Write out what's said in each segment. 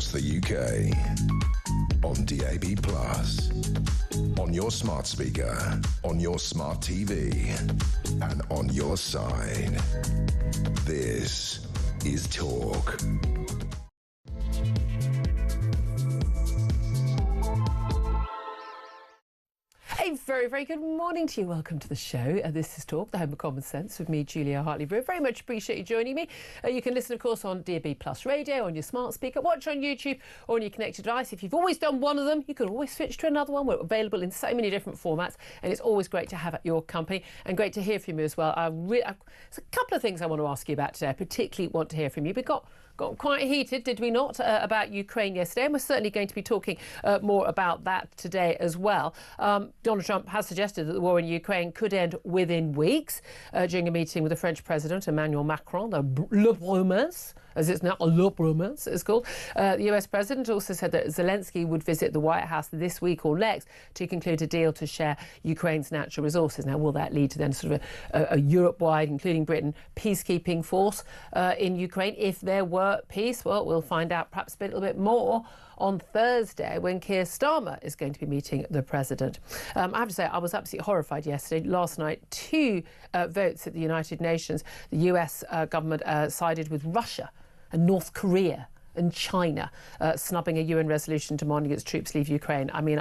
across the UK. On DAB+, on your smart speaker, on your smart TV, and on your side. This is Talk. A very, very good morning to you. Welcome to the show. This is Talk, the home of common sense, with me, Julia Hartley-Brewer. Very much appreciate you joining me. You can listen, of course, on DAB+ radio, on your smart speaker, watch on YouTube or on your connected device. If you've always done one of them, you can always switch to another one. We're available in so many different formats, and it's always great to have your company and great to hear from you as well. There's a couple of things I want to ask you about today. I particularly want to hear from you. We got quite heated, did we not, about Ukraine yesterday, and we're certainly going to be talking more about that today as well. Donald Trump has suggested that the war in Ukraine could end within weeks during a meeting with the French President Emmanuel Macron, Le Bromance, as it's now, Le Bromance it's called. The US President also said that Zelensky would visit the White House this week or next to conclude a deal to share Ukraine's natural resources. Now, will that lead to then sort of a Europe-wide, including Britain, peacekeeping force in Ukraine? If there were peace, well, we'll find out perhaps a little bit more on Thursday when Keir Starmer is going to be meeting the President. I have to say, I was absolutely horrified yesterday. Last night, two votes at the United Nations. The US government sided with Russia and North Korea and China, snubbing a UN resolution demanding its troops leave Ukraine. I mean,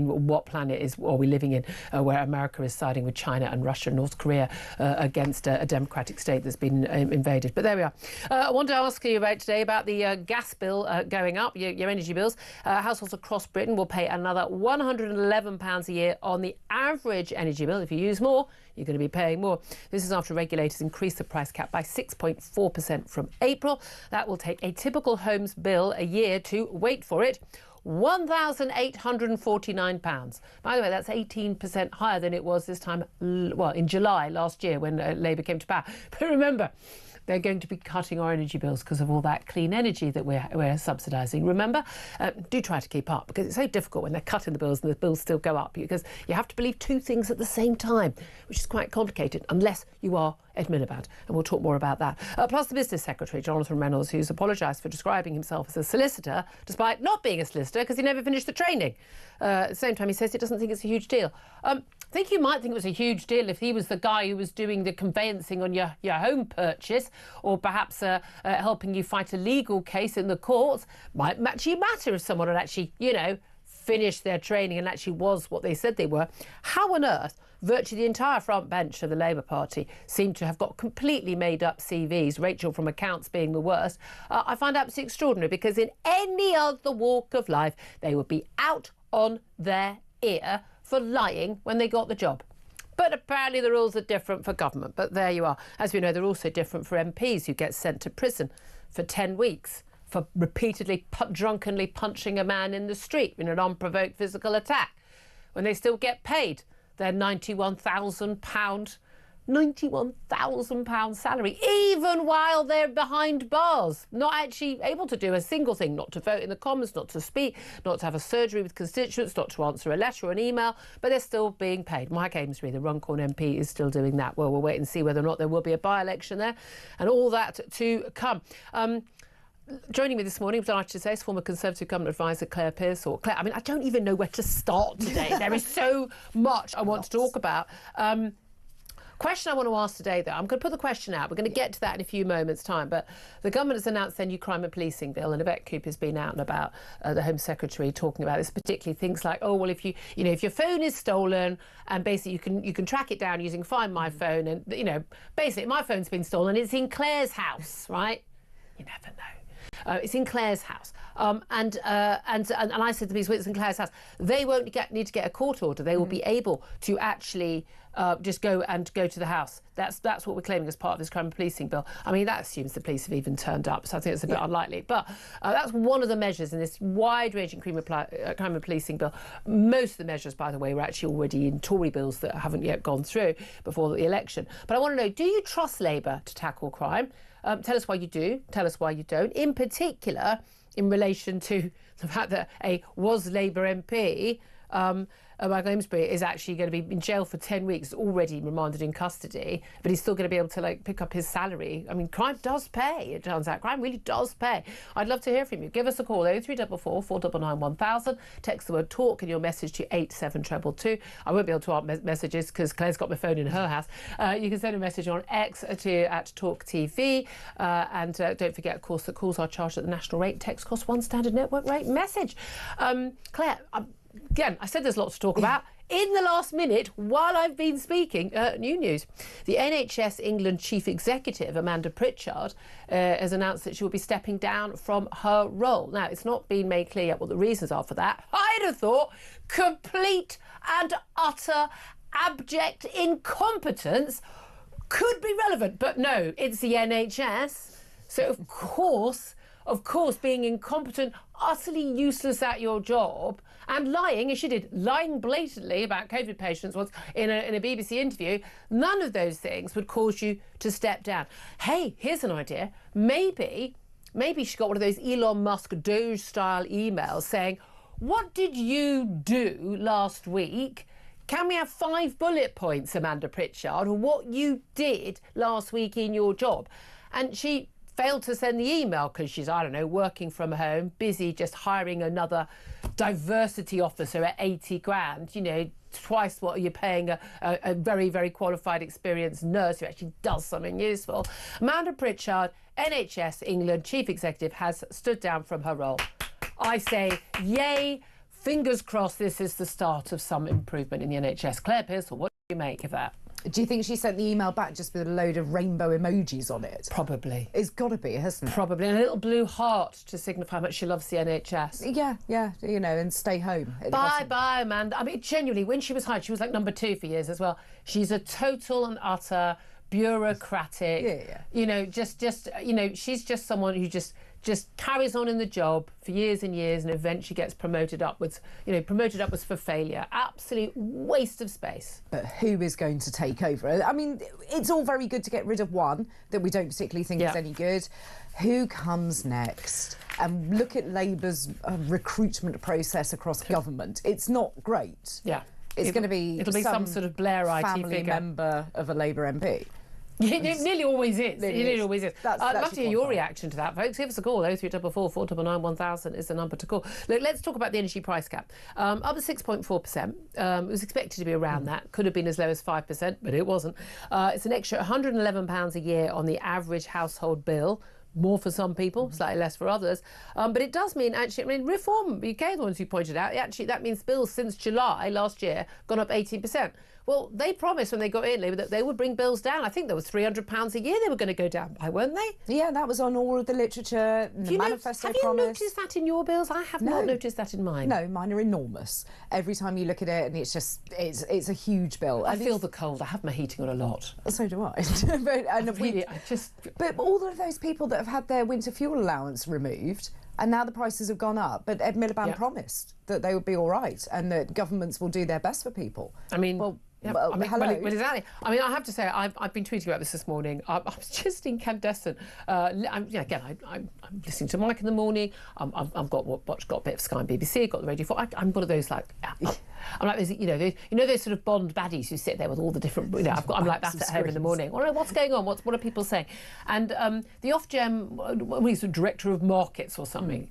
what planet are we living in where America is siding with China and Russia and North Korea against a democratic state that's been invaded? But there we are. I want to ask you today about the gas bill going up, your energy bills. Households across Britain will pay another £111 a year on the average energy bill. If you use more, you're going to be paying more. This is after regulators increased the price cap by 6.4% from April. That will take a typical home's bill a year to, wait for it, £1,849. By the way, that's 18% higher than it was this time, well, in July last year when Labour came to power. But remember, they're going to be cutting our energy bills because of all that clean energy that we're subsidising. Remember, do try to keep up, because it's so difficult when they're cutting the bills and the bills still go up, because you have to believe two things at the same time, which is quite complicated, unless you are Ed Miliband, and we'll talk more about that. Plus the Business Secretary, Jonathan Reynolds, who's apologised for describing himself as a solicitor, despite not being a solicitor, because he never finished the training. At the same time, he says he doesn't think it's a huge deal. I think you might think it was a huge deal if he was the guy who was doing the conveyancing on your home purchase, or perhaps helping you fight a legal case in the courts. Might actually matter if someone had actually, finished their training and actually was what they said they were. How on earth virtually the entire front bench of the Labour Party seemed to have got completely made up CVs, Rachel from accounts being the worst, I find absolutely extraordinary, because in any other walk of life, they would be out on their ear for lying when they got the job. But apparently the rules are different for government. But there you are. As we know, they're also different for MPs who get sent to prison for 10 weeks for repeatedly drunkenly punching a man in the street in an unprovoked physical attack, when they still get paid their £91,000 salary, even while they're behind bars, not actually able to do a single thing, not to vote in the Commons, not to speak, not to have a surgery with constituents, not to answer a letter or an email, but they're still being paid. Mike Amesbury, the Runcorn MP, is still doing that. Well, we'll wait and see whether or not there will be a by-election there, and all that to come. Joining me this morning, I'm delighted to say, is former Conservative Government Advisor Claire Pearce. Or Claire, I don't even know where to start today. There is so much I want to talk about. Question I want to ask today, though, I'm going to put the question out. We're going to get to that in a few moments' time. But the government has announced their new crime and policing bill, and Yvette Cooper's been out and about, the Home Secretary, talking about this, particularly things like, oh, well, if if your phone is stolen, and basically you can track it down using Find My Phone, and basically my phone's been stolen, it's in Claire's house, right? You never know. It's in Claire's house. And I said to these witnesses in Claire's house, they won't need to get a court order. They will be able to actually just go to the house. That's what we're claiming as part of this crime and policing bill. I mean, that assumes the police have even turned up, so I think it's a bit unlikely. But that's one of the measures in this wide-ranging crime and policing bill. Most of the measures, by the way, were actually already in Tory bills that haven't yet gone through before the election. But I want to know, do you trust Labour to tackle crime? Tell us why you do. Tell us why you don't. In particular, in relation to the fact that a was Labour MP Michael Amesbury is actually going to be in jail for 10 weeks, already remanded in custody, but he's still going to be able to like pick up his salary. I mean, crime does pay, it turns out. Crime really does pay. I'd love to hear from you. Give us a call, 0344 499 1000. Text the word talk in your message to 87222. I won't be able to answer messages because Claire's got my phone in her house. You can send a message on X at Talk TV. And don't forget, of course, that calls are charged at the national rate. Text costs one standard network rate. Message. Claire, again, I said there's lots to talk about. In the last minute, while I've been speaking, new news. The NHS England Chief Executive, Amanda Pritchard, has announced that she will be stepping down from her role. Now, it's not been made clear yet what the reasons are for that. I'd have thought complete and utter abject incompetence could be relevant, but no, it's the NHS. So, of course, being incompetent, utterly useless at your job, and lying, as she did, lying blatantly about COVID patients once in a BBC interview, none of those things would cause you to step down. Hey, here's an idea. Maybe she got one of those Elon Musk Doge-style emails saying, what did you do last week? Can we have 5 bullet points, Amanda Pritchard, of what you did last week in your job? And she failed to send the email because she's, I don't know, working from home, busy just hiring another diversity officer at 80 grand, you know, twice what you're paying a very, very qualified, experienced nurse who actually does something useful. Amanda Pritchard, NHS England Chief Executive, has stood down from her role. I say, yay, fingers crossed this is the start of some improvement in the NHS. Claire Pearsall, what do you make of that? Do you think she sent the email back just with a load of rainbow emojis on it? Probably. It's got to be, hasn't it? Probably. And a little blue heart to signify how much she loves the NHS. Yeah, you know, and stay home. Bye, Amanda. I mean, genuinely, when she was hired, she was like number 2 for years as well. She's a total and utter bureaucratic, you know, just you know, she's just someone who just carries on in the job for years and years and eventually gets promoted upwards, you know, promoted upwards for failure. Absolute waste of space. But who is going to take over? I mean, it's all very good to get rid of one that we don't particularly think is any good. Who comes next? And look at Labour's recruitment process across government. It's not great. Yeah. It'll be some sort of Blairite family figure. Member of a Labour MP. Yeah, it nearly always is. It nearly always is. I'd love to hear your reaction to that, folks. Give us a call. 0344 499 1000 is the number to call. Look, let's talk about the energy price cap. Up at 6.4%. It was expected to be around that. Could have been as low as 5%, but it wasn't. It's an extra £111 a year on the average household bill. More for some people, slightly less for others. But it does mean, actually, I mean, Reform UK, the ones who pointed out, actually, that means bills since July last year gone up 18%. Well, they promised when they got in, Labour, that they would bring bills down. I think there was £300 a year they were going to go down by, weren't they? Yeah, that was on all of the literature, the manifesto promise. Have you noticed that in your bills? I have not noticed that in mine. No, mine are enormous. Every time you look at it, and it's just, it's a huge bill. I feel the cold. I have my heating on a lot. So do I. But all of those people that have had their winter fuel allowance removed, and now the prices have gone up. But Ed Miliband promised that they would be all right and that governments will do their best for people. I mean, hello. Well, exactly. I mean, I have to say, I've been tweeting about this morning. I'm just incandescent. I'm listening to Mike in the morning. I've got a bit of Sky and BBC. Got the Radio 4. I'm one of those like. I'm like those, you know, those sort of Bond baddies who sit there with all the different. You know, I'm like that at home in the morning. What's going on? What are people saying? And the Ofgem, he's the director of markets or something.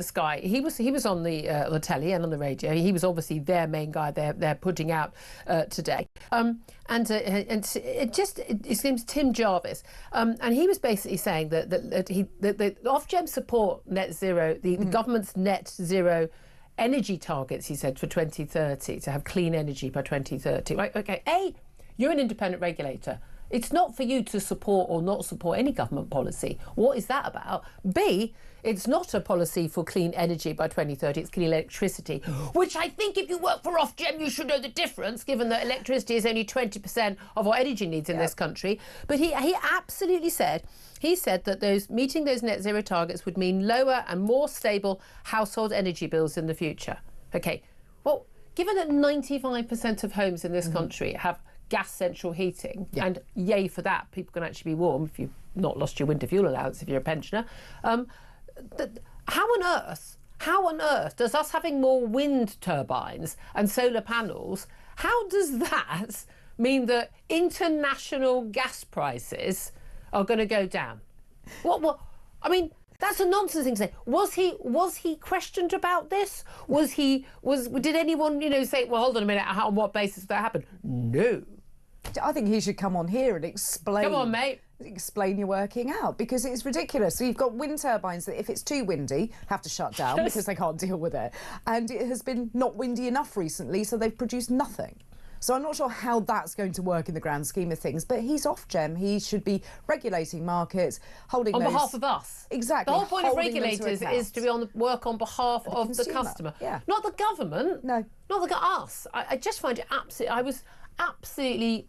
Sky. He was on the telly and on the radio. He was obviously their main guy. They're putting out today. His name's Tim Jarvis, and he was basically saying that the Ofgem support net zero, the government's net zero energy targets, he said, for 2030, to have clean energy by 2030. Right, okay, A, you're an independent regulator. It's not for you to support or not support any government policy. What is that about? B, it's not a policy for clean energy by 2030, it's clean electricity, which I think if you work for Ofgem, you should know the difference, given that electricity is only 20% of our energy needs in this country. But he absolutely said, that meeting those net zero targets would mean lower and more stable household energy bills in the future. Okay, well, given that 95% of homes in this country have gas central heating, and yay for that, people can actually be warm if you've not lost your winter fuel allowance if you're a pensioner. How on earth how on earth does us having more wind turbines and solar panels, how does that mean that international gas prices are going to go down? What? I mean, that's a nonsense thing to say. Was he questioned about this? Did anyone, say, well, hold on a minute, on what basis did that happen? No. I think he should come on here and explain. Come on, mate. Explain your working out, because it's ridiculous. So you've got wind turbines that, if it's too windy, have to shut down because they can't deal with it. And it has been not windy enough recently, so they've produced nothing. So I'm not sure how that's going to work in the grand scheme of things, but he's off, Gem. He should be regulating markets, holding on behalf of us. Exactly. The whole point of regulators is to work on behalf of the customer, not the government. No, not us. I just find it absolutely. I was absolutely.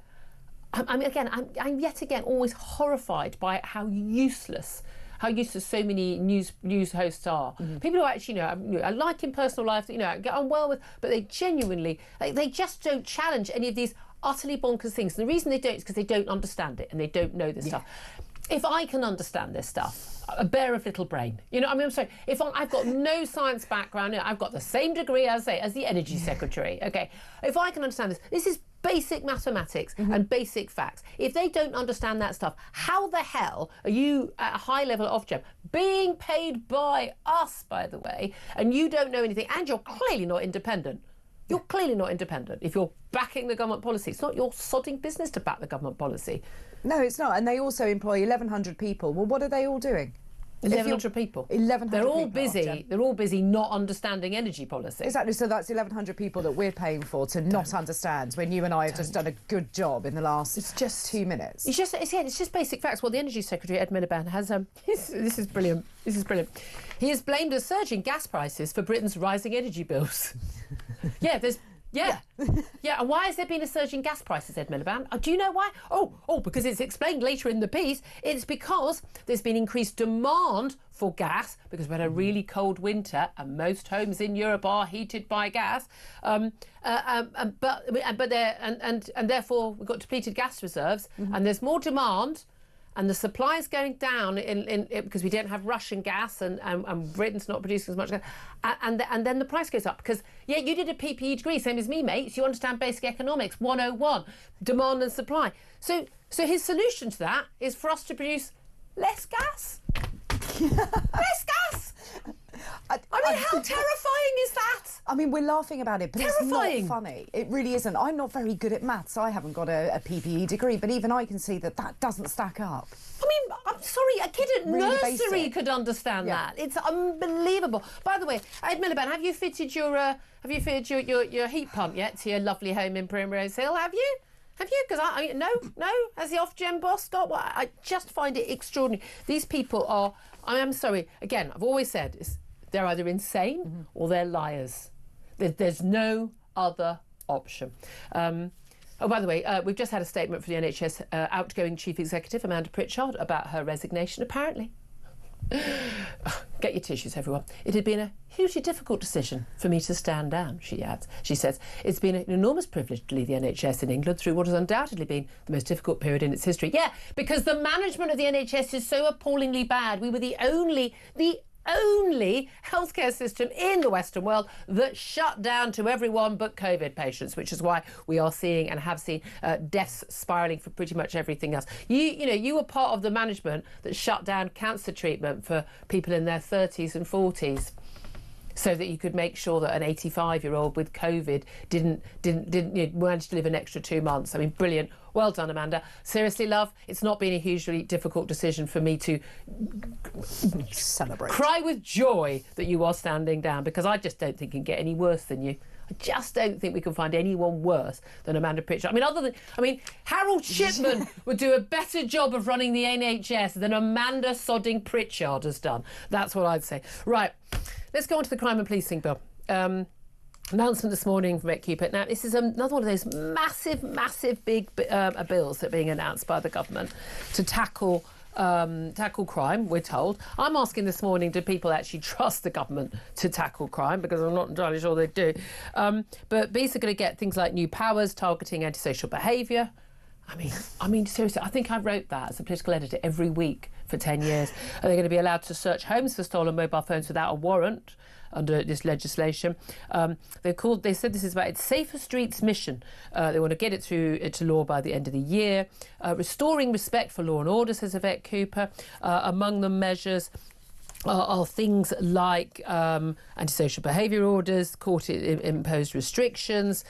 I mean, again, I'm yet again always horrified by how useless so many news hosts are. Mm-hmm. People who actually, I like in personal life, get on well with, but they genuinely, they just don't challenge any of these utterly bonkers things. And the reason they don't is because they don't understand it and they don't know this stuff. If I can understand this stuff, a bear of little brain. I'm sorry. If I've got no science background, I've got the same degree as the Energy Secretary. Okay, if I can understand this is basic mathematics and basic facts. If they don't understand that stuff, how the hell are you at a high level of Ofgem being paid by us, by the way, and you don't know anything, and you're clearly not independent? You're clearly not independent if you're backing the government policy. It's not your sodding business to back the government policy. No, it's not. And they also employ 1,100 people. Well, what are they all doing? 1,100 people. 1,100 They're all people, busy. They're all busy not understanding energy policy. Exactly. So that's 1,100 people that we're paying for to not understand, when you and I have just done a good job in the last 2 minutes. It's just basic facts. Well, the Energy Secretary, Ed Miliband, has this is brilliant. This is brilliant. He has blamed a surge in gas prices for Britain's rising energy bills. And why has there been a surge in gas prices, Ed Miliband? Do you know why? Oh, because it's explained later in the piece. It's because there's been increased demand for gas because we had a really cold winter and most homes in Europe are heated by gas. But therefore we've got depleted gas reserves and there's more demand. And the supply is going down because we don't have Russian gas and Britain's not producing as much gas. And then the price goes up because, you did a PPE degree, same as me, mate. So you understand basic economics, 101, demand and supply. So his solution to that is for us to produce less gas. Less gas! I mean, how terrifying is that? I mean, we're laughing about it, but terrifying. It's not funny. It really isn't. I'm not very good at maths. I haven't got a PPE degree, but even I can see that doesn't stack up. I mean, I'm sorry, a kid at really nursery basic. could understand that. It's unbelievable. By the way, Ed Miliband, have you fitted your heat pump yet to your lovely home in Primrose Hill? Have you? Have you? Because no, as the Ofgem boss, stop. I just find it extraordinary. These people are. I'm sorry. Again, I've always said they're either insane or they're liars. There's no other option. Oh, by the way, we've just had a statement from the NHS outgoing Chief Executive, Amanda Pritchard, about her resignation, apparently. Get your tissues, everyone. It had been a hugely difficult decision for me to stand down, she adds. She says, it's been an enormous privilege to lead the NHS in England through what has undoubtedly been the most difficult period in its history. Yeah, because the management of the NHS is so appallingly bad. We were the only healthcare system in the Western world that shut down to everyone but COVID patients, which is why we are seeing and have seen deaths spiralling for pretty much everything else. You were part of the management that shut down cancer treatment for people in their 30s and 40s, so that you could make sure that an 85-year-old with COVID didn't manage to live an extra 2 months. I mean, brilliant. Well done, Amanda. Seriously, love, it's not been a hugely difficult decision for me to celebrate, cry with joy that you are standing down, because I just don't think it can get any worse than you. I just don't think we can find anyone worse than Amanda Pritchard. I mean, Harold Shipman would do a better job of running the NHS than Amanda sodding Pritchard has done. That's what I'd say. Right, let's go on to the crime and policing bill. Announcement this morning from Cupid. Now, this is another one of those massive big bills that are being announced by the government to tackle crime, we're told. I'm asking this morning, do people actually trust the government to tackle crime? Because I'm not entirely sure they do. But basically going to get things like new powers, targeting antisocial behaviour. I mean, seriously, I think I wrote that as a political editor every week for 10 years. Are they going to be allowed to search homes for stolen mobile phones without a warrant? under this legislation. They said this is about its Safer Streets mission. They want to get it through into law by the end of the year. Restoring respect for law and order, says Yvette Cooper. Among the measures are things like antisocial behaviour orders, court-imposed restrictions,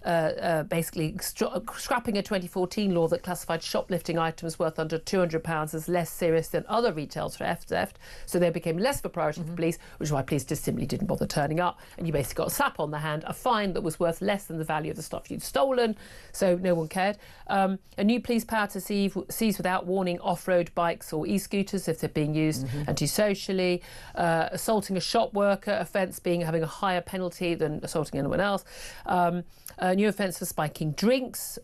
basically scrapping a 2014 law that classified shoplifting items worth under £200 as less serious than other retail theft. So they became less of a priority for police, which is why police just simply didn't bother turning up. And you basically got a slap on the hand, a fine that was worth less than the value of the stuff you'd stolen. So no one cared. A new police power to seize without warning off-road bikes or e-scooters if they're being used antisocially. Assaulting a shop worker offence having a higher penalty than assaulting anyone else. A new offence for spiking drinks,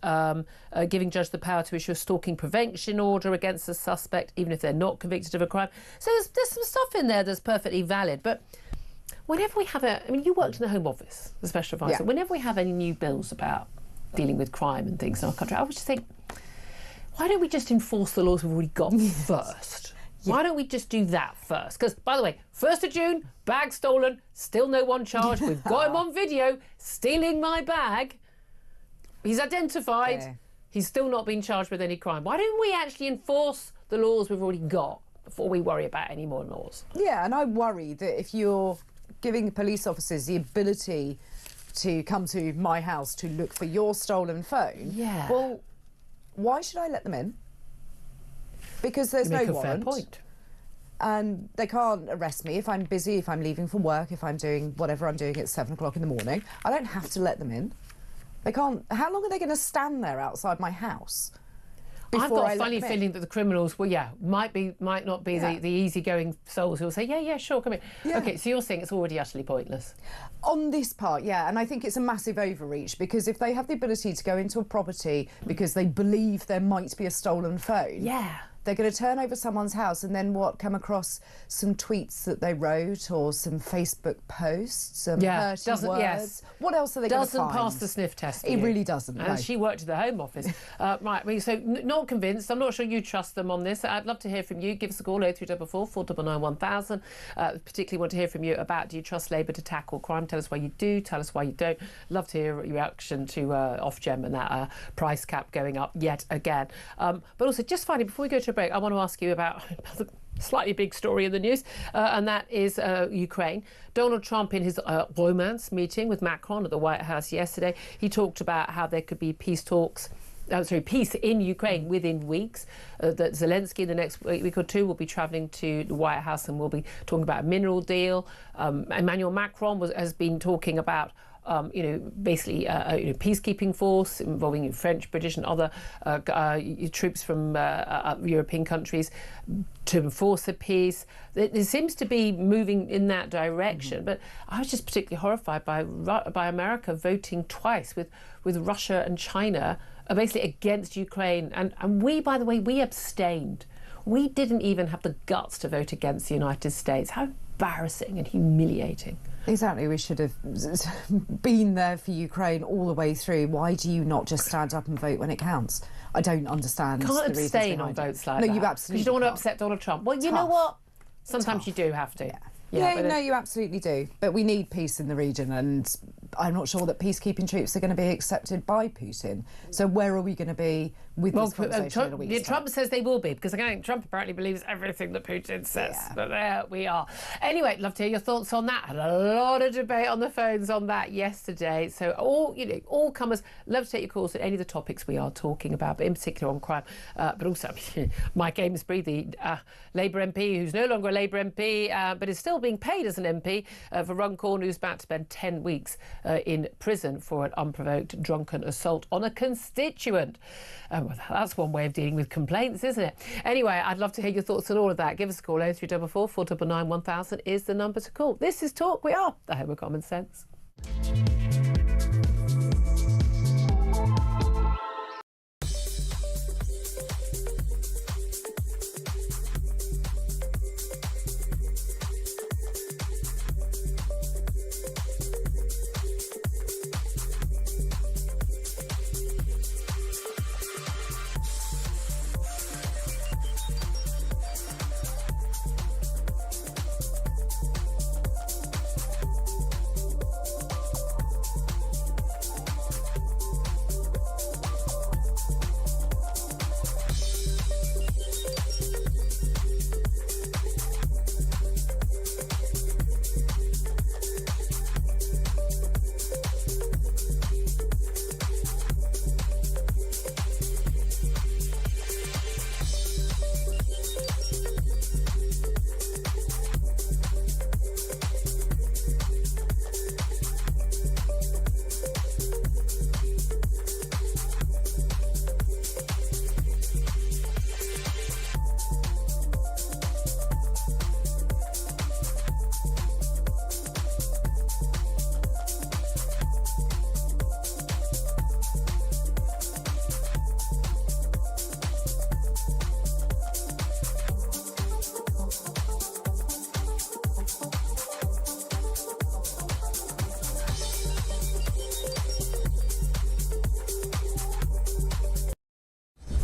giving judge the power to issue a stalking prevention order against the suspect, even if they're not convicted of a crime. So there's some stuff in there that's perfectly valid. But whenever we have you worked in the Home Office, the Special Advisor. Yeah. Whenever we have any new bills about dealing with crime and things in our country, I would just think, why don't we just enforce the laws we've already got first? Yeah. Why don't we just do that first? Because, by the way, 1st of June, bag stolen, still no one charged. We've got him on video stealing my bag. He's identified. Yeah. He's still not been charged with any crime. Why don't we actually enforce the laws we've already got before we worry about any more laws? Yeah, and I worry that if you're giving police officers the ability to come to my house to look for your stolen phone, well, why should I let them in? Because there's no warrant. Fair point. And they can't arrest me if I'm busy, if I'm leaving from work, if I'm doing whatever I'm doing at 7 o'clock in the morning. I don't have to let them in. They can't. How long are they going to stand there outside my house? I've got a funny feeling that the criminals, might not be the easygoing souls who will say, yeah, sure, come in. Yeah. OK, so you're saying it's already utterly pointless? On this part, yeah, and I think it's a massive overreach, because if they have the ability to go into a property because they believe there might be a stolen phone... Yeah. They're going to turn over someone's house and then come across some tweets that they wrote or some Facebook posts, some hurting words. Yes. What else are they going to find? Doesn't pass the sniff test. It really doesn't. And she worked at the Home Office. Right, so not convinced. I'm not sure you trust them on this. I'd love to hear from you. Give us a call, 0344 499 1000. Particularly want to hear from you about, do you trust Labour to tackle crime? Tell us why you do. Tell us why you don't. Love to hear your reaction to Ofgem and that price cap going up yet again. But also, just finally, before we go to break, I want to ask you about a slightly big story in the news, and that is Ukraine. Donald Trump, in his romance meeting with Macron at the White House yesterday, he talked about how there could be peace in Ukraine within weeks. That Zelensky, the next week or two, will be travelling to the White House and we'll be talking about a mineral deal. Emmanuel Macron has been talking about basically peacekeeping force involving French, British and other troops from European countries to enforce a peace. It seems to be moving in that direction. But I was just particularly horrified by America voting twice with Russia and China basically against Ukraine. And we, by the way, we abstained. We didn't even have the guts to vote against the United States. How embarrassing and humiliating. Exactly, we should have been there for Ukraine all the way through. Why do you not just stand up and vote when it counts? I don't understand. You can't abstain on votes like that. No, you absolutely you don't want to upset Donald Trump. Well, you know what? Sometimes you do have to. Yeah, you absolutely do. But we need peace in the region, and I'm not sure that peacekeeping troops are going to be accepted by Putin. So where are we going to be with this conversation in a week's time? Trump says they will be, because again, Trump apparently believes everything that Putin says. Yeah. But there we are. Anyway, love to hear your thoughts on that. Had a lot of debate on the phones on that yesterday. So all comers, love to take your calls at any of the topics we are talking about, but in particular on crime. But also, Mike Amesbury, the Labour MP, who's no longer a Labour MP, but is still being paid as an MP for Runcorn, who's about to spend 10 weeks in prison for an unprovoked drunken assault on a constituent. Well, that's one way of dealing with complaints, isn't it? Anyway, I'd love to hear your thoughts on all of that. Give us a call. 0344 499 1000 is the number to call. This is Talk. We are the Home of Common Sense.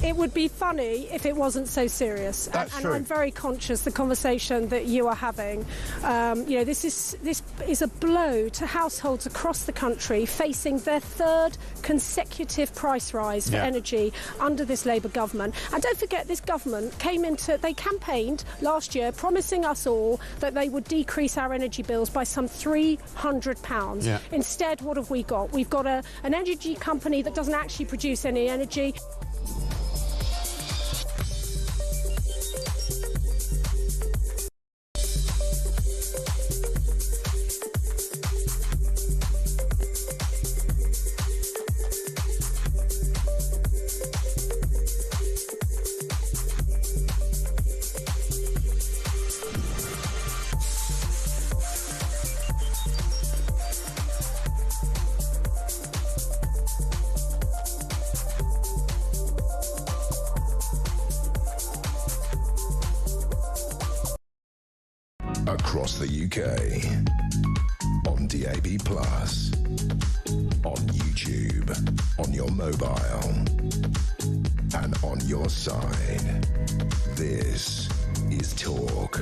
it would be funny if it wasn't so serious. That's and true. I'm very conscious the conversation that you are having. This is a blow to households across the country facing their third consecutive price rise for energy under this Labour government. And don't forget, this government they campaigned last year promising us all that they would decrease our energy bills by some £300. Yeah. Instead, what have we got? We've got an energy company that doesn't actually produce any energy. Across the UK, on DAB+, on YouTube, on your mobile, and on your side. This is Talk.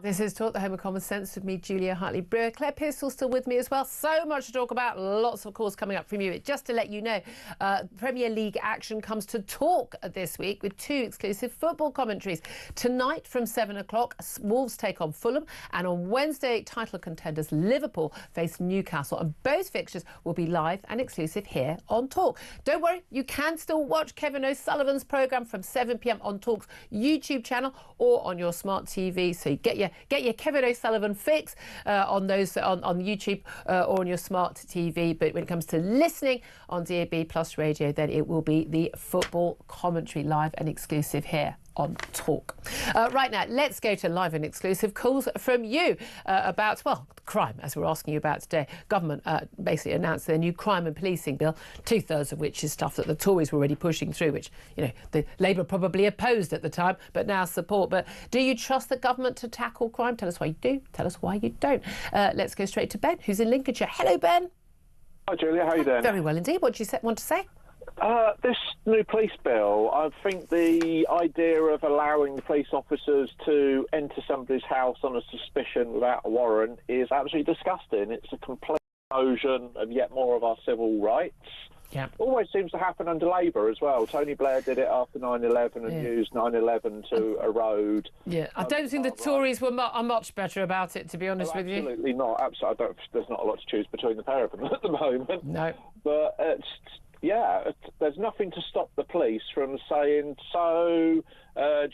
This is Talk, the home of common sense, with me, Julia Hartley-Brewer. Claire Pearsall still with me as well. So much to talk about. Lots of calls coming up from you. Just to let you know, Premier League action comes to Talk this week with 2 exclusive football commentaries. Tonight from 7 o'clock, Wolves take on Fulham. And on Wednesday, title contenders Liverpool face Newcastle. And both fixtures will be live and exclusive here on Talk. Don't worry, you can still watch Kevin O'Sullivan's programme from 7 p.m. on Talk's YouTube channel or on your smart TV. So you get your Kevin O'Sullivan fix on YouTube or on your smart TV. But when it comes to listening on DAB Plus Radio, then it will be the football commentary live and exclusive here on Talk. Right now, let's go to live and exclusive calls from you about, well, crime, as we're asking you about today. Government basically announced their new crime and policing bill, 2/3 of which is stuff that the Tories were already pushing through, which, the Labour probably opposed at the time, but now support. But do you trust the government to tackle crime? Tell us why you do. Tell us why you don't. Let's go straight to Ben, who's in Lincolnshire. Hello, Ben. Hi, Julia. How are you doing? Very well indeed. What do you want to say? This new police bill, I think the idea of allowing the police officers to enter somebody's house on a suspicion without a warrant is absolutely disgusting. It's a complete erosion of yet more of our civil rights. Yeah. Always seems to happen under Labour as well. Tony Blair did it after 9/11 and used 9/11 to erode. Yeah, I don't think the Tories are much better about it, to be honest with you. Absolutely not. Absolutely, there's not a lot to choose between the pair of them at the moment. No. But there's nothing to stop the police from saying,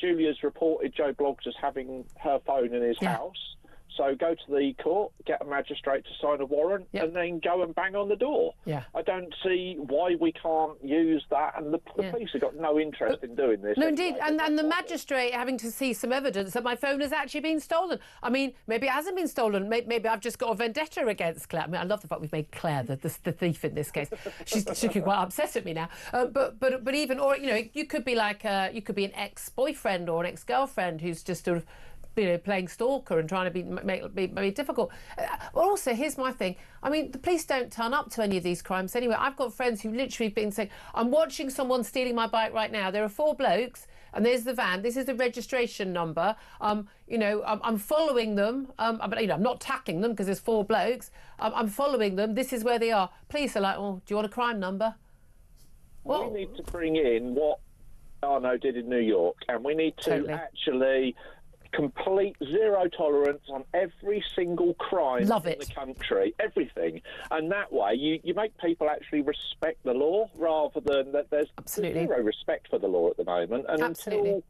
Julia's reported Joe Bloggs as having her phone in his house, so go to the court, get a magistrate to sign a warrant, and then go and bang on the door. Yeah. I don't see why we can't use that, and the police have got no interest in doing this. No, indeed, and the magistrate having to see some evidence that my phone has actually been stolen. I mean, maybe it hasn't been stolen. Maybe I've just got a vendetta against Claire. I mean, I love the fact we've made Claire the thief in this case. She's quite upset at me now. But even, or you could be like you could be an ex-boyfriend or an ex-girlfriend who's just sort of, playing stalker and trying to be difficult. Also, here's my thing. I mean, the police don't turn up to any of these crimes anyway. I've got friends who literally have been saying, I'm watching someone stealing my bike right now. There are 4 blokes, and there's the van. This is the registration number. I'm following them. I'm not tackling them because there's 4 blokes. I'm following them. This is where they are. Police are like, oh, do you want a crime number? We need to bring in what Arno did in New York, and we need to actually complete zero tolerance on every single crime in the country, everything. And that way you make people actually respect the law rather than that there's zero respect for the law at the moment. And until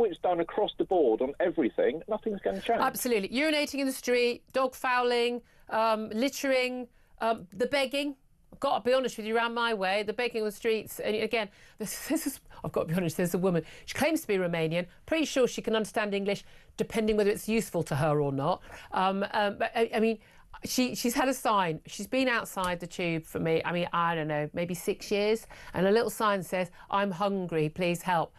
it's done across the board on everything, nothing's going to change. Absolutely. Urinating in the street, dog fouling, littering, the begging. I've got to be honest with you, around my way, the begging on the streets. And again, this is, I've got to be honest, there's a woman, she claims to be Romanian, pretty sure she can understand English, depending whether it's useful to her or not. But I mean, she's had a sign. She's been outside the tube for me, I don't know, maybe 6 years. And a little sign says, I'm hungry, please help.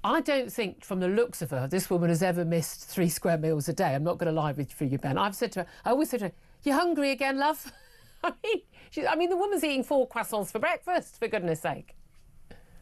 I don't think, from the looks of her, this woman has ever missed 3 square meals a day. I'm not going to lie with you, Ben. I always said to her, you hungry again, love? I mean, the woman's eating 4 croissants for breakfast, for goodness sake.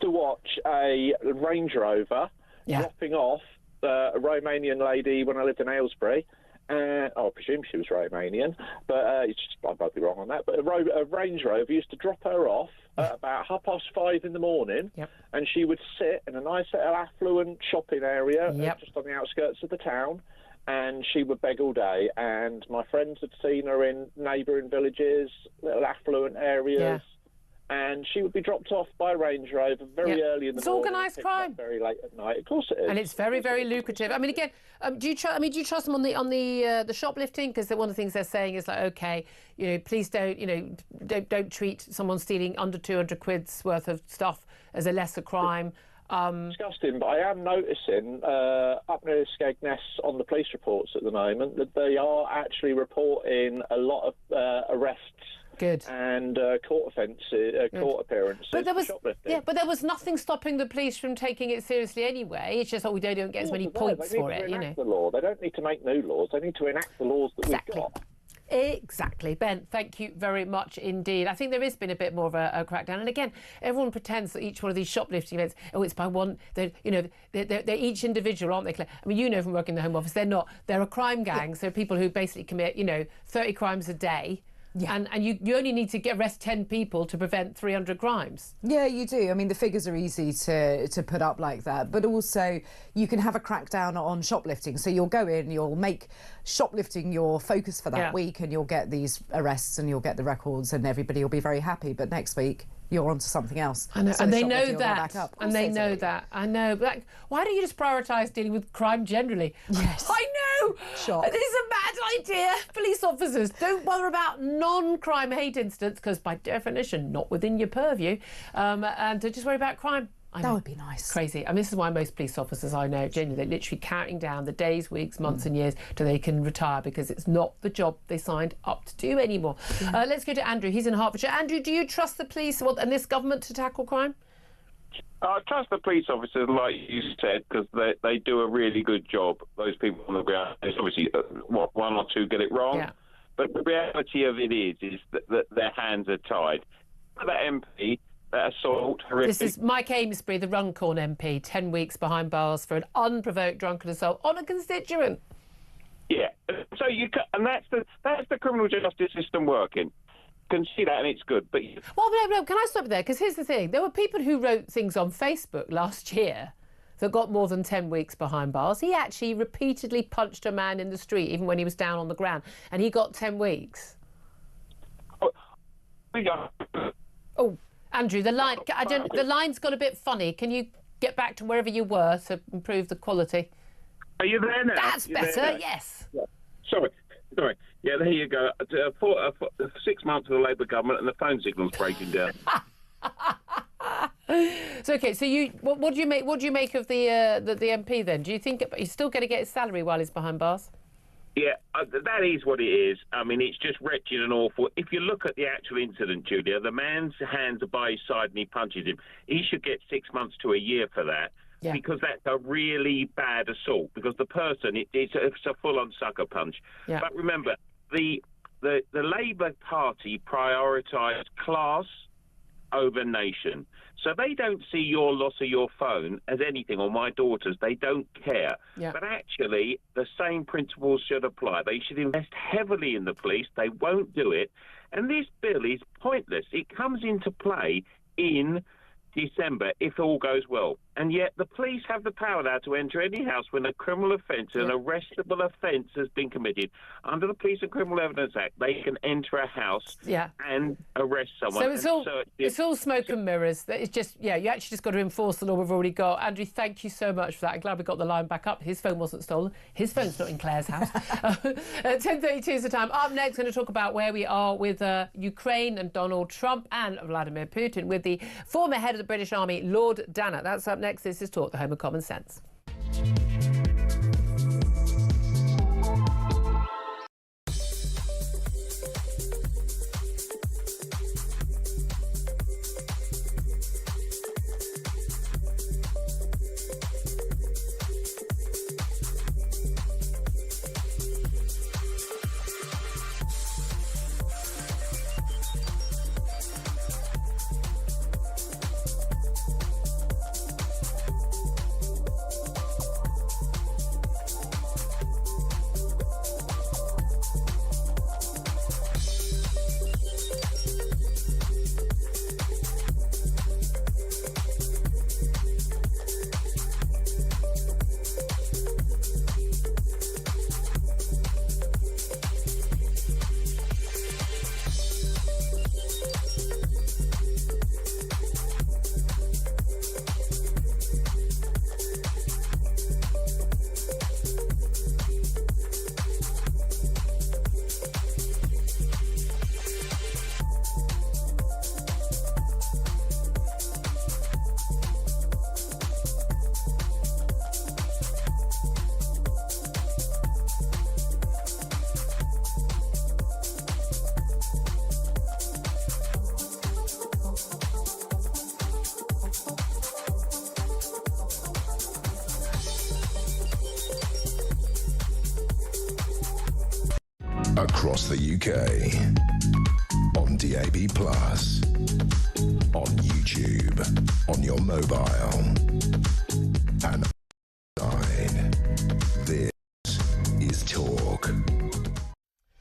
to watch a Range Rover dropping off a Romanian lady when I lived in Aylesbury. I presume she was Romanian, but I might be wrong on that. But a Range Rover used to drop her off at about 5:30 in the morning, and she would sit in a nice little affluent shopping area just on the outskirts of the town, and she would beg all day. And my friends had seen her in neighbouring villages, little affluent areas. And she would be dropped off by a Range Rover very early in the morning. It's organised crime. Very late at night. Of course it is. And it's very, very lucrative. I mean, again, do you trust them on the shoplifting? Because one of the things they're saying is like, okay, please don't treat someone stealing under 200 quid's worth of stuff as a lesser crime. Disgusting, but I am noticing up near Skegness on the police reports at the moment that they are actually reporting a lot of arrests. Good. And court offences, court appearances. But there was nothing stopping the police from taking it seriously anyway. It's just we don't get as many points for it, The law. They don't need to make new laws. They need to enact the laws that we've got. Exactly. Ben, thank you very much indeed. I think there has been a bit more of a crackdown. And again, everyone pretends that each one of these shoplifting events, it's by one, they're each individual, aren't they? I mean, from working in the Home Office, they're not. They're a crime gang. So people who basically commit, 30 crimes a day. Yeah. And you only need to arrest 10 people to prevent 300 crimes. Yeah, you do. I mean, the figures are easy to put up like that. But also, you can have a crackdown on shoplifting. So you'll go in, you'll make shoplifting your focus for that week, and you'll get these arrests and you'll get the records and everybody will be very happy. But next week, you're onto something else. I know, and they know that. And they know that. I know. But why don't you just prioritise dealing with crime generally? Yes. I know. Shock. This is a bad idea. Police officers, don't bother about non-crime hate incidents, because by definition, not within your purview. And to just worry about crime. That would be nice. Crazy. I mean, this is why most police officers I know, genuinely, they're literally counting down the days, weeks, months and years till they can retire, because it's not the job they signed up to do anymore. Let's go to Andrew. He's in Hertfordshire. Andrew, do you trust the police and this government to tackle crime? I trust the police officers, like you said, because they do a really good job. Those people on the ground, there's obviously one or two get it wrong. Yeah. But the reality of it is that their hands are tied. That MP... assault, horrific. This is Mike Amesbury, the Runcorn MP, 10 weeks behind bars for an unprovoked drunken assault on a constituent. Yeah, so and that's the criminal justice system working. Can see that, and it's good. But no, can I stop there? Because here's the thing: there were people who wrote things on Facebook last year that got more than 10 weeks behind bars. He actually repeatedly punched a man in the street, even when he was down on the ground, and he got 10 weeks. Oh. Andrew, the line's got a bit funny. Can you get back to wherever you were to improve the quality? Are you there now? That's better, yes. Yeah. Sorry. Yeah, there you go. 6 months of the Labour government and the phone signal's breaking down. So okay, so what do you make of the MP then? Do you think he's still going to get his salary while he's behind bars? Yeah, that is what it is. I mean, it's just wretched and awful. If you look at the actual incident, Julia, the man's hands are by his side and he punches him. He should get 6 months to a year for that, because that's a really bad assault. Because the person, it's a full-on sucker punch. Yeah. But remember, the Labour Party prioritised class over nation. So they don't see your loss of your phone as anything, or my daughter's. They don't care. Yeah. But actually, the same principles should apply. They should invest heavily in the police. They won't do it. And this bill is pointless. It comes into play in December, if all goes well. And yet the police have the power now to enter any house when a criminal offence, an arrestable offence has been committed. Under the Police and Criminal Evidence Act, they can enter a house and arrest someone. So it's all smoke and mirrors. It's just, you actually just got to enforce the law we've already got. Andrew, thank you so much for that. I'm glad we got the line back up. His phone wasn't stolen. His phone's not in Claire's house. 10:32 is the time. Up next, going to talk about where we are with Ukraine and Donald Trump and Vladimir Putin with the former head of the British Army, Lord Danner. That's up next. This is Talk, the home of common sense. across the UK, on DAB+, on YouTube, on your mobile, and online. This is Talk.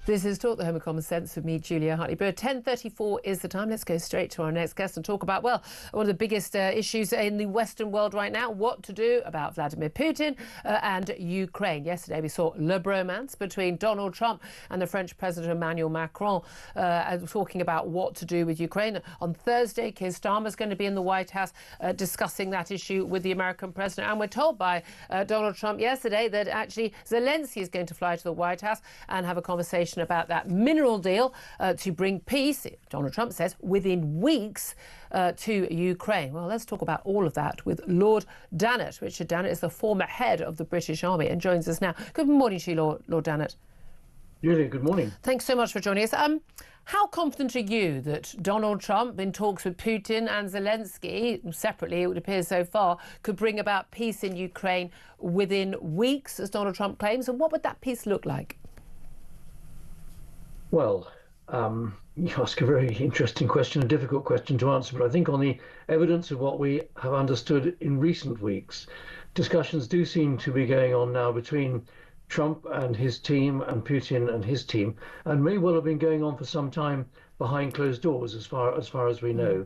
This is Talk, the Home of Common Sense with me, Julia Hartley-Brewer. 10:34 is the time. Let's go straight to our next guest and talk about, well, one of the biggest issues in the Western world right now, what to do about Vladimir Putin and Ukraine. Yesterday, we saw le bromance between Donald Trump and the French President Emmanuel Macron talking about what to do with Ukraine. On Thursday, Keir Starmer's going to be in the White House discussing that issue with the American president. And we're told by Donald Trump yesterday that actually Zelensky is going to fly to the White House and have a conversation about that mineral deal to bring peace, Donald Trump says, within weeks to Ukraine. Well, let's talk about all of that with Lord Dannatt. Richard Dannatt is the former head of the British Army and joins us now. Good morning to you, Lord Dannatt. Julia, good morning. Thanks so much for joining us. How confident are you that Donald Trump, in talks with Putin and Zelensky, separately it would appear so far, could bring about peace in Ukraine within weeks, as Donald Trump claims? And what would that peace look like? Well, you ask a very interesting question, a difficult question to answer, but I think on the evidence of what we have understood in recent weeks, discussions do seem to be going on now between Trump and his team and Putin and his team, and may well have been going on for some time behind closed doors as far as we know.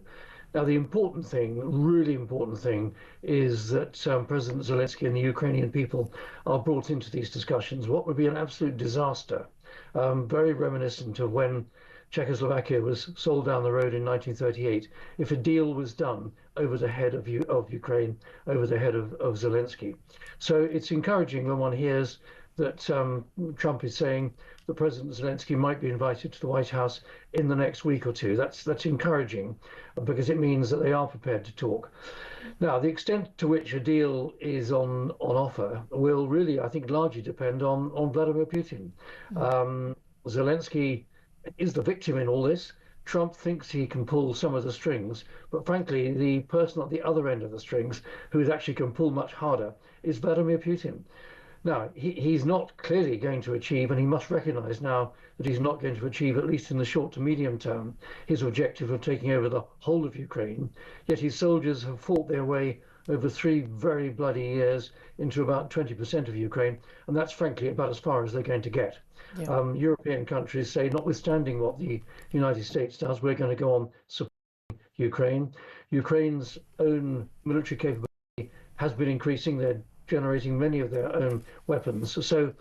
Now, the important thing, really important thing, is that President Zelensky and the Ukrainian people are brought into these discussions. What would be an absolute disaster, very reminiscent of when Czechoslovakia was sold down the road in 1938, if a deal was done over the head of Ukraine, over the head of Zelensky. So it's encouraging when one hears that Trump is saying that President Zelensky might be invited to the White House in the next week or two. That's encouraging because it means that they are prepared to talk. Now, the extent to which a deal is on offer will really, I think, largely depend on Vladimir Putin. Zelensky is the victim in all this. Trump thinks he can pull some of the strings, but frankly, the person at the other end of the strings who actually can pull much harder is Vladimir Putin. Now, he's not clearly going to achieve, and he must recognize now that he's not going to achieve, at least in the short to medium term, his objective of taking over the whole of Ukraine. Yet his soldiers have fought their way over 3 very bloody years into about 20% of Ukraine, and that's frankly about as far as they're going to get. Yeah. European countries say, notwithstanding what the United States does, we're going to go on supporting Ukraine. Ukraine's own military capability has been increasing. They're generating many of their own weapons. So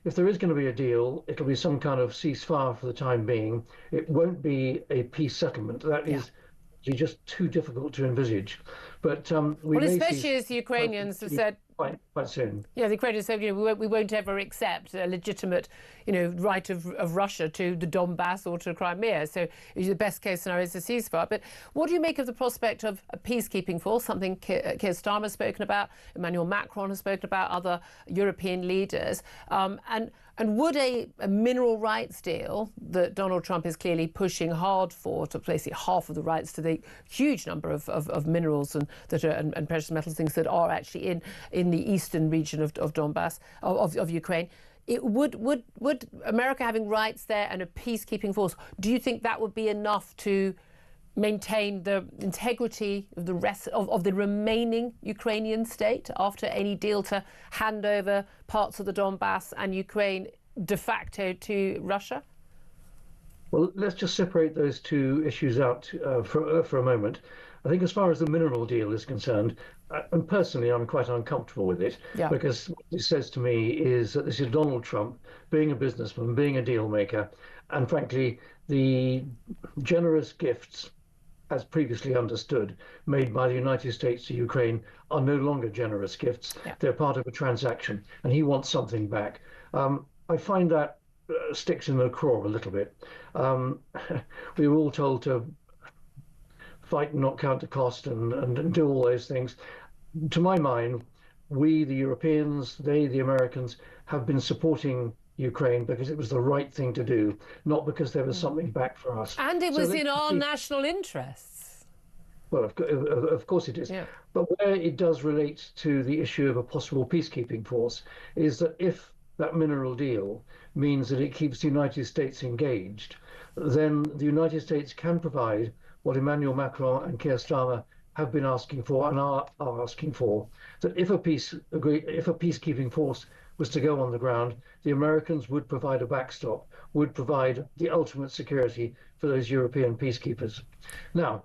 if there is going to be a deal, it'll be some kind of ceasefire for the time being. It won't be a peace settlement. That is just too difficult to envisage. But especially as the Ukrainians have said quite soon. Yeah, the Ukrainians said, we won't ever accept a legitimate, right of Russia to the Donbass or to Crimea. So the best case scenario is a ceasefire. But what do you make of the prospect of a peacekeeping force? Something Keir Starmer has spoken about, Emmanuel Macron has spoken about, other European leaders, and would a mineral rights deal that Donald Trump is clearly pushing hard for, to basically half of the rights to the huge number of minerals and precious metals, things that are actually in the eastern region of Donbass, of Ukraine, would America having rights there and a peacekeeping force, do you think that would be enough to maintain the integrity of the rest of the remaining Ukrainian state after any deal to hand over parts of the Donbass and Ukraine de facto to Russia? Well, let's just separate those two issues out for a moment. I think as far as the mineral deal is concerned, and personally I'm quite uncomfortable with it, because what it says to me is that this is Donald Trump being a businessman, being a deal maker, and frankly the generous gifts, as previously understood, made by the United States to Ukraine are no longer generous gifts. They're part of a transaction, and he wants something back. I find that sticks in the craw a little bit. We were all told to fight and not count the cost and do all those things. To my mind, we, the Europeans, they, the Americans, have been supporting Ukraine because it was the right thing to do, not because there was something back for us. And it was in our national interests. Well, of course it is. Yeah. But where it does relate to the issue of a possible peacekeeping force is that if that mineral deal means that it keeps the United States engaged, then the United States can provide what Emmanuel Macron and Keir Starmer have been asking for and are asking for, that if a peacekeeping force was to go on the ground, the Americans would provide a backstop, would provide the ultimate security for those European peacekeepers. Now,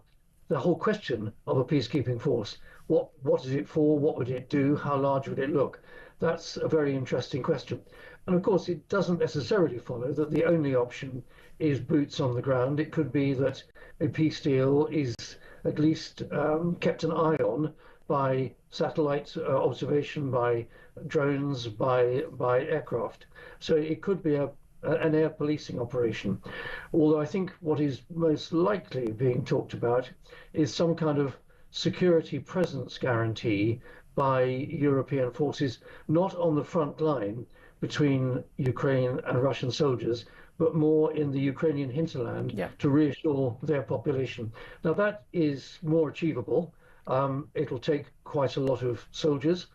the whole question of a peacekeeping force, what is it for, what would it do, how large would it look? That's a very interesting question. And of course, it doesn't necessarily follow that the only option is boots on the ground. It could be that a peace deal is at least kept an eye on by satellite observation, by drones, by aircraft. So it could be an air policing operation. Although I think what is most likely being talked about is some kind of security presence guarantee by European forces, not on the front line between Ukraine and Russian soldiers, but more in the Ukrainian hinterland to reassure their population. Now that is more achievable. It'll take quite a lot of soldiers.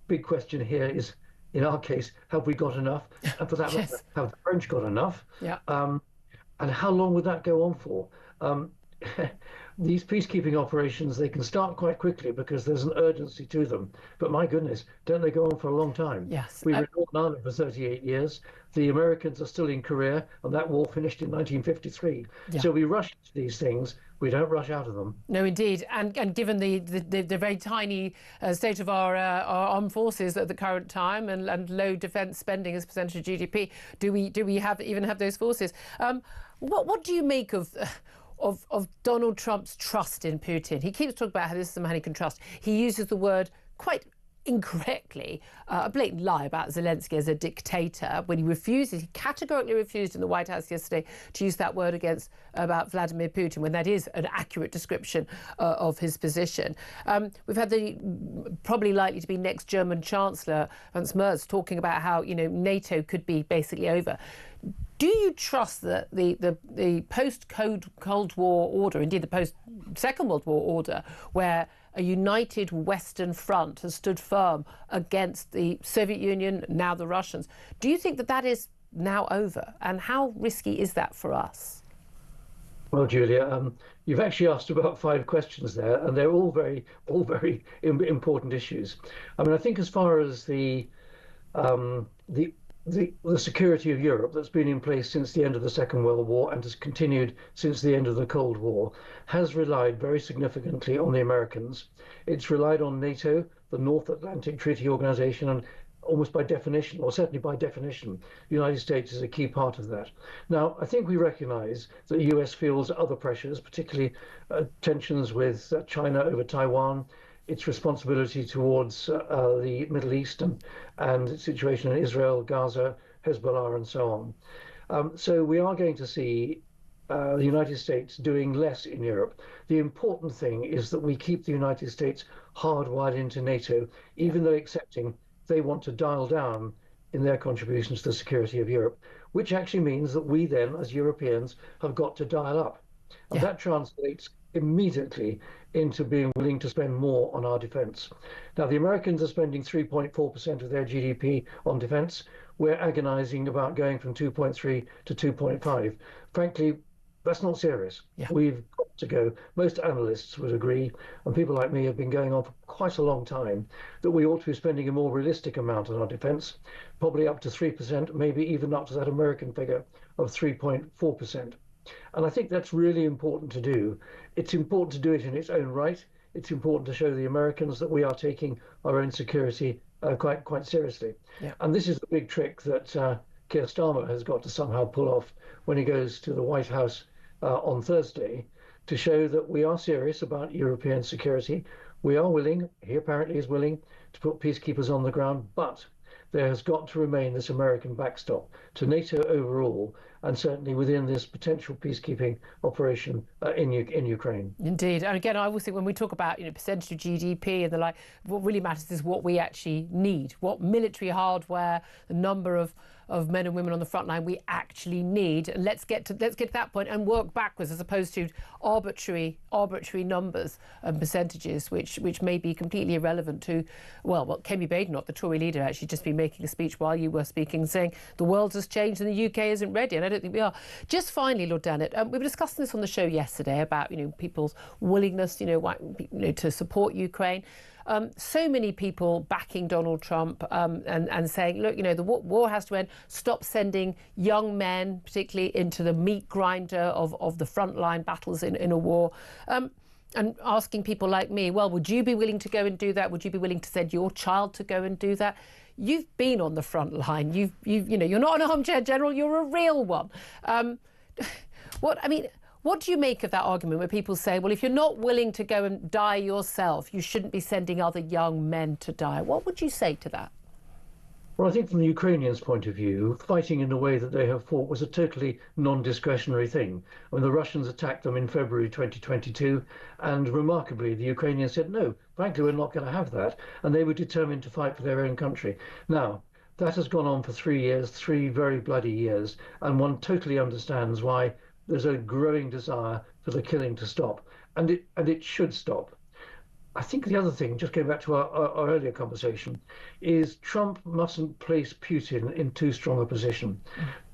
Big question here is, in our case, have we got enough? And for that matter, have the French got enough? And how long would that go on for? These peacekeeping operations, they can start quite quickly because there's an urgency to them. But my goodness, don't they go on for a long time? Yes. We were in Northern Ireland for 38 years. The Americans are still in Korea, and that war finished in 1953. So we rush into these things. We don't rush out of them. No, indeed. And given the very tiny state of our armed forces at the current time and low defence spending as a percentage of GDP, do we even have those forces? What do you make of Donald Trump's trust in Putin? He keeps talking about how this is a man he can trust. He uses the word quite incorrectly, a blatant lie about Zelensky as a dictator when he categorically refused in the White House yesterday to use that word about Vladimir Putin, when that is an accurate description of his position. We've had the probably likely to be next German Chancellor, Franz Merz, talking about how NATO could be basically over. Do you trust that the post-Cold War order, indeed the post-Second World War order, where a united Western front has stood firm against the Soviet Union, now the Russians, do you think that is now over? And how risky is that for us? Well, Julia, you've actually asked about 5 questions there, and they're all very important issues. I mean, I think as far as the security of Europe that's been in place since the end of the Second World War and has continued since the end of the Cold War has relied very significantly on the Americans. It's relied on NATO, the North Atlantic Treaty Organization, and almost by definition, or certainly by definition, the United States is a key part of that. Now, I think we recognize that the US feels other pressures, particularly tensions with China over Taiwan, its responsibility towards the Middle East and its situation in Israel, Gaza, Hezbollah, and so on. So we are going to see the United States doing less in Europe. The important thing is that we keep the United States hardwired into NATO, even though accepting they want to dial down in their contributions to the security of Europe, which actually means that we then, as Europeans, have got to dial up. And that translates immediately into being willing to spend more on our defence. Now, the Americans are spending 3.4% of their GDP on defence. We're agonising about going from 2.3 to 2.5. Frankly, that's not serious. We've got to go. Most analysts would agree, and people like me have been going on for quite a long time, that we ought to be spending a more realistic amount on our defence, probably up to 3%, maybe even up to that American figure of 3.4%. And I think that's really important to do. It's important to do it in its own right. It's important to show the Americans that we are taking our own security quite seriously. And this is the big trick that Keir Starmer has got to somehow pull off when he goes to the White House on Thursday, to show that we are serious about European security. We are willing, he apparently is willing, to put peacekeepers on the ground, but there has got to remain this American backstop to NATO overall, and certainly within this potential peacekeeping operation in Ukraine. Indeed. And again, I always think when we talk about percentage of GDP and the like, what really matters is what we actually need, what military hardware, the number of of men and women on the front line we actually need, and let's get to that point and work backwards as opposed to arbitrary numbers and percentages which may be completely irrelevant to, well, what Kemi Badenoch, the Tory leader, actually just been making a speech while you were speaking, saying the world has changed and the UK isn't ready, and I don't think we are. Just finally, Lord Dannatt, we were discussing this on the show yesterday about people's willingness to support Ukraine. So many people backing Donald Trump and saying, look, the war has to end. Stop sending young men, particularly into the meat grinder of the frontline battles in a war. And asking people like me, well, would you be willing to go and do that? Would you be willing to send your child to go and do that? You've been on the front line. You're not an armchair general. You're a real one. What do you make of that argument where people say, well, if you're not willing to go and die yourself, you shouldn't be sending other young men to die? What would you say to that? Well, I think from the Ukrainians' point of view, fighting in the way that they have fought was a totally non-discretionary thing. When the Russians attacked them in February 2022, and remarkably, the Ukrainians said, no, frankly, we're not going to have that. And they were determined to fight for their own country. Now, that has gone on for 3 years, 3 very bloody years, and one totally understands why there's a growing desire for the killing to stop, and it should stop. I think the other thing, just going back to our earlier conversation, is Trump mustn't place Putin in too strong a position.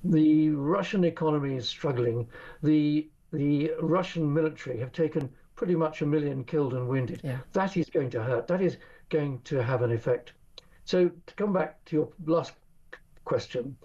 The Russian economy is struggling. The Russian military have taken pretty much 1 million killed and wounded. Yeah. That is going to hurt. That is going to have an effect. So to come back to your last question,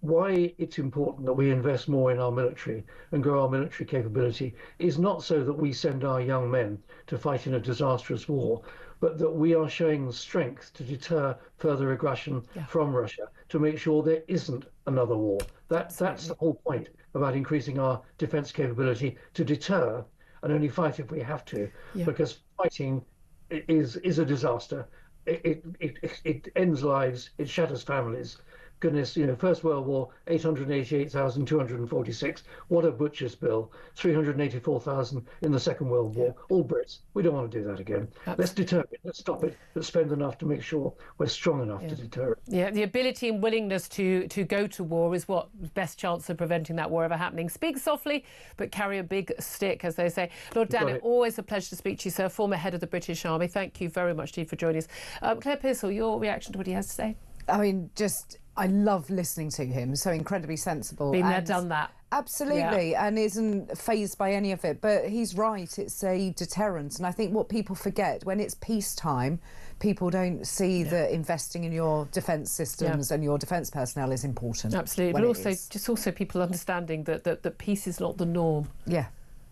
why it's important that we invest more in our military and grow our military capability is not so that we send our young men to fight in a disastrous war, but that we are showing strength to deter further aggression from Russia, to make sure there isn't another war. That's the whole point about increasing our defense capability, to deter and only fight if we have to, because fighting is a disaster. It ends lives, it shatters families. Goodness, First World War, 888,246. What a butcher's bill. 384,000 in the Second World War. All Brits. We don't want to do that again. Absolutely. Let's deter it. Let's stop it. Let's spend enough to make sure we're strong enough to deter it. Yeah, the ability and willingness to go to war is what best chance of preventing that war ever happening. Speak softly, but carry a big stick, as they say. Lord Dannatt, always a pleasure to speak to you, sir. Former head of the British Army. Thank you very much, Steve, for joining us. Claire Pearsall, your reaction to what he has to say? I mean, I love listening to him. So incredibly sensible. Been there, done that. Absolutely, and isn't fazed by any of it. But he's right, it's a deterrent. And I think what people forget, when it's peacetime, people don't see that investing in your defence systems and your defence personnel is important. Absolutely, but also people understanding that peace is not the norm. Yeah.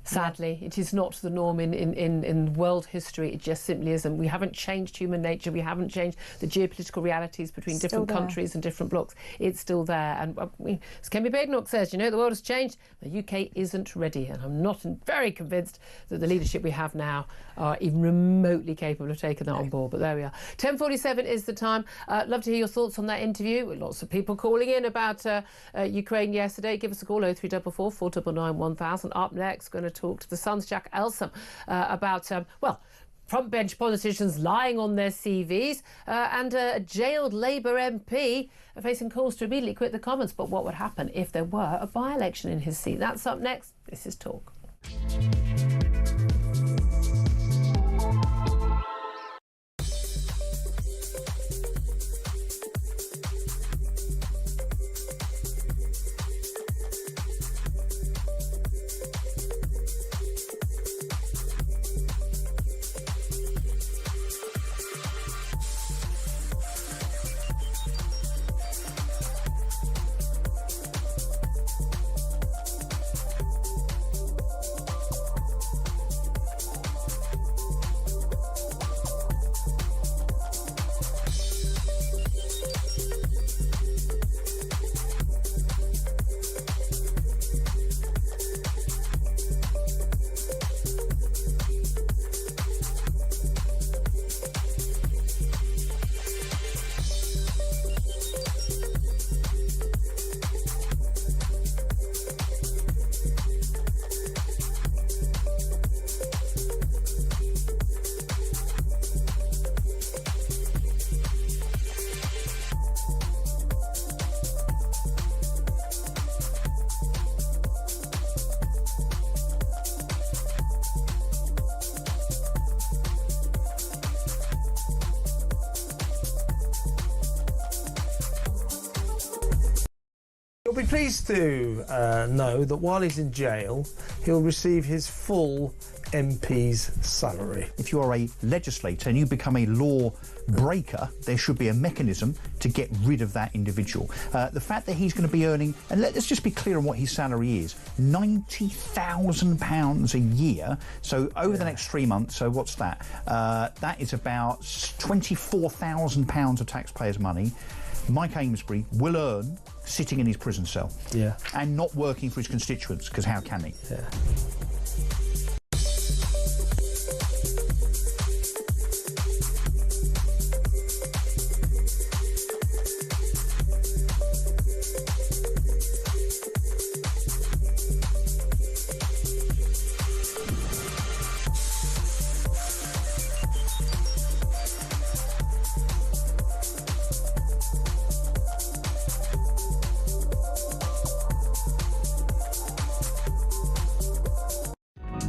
Sadly, it is not the norm in world history. It just simply isn't. We haven't changed human nature. We haven't changed the geopolitical realities between different countries and different blocs. It's still there. And as Kemi Badenoch says, the world has changed. The UK isn't ready. And I'm not very convinced that the leadership we have now are even remotely capable of taking that on board. But there we are. 10:47 is the time. Love to hear your thoughts on that interview. Lots of people calling in about Ukraine yesterday. Give us a call, 0344 499 1000. Up next, going to talk to the Sun's Jack Elsom about, front bench politicians lying on their CVs and a jailed Labour MP facing calls to immediately quit the Commons. But what would happen if there were a by-election in his seat? That's up next. This is Talk. You'll be pleased to know that while he's in jail, he'll receive his full MP's salary. If you are a legislator and you become a law breaker, there should be a mechanism to get rid of that individual. The fact that he's going to be earning, and let's just be clear on what his salary is, £90,000 a year. So over the next 3 months, so what's that? That is about £24,000 of taxpayers' money. Mike Amesbury will earn sitting in his prison cell. Yeah. And not working for his constituents, because how can he? Yeah.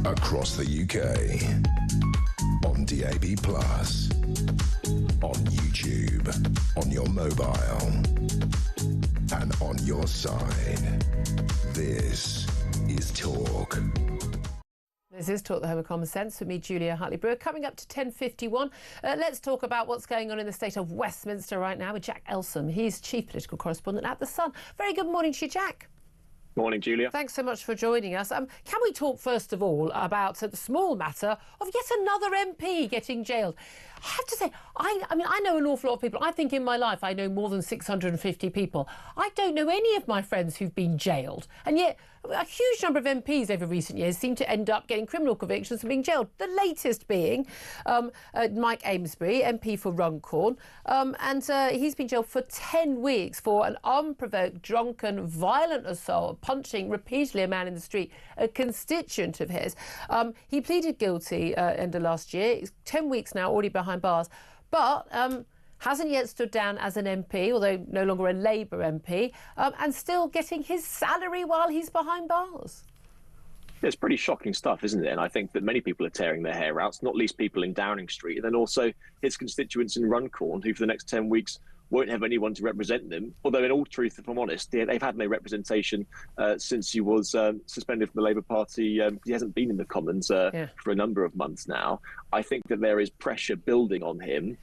Across the UK, on DAB+, on YouTube, on your mobile, and on your side. This is Talk. This is Talk, the Home of Common Sense, with me, Julia Hartley-Brewer. Coming up to 10:51, let's talk about what's going on in the state of Westminster right now with Jack Elsom. He's Chief Political Correspondent at The Sun. Very good morning to you, Jack. Morning, Julia. Thanks so much for joining us. Can we talk first of all about the small matter of yet another MP getting jailed? I have to say, I mean, I know an awful lot of people. I think in my life I know more than 650 people. I don't know any of my friends who've been jailed. And yet a huge number of MPs over recent years seem to end up getting criminal convictions and being jailed. The latest being Mike Amesbury, MP for Runcorn. And he's been jailed for 10 weeks for an unprovoked, drunken, violent assault, punching repeatedly a man in the street, a constituent of his. He pleaded guilty end of last year. He's 10 weeks now, already behind bars. But hasn't yet stood down as an MP, although no longer a Labour MP, and still getting his salary while he's behind bars. It's pretty shocking stuff, isn't it? And I think that many people are tearing their hair out, not least people in Downing Street, and then also his constituents in Runcorn, who for the next 10 weeks won't have anyone to represent them. Although, in all truth, if I'm honest, they've had no representation since he was suspended from the Labour Party. He hasn't been in the Commons for a number of months now. I think that there is pressure building on him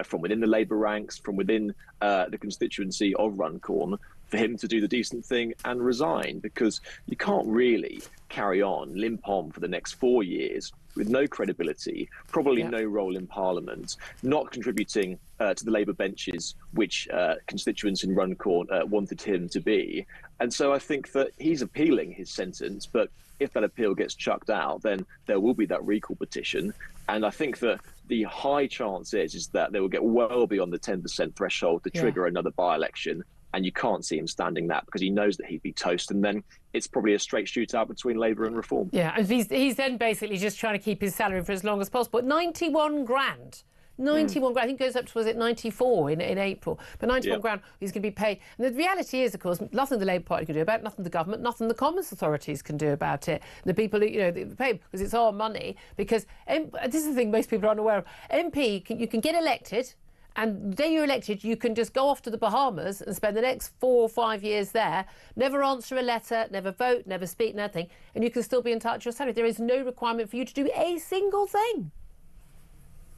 from within the Labour ranks, from within the constituency of Runcorn, for him to do the decent thing and resign, because you can't really carry on, limp on for the next 4 years with no credibility, probably no role in Parliament, not contributing to the Labour benches, which constituents in Runcorn wanted him to be. And so I think that he's appealing his sentence, but if that appeal gets chucked out, then there will be that recall petition. And I think that the high chance is that they will get well beyond the 10% threshold to trigger another by-election. And you can't see him standing that, because he knows that he'd be toast. And then it's probably a straight shootout between Labour and Reform. Yeah, and he's then basically just trying to keep his salary for as long as possible. 91 grand. 91 grand. I think it goes up to, was it 94 in April? But 91 grand he's going to be paid. And the reality is, of course, nothing the Labour Party can do about it, nothing the government, nothing the Commons authorities can do about it. The people who, they pay because it's our money. Because this is the thing most people are unaware of. MP, you can get elected. And the day you're elected, you can just go off to the Bahamas and spend the next 4 or 5 years there, never answer a letter, never vote, never speak, nothing, and you can still be entitled to your salary. There is no requirement for you to do a single thing.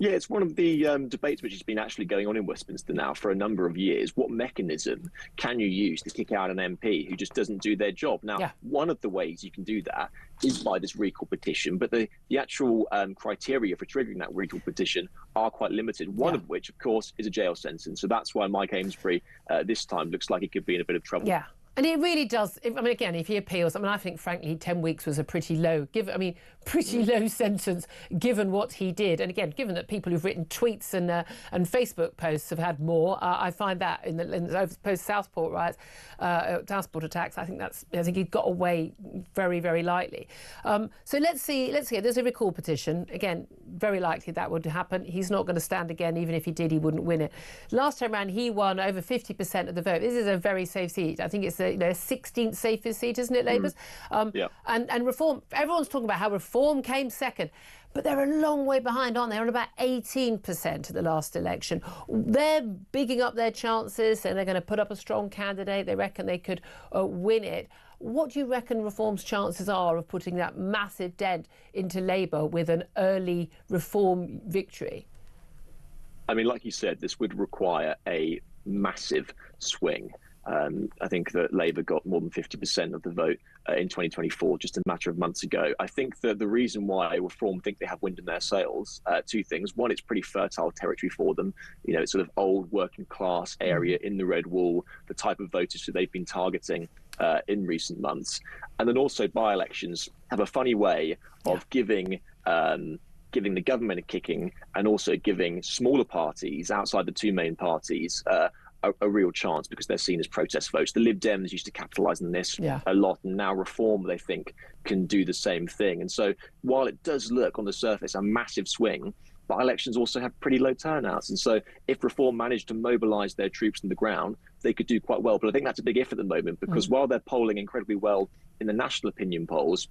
Yeah, it's one of the debates which has been actually going on in Westminster now for a number of years. What mechanism can you use to kick out an MP who just doesn't do their job? Now, one of the ways you can do that is by this recall petition, but the actual criteria for triggering that recall petition are quite limited, one of which, of course, is a jail sentence. So that's why Mike Amesbury this time looks like he could be in a bit of trouble. Yeah. And it really does. Again, if he appeals, I think, frankly, 10 weeks was a pretty low, low sentence, given what he did. And again, given that people who've written tweets and Facebook posts have had more, I find that in the post-Southport riots, Southport attacks, I think he got away very, very lightly. So let's see. There's a recall petition. Again, very likely that would happen. He's not going to stand again. Even if he did, he wouldn't win it. Last time around, he won over 50% of the vote. This is a very safe seat. I think it's a 16th safest seat, isn't it, Labour's? And reform, everyone's talking about how reform came second. But they're a long way behind, aren't they? They're on about 18% at the last election. They're bigging up their chances and they're going to put up a strong candidate. They reckon they could win it. What do you reckon Reform's chances are of putting that massive dent into Labour with an early Reform victory? I mean, like you said, this would require a massive swing. I think that Labour got more than 50% of the vote in 2024, just a matter of months ago. I think that the reason why Reform think they have wind in their sails, two things. One, it's pretty fertile territory for them. You know, it's sort of old working class area in the Red Wall, the type of voters who they've been targeting in recent months. And then also by-elections have a funny way of giving the government a kicking and also giving smaller parties outside the two main parties a real chance, because they're seen as protest votes. The Lib Dems used to capitalise on this a lot, and now Reform, they think, can do the same thing. And so while it does look on the surface a massive swing, by-elections also have pretty low turnouts. And so if Reform managed to mobilise their troops on the ground, they could do quite well. But I think that's a big if at the moment, because while they're polling incredibly well in the national opinion polls,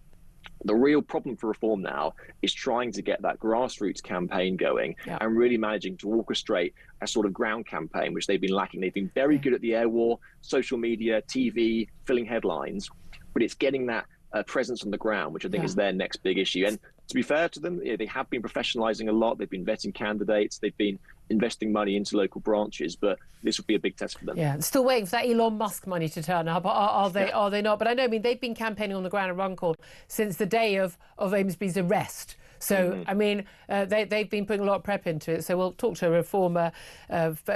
the real problem for Reform now is trying to get that grassroots campaign going and really managing to orchestrate a sort of ground campaign, which they've been lacking. They've been very good at the air war, social media, TV, filling headlines, but it's getting that presence on the ground, which I think is their next big issue. And to be fair to them, they have been professionalising a lot. They've been vetting candidates. They've been investing money into local branches, but this would be a big test for them. Yeah, still waiting for that Elon Musk money to turn up. Are they not? But I know, I mean, they've been campaigning on the ground at Runcorn since the day of Amesbury's arrest. So, I mean, they've been putting a lot of prep into it. So we'll talk to Reformer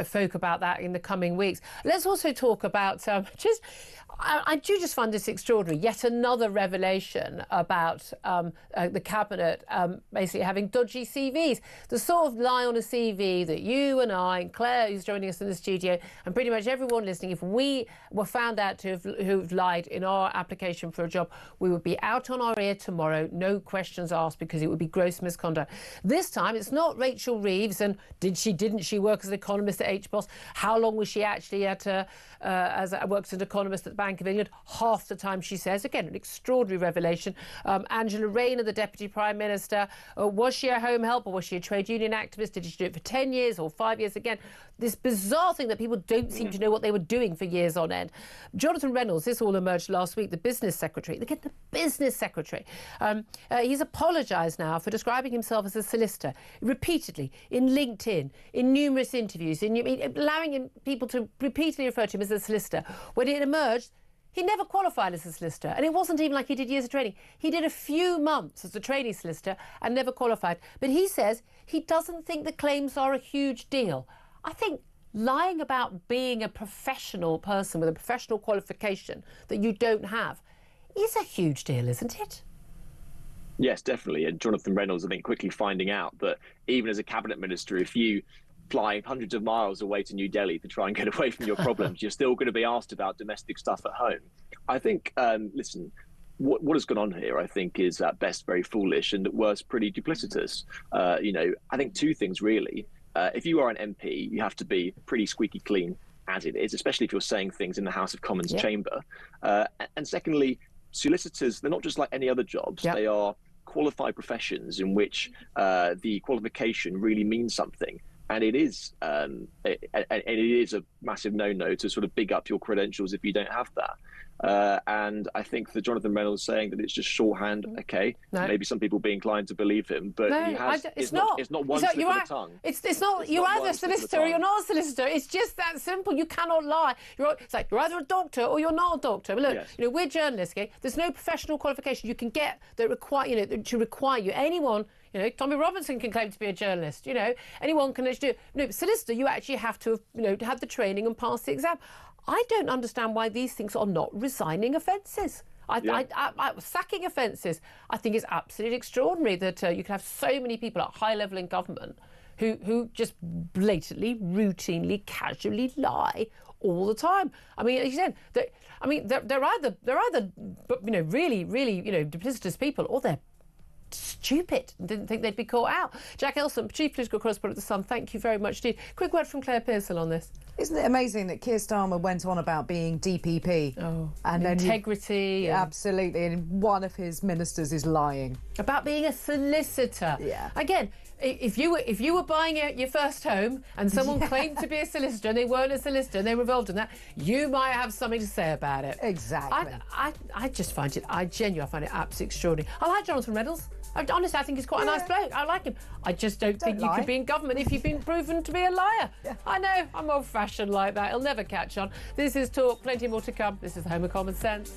folk about that in the coming weeks. Let's also talk about I do just find this extraordinary. Yet another revelation about the Cabinet basically having dodgy CVs. The sort of lie on a CV that you and I and Claire, who's joining us in the studio, and pretty much everyone listening, if we were found out to have lied in our application for a job, we would be out on our ear tomorrow, no questions asked, because it would be gross misconduct. This time, it's not Rachel Reeves and didn't she work as an economist at HBOS? How long was she actually worked as an economist at the Bank of England? Half the time, she says. Again, an extraordinary revelation. Angela Rayner, the Deputy Prime Minister, was she a home help or was she a trade union activist? Did she do it for 10 years or 5 years? Again, this bizarre thing that people don't seem to know what they were doing for years on end. Jonathan Reynolds, this all emerged last week, the business secretary. Again, the business secretary. He's apologised now for describing himself as a solicitor repeatedly in LinkedIn, in numerous interviews, allowing people to repeatedly refer to him as a solicitor. When it emerged, he never qualified as a solicitor, and it wasn't even like he did years of training. He did a few months as a trainee solicitor and never qualified. But he says he doesn't think the claims are a huge deal. I think lying about being a professional person with a professional qualification that you don't have is a huge deal, isn't it? Yes, definitely. And Jonathan Reynolds, I think, quickly finding out that even as a cabinet minister, if you fly hundreds of miles away to New Delhi to try and get away from your problems, you're still going to be asked about domestic stuff at home. I think, listen, what has gone on here, I think, is at best very foolish and at worst pretty duplicitous. I think two things, really. If you are an MP, you have to be pretty squeaky clean as it is, especially if you're saying things in the House of Commons chamber. And secondly, solicitors, they're not just like any other jobs. They are qualified professions in which the qualification really means something. And it is a massive no-no to sort of big up your credentials if you don't have that. And I think that Jonathan Reynolds saying that it's just shorthand, maybe some people be inclined to believe him, but it's not one slip of the tongue. It's not, you're either a solicitor or you're not a solicitor. It's just that simple. You cannot lie. It's like you're either a doctor or you're not a doctor. But look, we're journalists, okay? There's no professional qualification you can get that require you. Anyone, Tommy Robinson can claim to be a journalist. Anyone can actually do it. No, solicitor, you actually have to have the training and pass the exam. I don't understand why these things are not resigning offences. Sacking offences. I think it's absolutely extraordinary that you can have so many people at high level in government who just blatantly, routinely, casually lie all the time. I mean, as you said, they're either really, really duplicitous people, or they're stupid and didn't think they'd be caught out. Jack Elson, Chief Political Correspondent at The Sun, thank you very much indeed. Quick word from Claire Pearson on this. Isn't it amazing that Keir Starmer went on about being DPP? Oh, and then integrity. Absolutely, and one of his ministers is lying. About being a solicitor. Yeah. Again, if you were buying your first home and someone claimed to be a solicitor and they weren't a solicitor and they were involved in that, you might have something to say about it. Exactly. I just find it, I genuinely find it absolutely extraordinary. I like Jonathan Reynolds. Honestly, I think he's quite a nice bloke. I like him. I just don't think you could be in government if you've been proven to be a liar. Yeah. I know, I'm old-fashioned like that. It'll never catch on. This is Talk, plenty more to come. This is the home of common sense.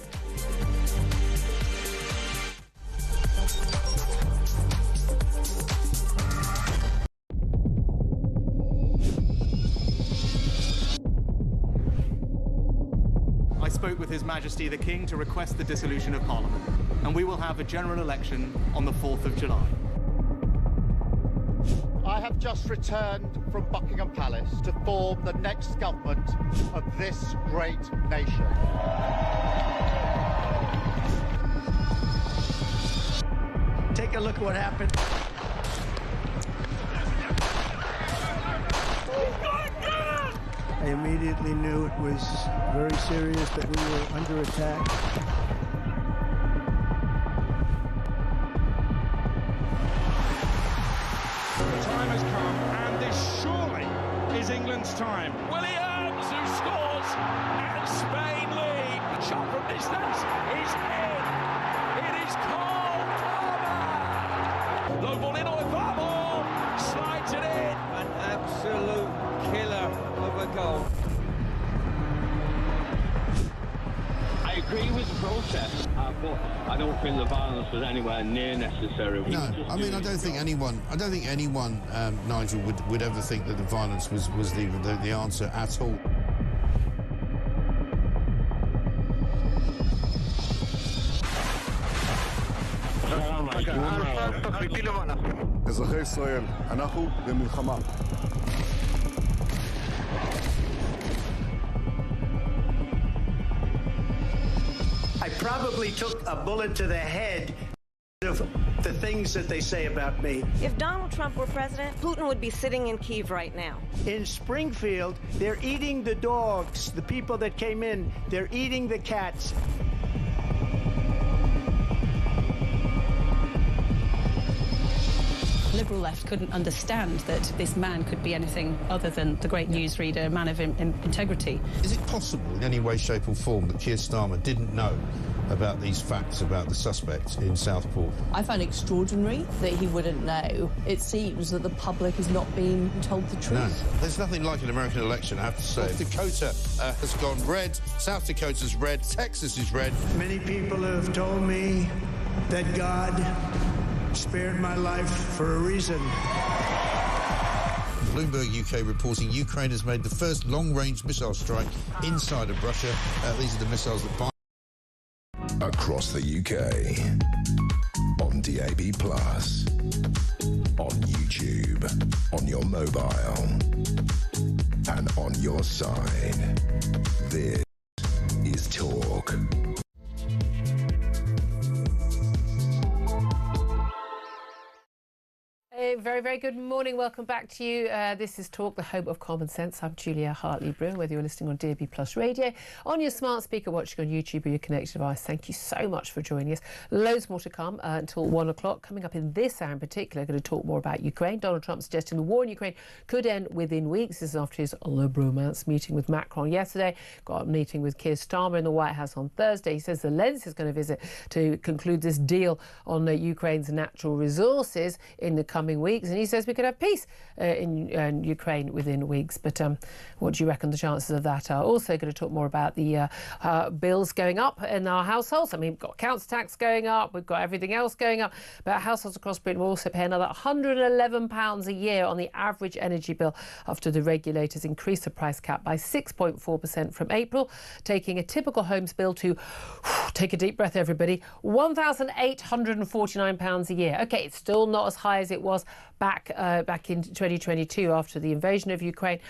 I spoke with His Majesty the King to request the dissolution of Parliament, and we will have a general election on the 4th of July. I have just returned from Buckingham Palace to form the next government of this great nation. Take a look at what happened. I immediately knew it was very serious, that we were under attack. The time has come, and this surely is England's time. Williams, who scores, and Spain lead. The shot from distance is in. It is Cole Palmer. Low ball in on the far ball, slides it in. An absolute killer of a goal. I agree with the protest, but I don't think the violence was anywhere near necessary. No, I mean, I don't think anyone, Nigel, would ever think that the violence was the answer at all. אזרחי ישראל, אנחנו במלחמה. I probably took a bullet to the head of the things that they say about me. If Donald Trump were president, Putin would be sitting in Kyiv right now. In Springfield, they're eating the dogs. The people that came in, they're eating the cats. Liberal left couldn't understand that this man could be anything other than the great newsreader, a man of integrity. Is it possible in any way, shape or form that Keir Starmer didn't know about these facts about the suspect in Southport? I find it extraordinary that he wouldn't know. It seems that the public has not been told the truth. No, there's nothing like an American election, I have to say. North Dakota has gone red, South Dakota's red, Texas is red. Many people have told me that God spared my life for a reason. Bloomberg UK reporting Ukraine has made the first long-range missile strike inside of Russia. These are the missiles that fire across the UK, on DAB+, on YouTube, on your mobile, and on your side. This is Talk. Very, very good morning. Welcome back to you. This is Talk, the home of common sense. I'm Julia Hartley-Brewer, whether you're listening on DAB+ radio, on your smart speaker, watching on YouTube or your connected device. Thank you so much for joining us. Loads more to come until 1 o'clock. Coming up in this hour in particular, going to talk more about Ukraine. Donald Trump suggesting the war in Ukraine could end within weeks. This is after his Liberal-mance meeting with Macron yesterday. Got a meeting with Keir Starmer in the White House on Thursday. He says Zelensky is going to visit to conclude this deal on Ukraine's natural resources in the coming weeks, and he says we could have peace in Ukraine within weeks. But what do you reckon the chances of that are? Also going to talk more about the bills going up in our households. I mean, we've got council tax going up, we've got everything else going up, but households across Britain will also pay another £111 a year on the average energy bill after the regulators increased the price cap by 6.4% from April, taking a typical homes bill to, take a deep breath everybody, £1,849 a year. OK, it's still not as high as it was back in 2022 after the invasion of Ukraine,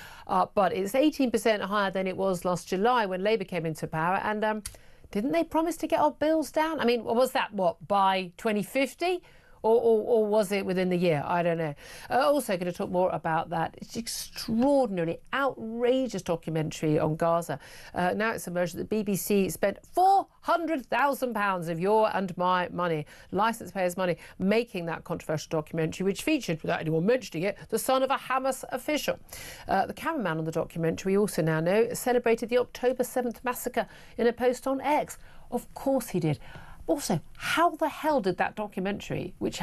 but it's 18% higher than it was last July when Labour came into power. And didn't they promise to get our bills down? I mean, was that, by 2050? Or was it within the year? I don't know. Also going to talk more about that. It's extraordinarily outrageous documentary on Gaza. Now it's emerged that the BBC spent £400,000 of your and my money, licence payers' money, making that controversial documentary, which featured, without anyone mentioning it, the son of a Hamas official. The cameraman on the documentary, we also now know, celebrated the October 7th massacre in a post on X. Of course he did. Also, how the hell did that documentary, which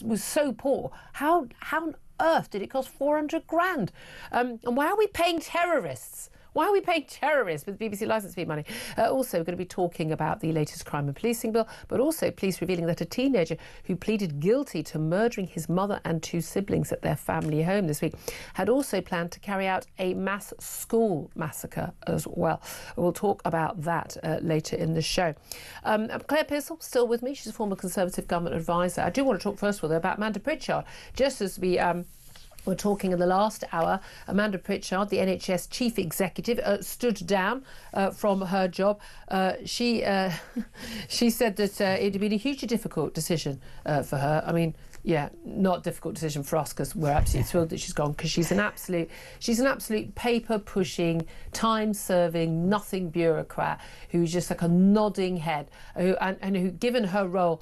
was so poor, how on earth did it cost 400 grand? And why are we paying terrorists? Why are we paying terrorists with BBC licence fee money? Also, we're going to be talking about the latest crime and policing bill, but also police revealing that a teenager who pleaded guilty to murdering his mother and 2 siblings at their family home this week had also planned to carry out a mass school massacre as well. We'll talk about that later in the show. Claire Pearsall, still with me. She's a former Conservative government advisor. I do want to talk first of all about Amanda Pritchard. Just as we we're talking in the last hour, Amanda Pritchard, the NHS chief executive, stood down from her job. She said that it had been a hugely difficult decision for her. I mean, yeah, not a difficult decision for us because we're absolutely thrilled that she's gone, because she's an absolute paper-pushing, time-serving, nothing bureaucrat who's just like a nodding head, and who, given her role,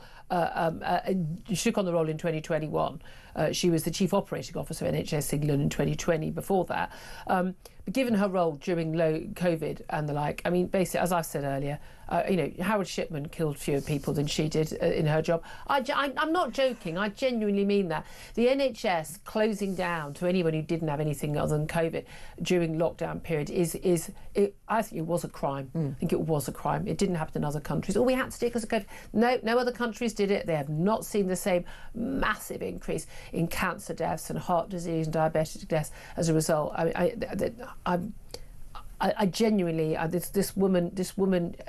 she took on the role in 2021. She was the Chief Operating Officer of NHS England in 2020 before that. But given her role during COVID and the like, I mean, basically, as I said earlier, Howard Shipman killed fewer people than she did in her job. I'm not joking. I genuinely mean that. The NHS closing down to anyone who didn't have anything other than COVID during lockdown period I think it was a crime. I think it was a crime. It didn't happen in other countries. All we had to do because of COVID. No other countries did it. They have not seen the same massive increase in cancer deaths and heart disease and diabetic deaths as a result. I genuinely, this woman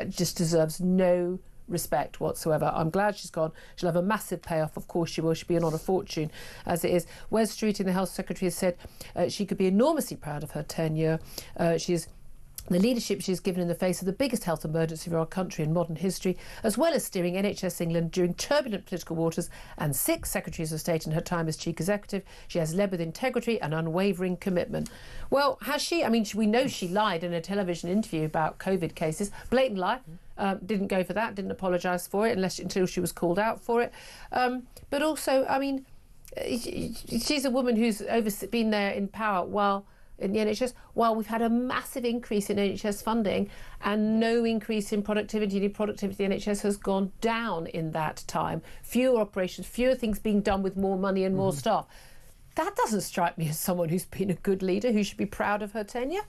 just deserves no respect whatsoever. I'm glad she's gone. She'll have a massive payoff, of course she will. She'll be on a fortune as it is. Wes Streeting, the Health Secretary, has said she could be enormously proud of her tenure. The leadership she's given in the face of the biggest health emergency for our country in modern history, as well as steering NHS England during turbulent political waters and 6 Secretaries of State in her time as Chief Executive. She has led with integrity and unwavering commitment. Well, has she? I mean, we know she lied in a television interview about COVID cases. Blatant lie. Didn't go for that, didn't apologise for it until she was called out for it. But also, I mean, she's a woman who's been there in power in the NHS, while we've had a massive increase in NHS funding and no increase in productivity. The productivity of the NHS has gone down in that time. Fewer operations, fewer things being done with more money and more staff. That doesn't strike me as someone who's been a good leader, who should be proud of her tenure.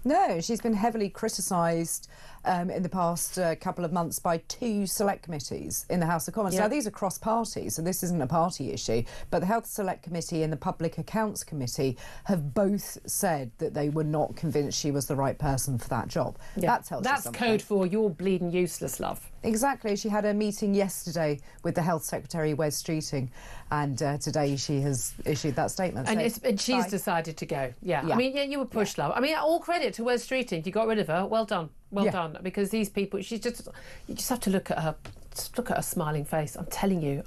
No, she's been heavily criticised in the past couple of months by 2 select committees in the House of Commons. Now, these are cross-party, so this isn't a party issue, but the Health Select Committee and the Public Accounts Committee have both said that they were not convinced she was the right person for that job. Yeah. That tells you something. That's code for you're bleeding useless, love. Exactly. She had a meeting yesterday with the Health Secretary, Wes Streeting, and today she has issued that statement. And she's decided to go. Yeah. I mean, you were pushed, love. I mean, all credit to Wes Streeting. You got rid of her. Well done. Well done. Because these people, you just have to look at her. Just look at her smiling face. I'm telling you,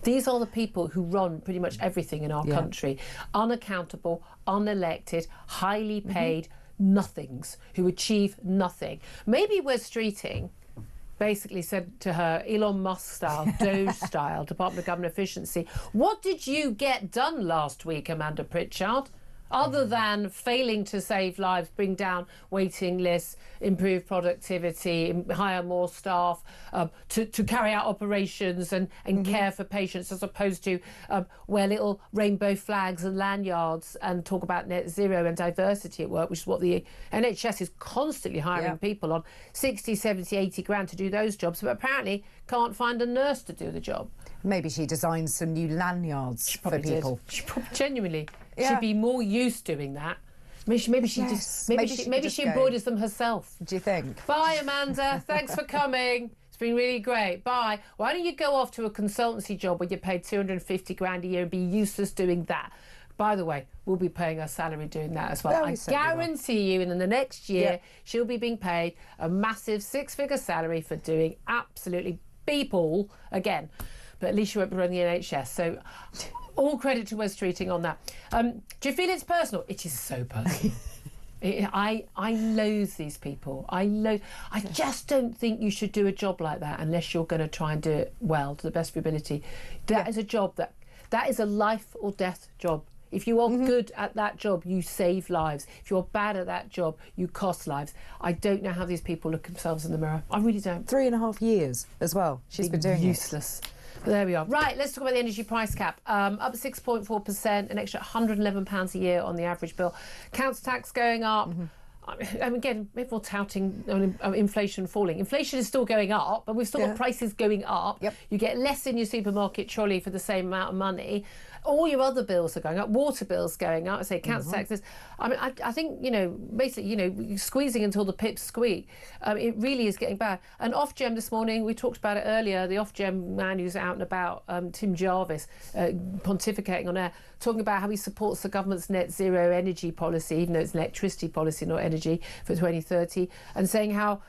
these are the people who run pretty much everything in our country. Unaccountable, unelected, highly paid nothings who achieve nothing. Maybe Wes Streeting basically said to her, Elon Musk style, Doge style, Department of Government Efficiency, what did you get done last week, Amanda Pritchard? Other than failing to save lives, bring down waiting lists, improve productivity, hire more staff, to carry out operations and care for patients, as opposed to wear little rainbow flags and lanyards and talk about net zero and diversity at work, which is what the NHS is constantly hiring people on, 60, 70, 80 grand to do those jobs, but apparently can't find a nurse to do the job. Maybe she designed some new lanyards for people. She probably genuinely. She'd be more used doing that. Maybe she embroiders them herself. Do you think? Bye, Amanda. Thanks for coming. It's been really great. Bye. Why don't you go off to a consultancy job where you're paid 250 grand a year and be useless doing that? By the way, we'll be paying her salary doing that as well. I guarantee you, in the next year, she'll be being paid a massive 6-figure salary for doing absolutely beep all again. but at least you won't be running the NHS. So all credit to Wes Streeting on that. Do you feel it's personal? It is so personal. I loathe these people. I just don't think you should do a job like that unless you're going to try and do it well, to the best of your ability. That is a job that is a life or death job. If you are good at that job, you save lives. If you're bad at that job, you cost lives. I don't know how these people look themselves in the mirror. I really don't. 3.5 years as well. She's been doing useless. But there we are. Right, let's talk about the energy price cap. Up 6.4%, an extra £111 a year on the average bill. Council tax going up. I mean, again, people touting inflation falling. Inflation is still going up, but we've still got prices going up. You get less in your supermarket trolley for the same amount of money. All your other bills are going up. Water bills going up. I say council taxes. I mean, I think, basically, squeezing until the pips squeak. It really is getting bad. And Ofgem this morning, we talked about it earlier, the Ofgem man who's out and about, Tim Jarvis, pontificating on air, talking about how he supports the government's net zero energy policy, even though it's an electricity policy, not energy, for 2030, and saying how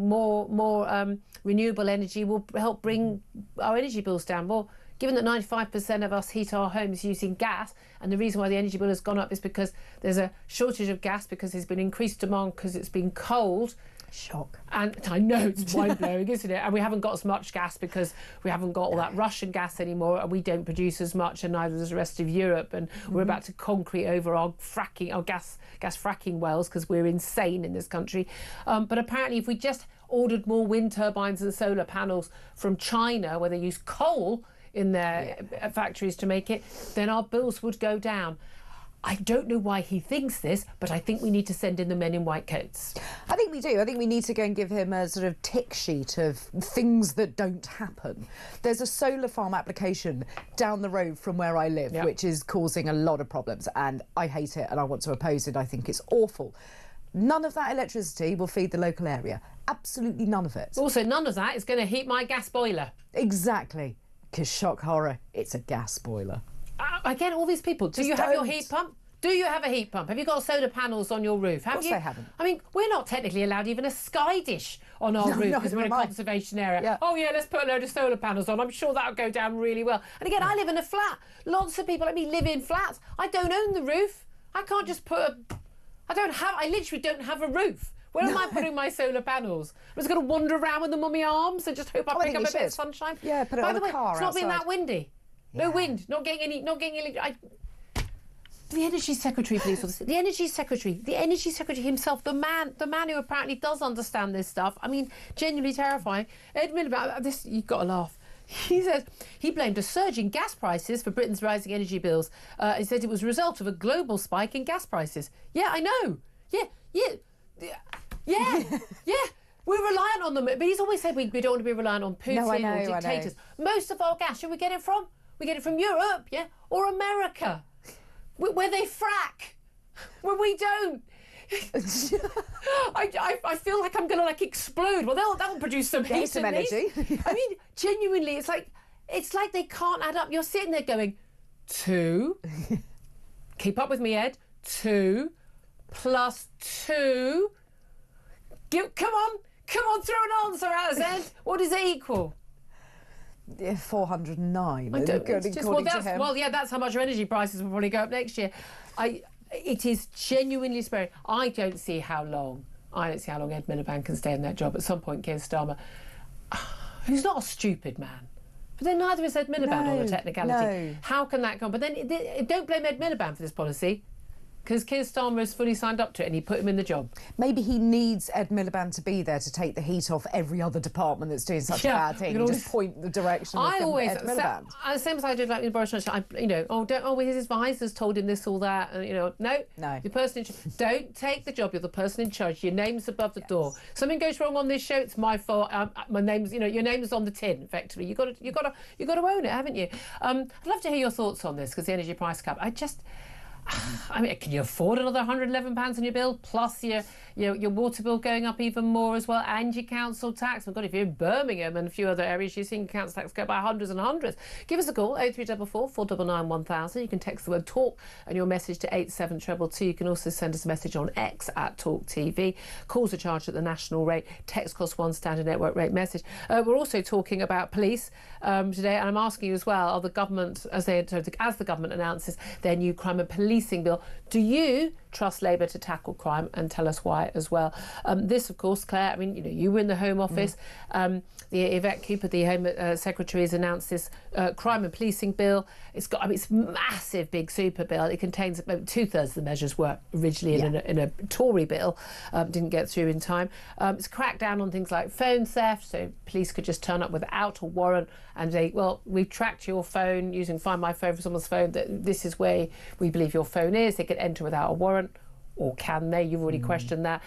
more renewable energy will help bring our energy bills down. Well, given that 95% of us heat our homes using gas, and the reason why the energy bill has gone up is because there's a shortage of gas because there's been increased demand because it's been cold. Shock. And I know it's mind-blowing, isn't it? And we haven't got as much gas because we haven't got all that Russian gas anymore, and we don't produce as much, and neither does the rest of Europe. And we're about to concrete over our gas fracking wells because we're insane in this country. But apparently, if we just ordered more wind turbines and solar panels from China, where they use coal in their factories to make it, then our bills would go down. I don't know why he thinks this, but I think we need to send in the men in white coats. I think we do. I think we need to go and give him a sort of tick sheet of things that don't happen. There's a solar farm application down the road from where I live, which is causing a lot of problems, and I hate it and I want to oppose it. I think it's awful. None of that electricity will feed the local area. Absolutely none of it. Also, none of that is going to heat my gas boiler. Exactly. Because shock horror, it's a gas boiler. Again, all these people. Do you have your heat pump? Do you have a heat pump? Have you got solar panels on your roof? Of course I haven't. I mean, we're not technically allowed even a sky dish on our roof because we're in a conservation area. Yeah. Oh, yeah, let's put a load of solar panels on. I'm sure that'll go down really well. And again, I live in a flat. Lots of people like me live in flats. I don't own the roof. I can't just put I literally don't have a roof. Where am I putting my solar panels? I'm just going to wander around with them on my arms and just hope I pick up a bit of sunshine. Yeah, put it on a car. It's not being that windy. No wind. Not getting any. The Energy Secretary, please. The Energy Secretary himself, the man who apparently does understand this stuff. I mean, genuinely terrifying. Ed Miliband, this you've got to laugh. He says he blamed a surge in gas prices for Britain's rising energy bills. He said it was a result of a global spike in gas prices. Yeah, I know. Yeah. We're reliant on them. But he's always said we don't want to be reliant on Putin or dictators. Most of our gas, where we get it from? We get it from Europe, or America, where they frack, where we don't. I feel like I'm going to explode. Well, that'll produce some heat, some energy. I mean, genuinely, it's like they can't add up. You're sitting there going, 2. Keep up with me, Ed. 2 plus 2. Come on, throw an answer at us, Ed. What does it equal? 409. That's how much your energy prices will probably go up next year. It is genuinely scary. I don't see how long Ed Miliband can stay in that job. At some point, Keir Starmer, who's not a stupid man, but then neither is Ed Miliband on the technicality. No. How can that come? But then don't blame Ed Miliband for this policy, because Keir Starmer has fully signed up to it and he put him in the job. Maybe he needs Ed Miliband to be there to take the heat off every other department that's doing such a bad thing and just point the direction of Ed Miliband. Same as I did with Boris Johnson. His advisors told him this, all that. And, no. The person don't take the job. You're the person in charge. Your name's above the door. Something goes wrong on this show, it's my fault. My name's, your name is on the tin. Effectively, you got to own it, haven't you? I'd love to hear your thoughts on this, because the energy price cap. I mean, can you afford another £111 on your bill, plus your water bill going up even more as well, and your council tax? My God, if you're in Birmingham and a few other areas, you're seeing council tax go by hundreds and hundreds. Give us a call, 0344 499 1000. You can text the word talk and your message to 87222. You can also send us a message on X at Talk TV. Calls are charged at the national rate. Text costs £1, standard network rate message. We're also talking about police today, and I'm asking you as well, are the government, as the government announces their new crime and policing bill, do you trust Labour to tackle crime? And tell us why as well. This, of course, Claire, I mean, you were in the Home Office. The Yvette Cooper, the Home Secretary, has announced this crime and policing bill. It's got, I mean, it's a massive, big super bill. It contains about 2/3 of the measures were originally in a Tory bill, didn't get through in time. It's cracked down on things like phone theft, so police could just turn up without a warrant and say, well, we've tracked your phone using Find My Phone for someone's phone, that this is where we believe your phone is. They could enter without a warrant. Or can they? You've already questioned that.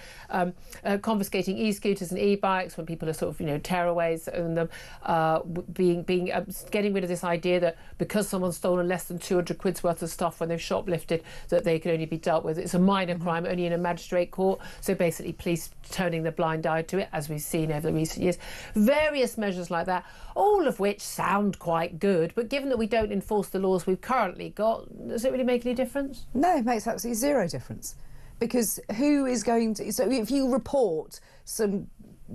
Confiscating e-scooters and e-bikes when people are sort of, tearaways in them. Getting rid of this idea that because someone's stolen less than 200 quid's worth of stuff when they've shoplifted, that they can only be dealt with. It's a minor crime, only in a magistrate court. So basically, police turning the blind eye to it, as we've seen over the recent years. Various measures like that, all of which sound quite good. But given that we don't enforce the laws we've currently got, does it really make any difference? No, it makes absolutely zero difference. Because who is going to... So if you report some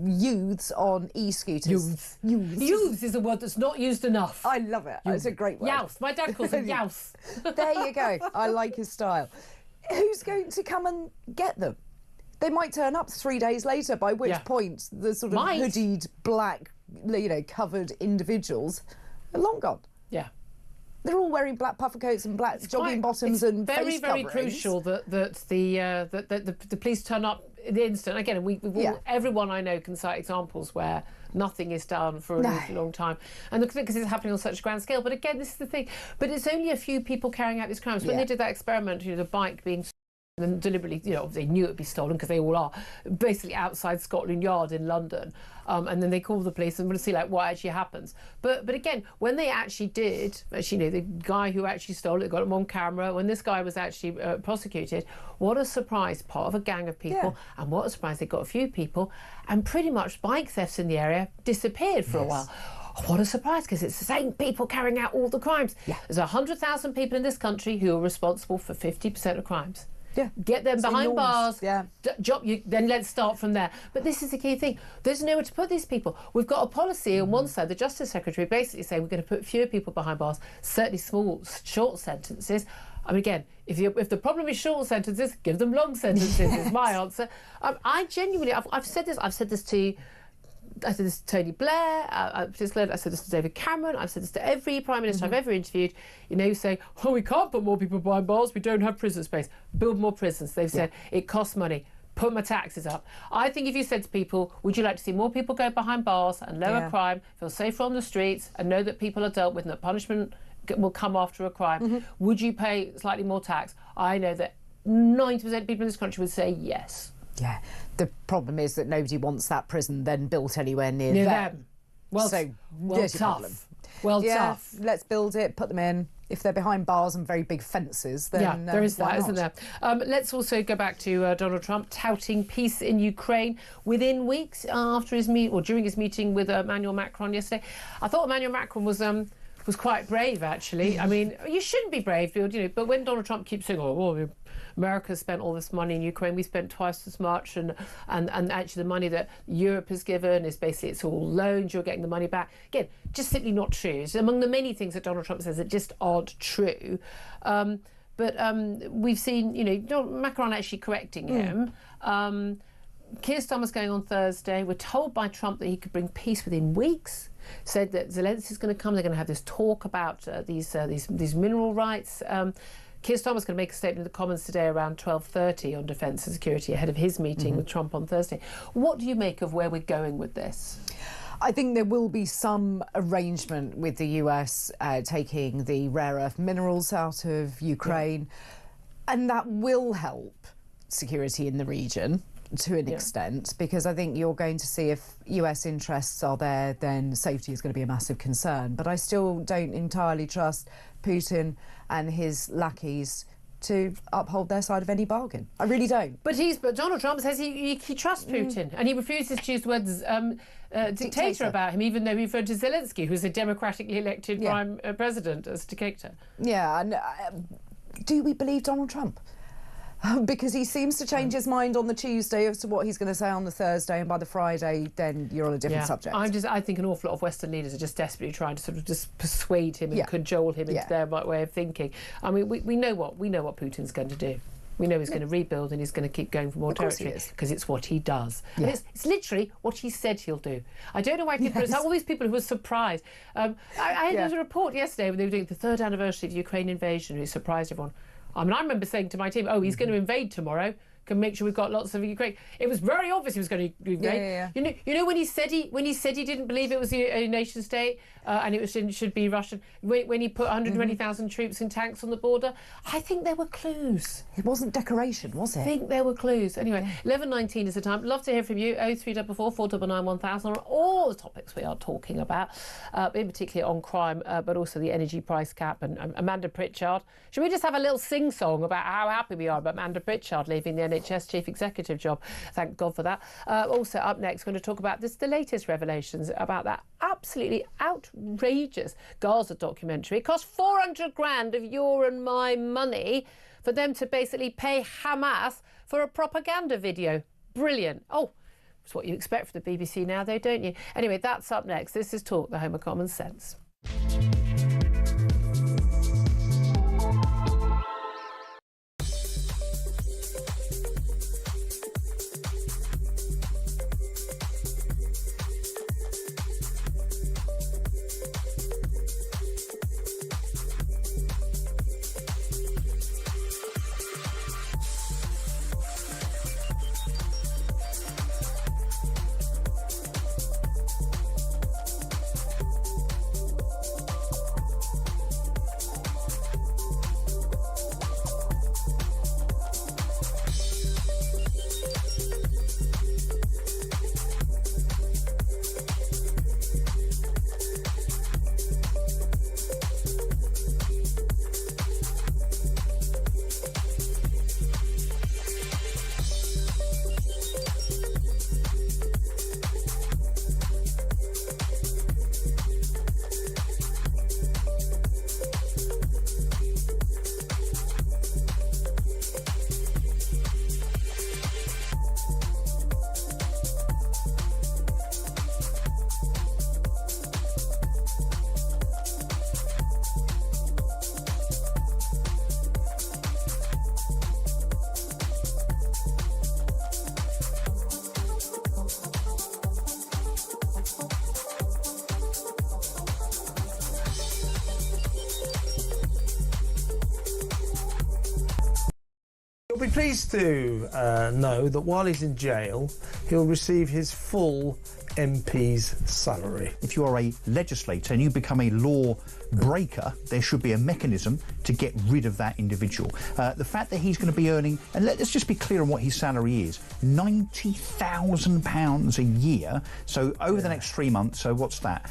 youths on e-scooters... Youths is a word that's not used enough. I love it. It's a great word. Youth. My dad calls them youths. There you go. I like his style. Who's going to come and get them? They might turn up 3 days later, by which point the sort of hoodied, black, covered individuals are long gone. Yeah. They're all wearing black puffer coats and black jogging bottoms and face coverings. Very crucial that the police turn up in the instant. Again, everyone I know can cite examples where nothing is done for a long time, and because it's happening on such a grand scale. But again, this is the thing. But it's only a few people carrying out these crimes. When they did that experiment, the bike being and deliberately, they knew it'd be stolen because they all are, basically outside Scotland Yard in London, and then they call the police and want to see what actually happens. But again, when they actually did, the guy who actually stole it got him on camera. When this guy was actually prosecuted, what a surprise! Part of a gang of people, and what a surprise they got a few people, and pretty much bike thefts in the area disappeared for a while. What a surprise, because it's the same people carrying out all the crimes. There's 100,000 people in this country who are responsible for 50% of crimes. Get them behind bars. Then let's start from there. But this is the key thing. There's nowhere to put these people. We've got a policy on one side, the Justice Secretary basically saying we're going to put fewer people behind bars, certainly small, short sentences. I mean, again, if the problem is short sentences, give them long sentences, is my answer. I genuinely, I've said this to Tony Blair, I said this to David Cameron, I've said this to every Prime Minister I've ever interviewed, who say, we can't put more people behind bars, we don't have prison space. Build more prisons. They've said, it costs money. Put my taxes up. I think if you said to people, would you like to see more people go behind bars and lower crime, feel safer on the streets and know that people are dealt with and that punishment will come after a crime, would you pay slightly more tax? I know that 90% of people in this country would say yes. Yeah, the problem is that nobody wants that prison then built anywhere near them. Well, tough. Tough. Let's build it, put them in. If they're behind bars and very big fences, then there is that, isn't there? Let's also go back to Donald Trump touting peace in Ukraine within weeks after his during his meeting with Emmanuel Macron yesterday. I thought Emmanuel Macron was quite brave, actually. I mean, you shouldn't be brave, but when Donald Trump keeps saying, America spent all this money in Ukraine, we spent twice as much, and actually the money that Europe has given is basically, it's all loans, you're getting the money back. Again, just simply not true. It's among the many things that Donald Trump says that just aren't true. But we've seen, Macron actually correcting him. Keir Starmer's going on Thursday. We're told by Trump that he could bring peace within weeks. Said that Zelensky's going to come. They're going to have this talk about these mineral rights. Keir Starmer's going to make a statement in the Commons today around 12:30 on defence and security ahead of his meeting with Trump on Thursday. What do you make of where we're going with this? I think there will be some arrangement with the US taking the rare earth minerals out of Ukraine, and that will help security in the region to an extent, because I think you're going to see if US interests are there, then safety is going to be a massive concern. But I still don't entirely trust Putin and his lackeys to uphold their side of any bargain. I really don't. But Donald Trump says he trusts Putin, and he refuses to use the words dictator about him, even though he referred to Zelensky, who's a democratically elected prime president, as dictator. Yeah, and do we believe Donald Trump? Because he seems to change his mind on the Tuesday as to what he's going to say on the Thursday, and by the Friday, then you're on a different subject. I think an awful lot of Western leaders are just desperately trying to sort of just persuade him and cajole him into their right way of thinking. I mean, we know what Putin's going to do. We know he's going to rebuild and he's going to keep going for more territory because it's what he does. Yeah. And it's literally what he said he'll do. I don't know why people, all these people who were surprised. I had a report yesterday when they were doing the 3rd anniversary of the Ukraine invasion, and it surprised everyone. I mean, I remember saying to my team, he's going to invade tomorrow. Can make sure we've got lots of Ukraine. It was very obvious he was going to invade. You know when he said he didn't believe it was a nation state and it should be Russian. When he put 120,000 troops in tanks on the border, I think there were clues. It wasn't decoration, was it? I think there were clues. Anyway, 11:19 is the time. Love to hear from you. 0344 499 1000 on all the topics we are talking about, in particular on crime, but also the energy price cap and Amanda Pritchard. Should we just have a little sing-song about how happy we are about Amanda Pritchard leaving the NHS chief executive job? Thank God for that. Also up next, we're going to talk about the latest revelations about that absolutely outrageous Gaza documentary. It cost 400 grand of your and my money for them to basically pay Hamas for a propaganda video. Brilliant. It's what you expect from the BBC now, though, don't you? Anyway, that's up next. This is Talk, the home of common sense. You'll be pleased to know that while he's in jail, he'll receive his full MP's salary. If you are a legislator and you become a law breaker, there should be a mechanism to get rid of that individual. The fact that he's going to be earning, and let's just be clear on what his salary is, £90,000 a year. So over the next 3 months, so what's that?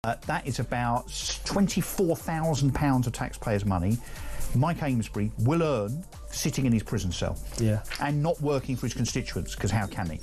That is about £24,000 of taxpayers' money. Mike Amesbury will earn sitting in his prison cell and not working for his constituents, because how can he?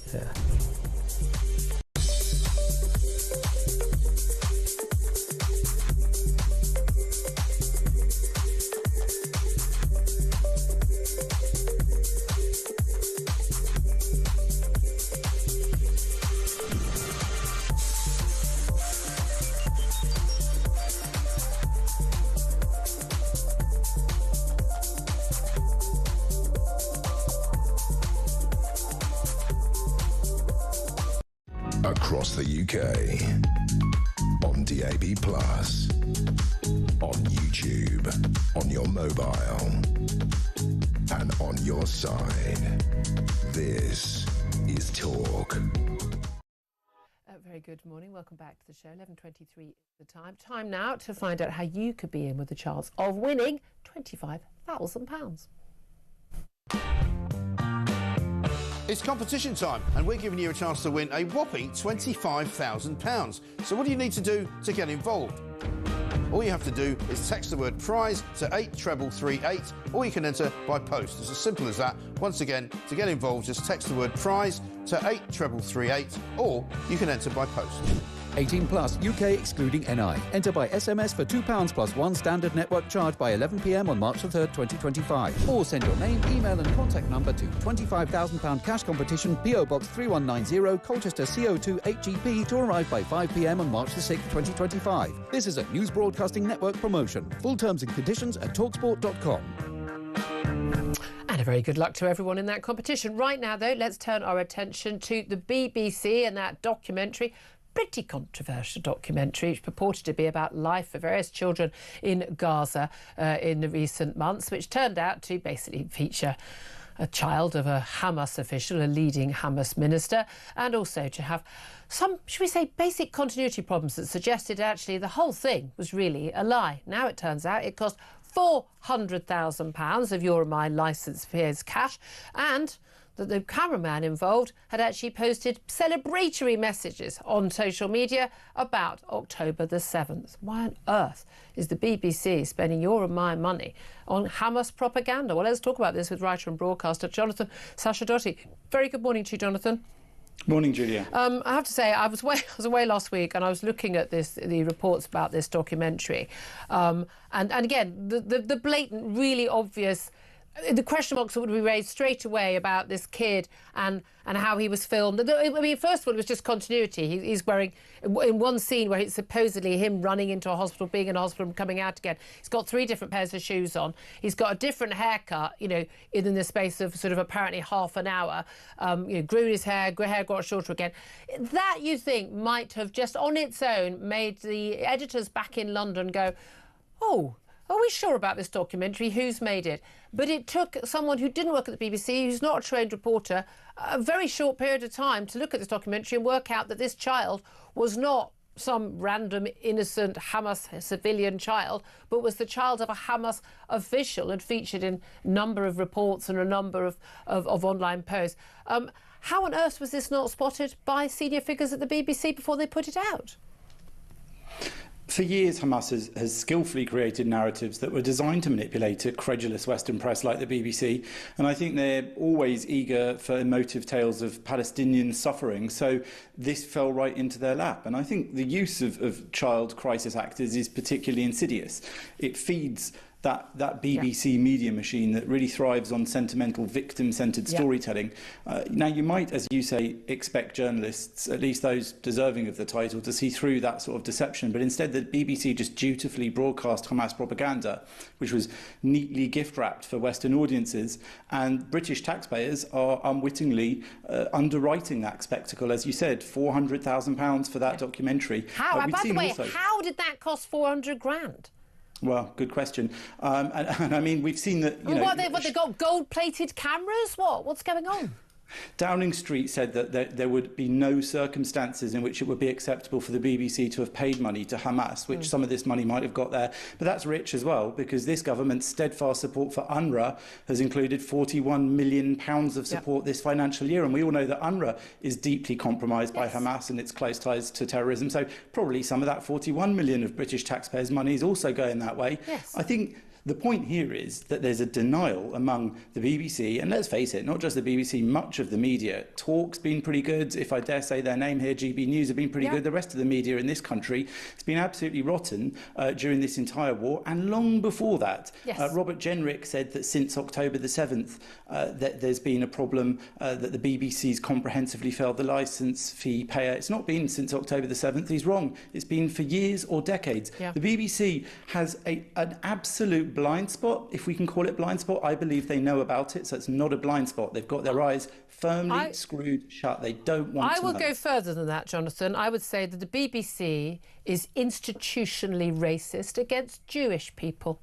Across the UK, on DAB+, on YouTube, on your mobile, and on your side. This is Talk. Very good morning. Welcome back to the show. 11:23 is the time. Time now to find out how you could be in with a chance of winning £25,000. It's competition time, and we're giving you a chance to win a whopping £25,000. So what do you need to do to get involved? All you have to do is text the word prize to 83338, or you can enter by post. It's as simple as that. Once again, to get involved, just text the word prize to 83338, or you can enter by post. 18 plus, UK excluding NI. Enter by SMS for £2 plus one standard network charge by 11 p.m. on March the 3rd, 2025. Or send your name, email and contact number to £25,000 cash competition, PO Box 3190, Colchester CO2 8GP, to arrive by 5 p.m. on March the 6th, 2025. This is a News Broadcasting Network promotion. Full terms and conditions at talksport.com. And a very good luck to everyone in that competition. Right now, though, let's turn our attention to the BBC and that documentary. Pretty controversial documentary, which purported to be about life for various children in Gaza in the recent months, which turned out to basically feature a child of a Hamas official, a leading Hamas minister, and also to have some, should we say, basic continuity problems that suggested actually the whole thing was really a lie. Now it turns out it cost £400,000 of your and my licence fees cash, and that the cameraman involved had actually posted celebratory messages on social media about October the 7th. Why on earth is the BBC spending your and my money on Hamas propaganda? Well, let's talk about this with writer and broadcaster Jonathan Sacerdoti. Very good morning to you, Jonathan. Morning, Julia. I have to say, I was away last week, and I was looking at the reports about this documentary, and again, the blatant, really obvious. The question marks that would be raised straight away about this kid and how he was filmed. I mean, first of all, it was just continuity. He's wearing, in one scene where it's supposedly him running into a hospital, being in a hospital and coming out again, he's got 3 different pairs of shoes on. He's got a different haircut, you know, in the space of sort of apparently half an hour. Grew his hair got shorter again. That, you think, might have just on its own made the editors back in London go, oh, are we sure about this documentary? Who's made it? But it took someone who didn't work at the BBC, who's not a trained reporter, a very short period of time to look at this documentary and work out that this child was not some random innocent Hamas civilian child, but was the child of a Hamas official and featured in a number of reports and a number of online posts. How on earth was this not spotted by senior figures at the BBC before they put it out? For years, Hamas has skillfully created narratives that were designed to manipulate a credulous Western press like the BBC, and I think they're always eager for emotive tales of Palestinian suffering, so this fell right into their lap. And I think the use of child crisis actors is particularly insidious. It feeds that BBC media machine that really thrives on sentimental, victim-centred storytelling. Now, you might, as you say, expect journalists, at least those deserving of the title, to see through that sort of deception, but instead the BBC just dutifully broadcast Hamas propaganda, which was neatly gift-wrapped for Western audiences, and British taxpayers are unwittingly underwriting that spectacle. As you said, £400,000 for that documentary. How? By the way, how did that cost 400 grand? Well, good question. And I mean, we've seen that. What, they got gold-plated cameras? What's going on? Downing Street said that there would be no circumstances in which it would be acceptable for the BBC to have paid money to Hamas, which some of this money might have got there. But that's rich as well, because this government's steadfast support for UNRWA has included £41 million of support this financial year. And we all know that UNRWA is deeply compromised by Hamas and its close ties to terrorism. So probably some of that 41 million of British taxpayers' money is also going that way. Yes. I think the point here is that there's a denial among the BBC, and let's face it, not just the BBC, much of the media. Talk's been pretty good. If I dare say their name here, GB News have been pretty good. The rest of the media in this country has been absolutely rotten during this entire war, and long before that. Yes. Robert Jenrick said that since October the 7th, that there's been a problem, that the BBC's comprehensively failed the licence fee payer. It's not been since October the 7th. He's wrong. It's been for years or decades. The BBC has an absolute blind spot, if we can call it blind spot. I believe they know about it, so it's not a blind spot. They've got their eyes firmly screwed shut. They don't want to know. I will go further than that, Jonathan. I would say that the BBC is institutionally racist against Jewish people.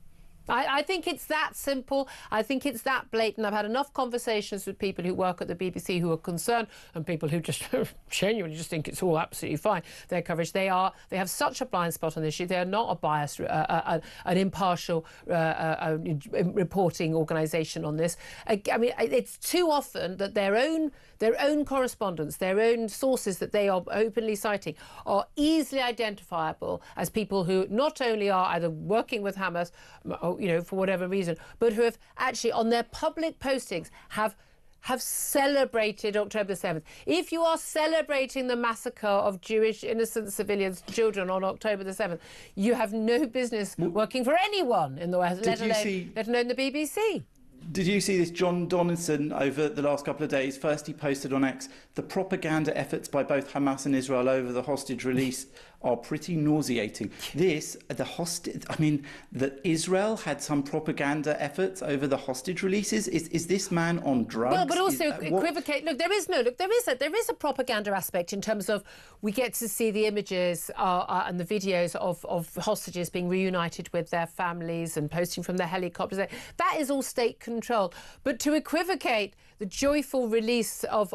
I think it's that simple. I think it's that blatant. I've had enough conversations with people who work at the BBC who are concerned, and people who just genuinely just think it's all absolutely fine, their coverage. They have such a blind spot on this issue. They are not a biased, an impartial reporting organisation on this. I mean, it's too often that their own their own correspondence, their own sources that they are openly citing are easily identifiable as people who not only are either working with Hamas, for whatever reason, but who have actually on their public postings have celebrated October 7th. If you are celebrating the massacre of Jewish innocent civilians, children, on October the 7th, you have no business working for anyone in the West, let alone the BBC. Did you see this? John Donaldson, over the last couple of days, first he posted on X, the propaganda efforts by both Hamas and Israel over the hostage release are pretty nauseating. That Israel had some propaganda efforts over the hostage releases. Is this man on drugs? Well, but also equivocate. Look, there is a propaganda aspect in terms of we get to see the images and the videos of hostages being reunited with their families and posting from their helicopters. That is all state control. But to equivocate the joyful release of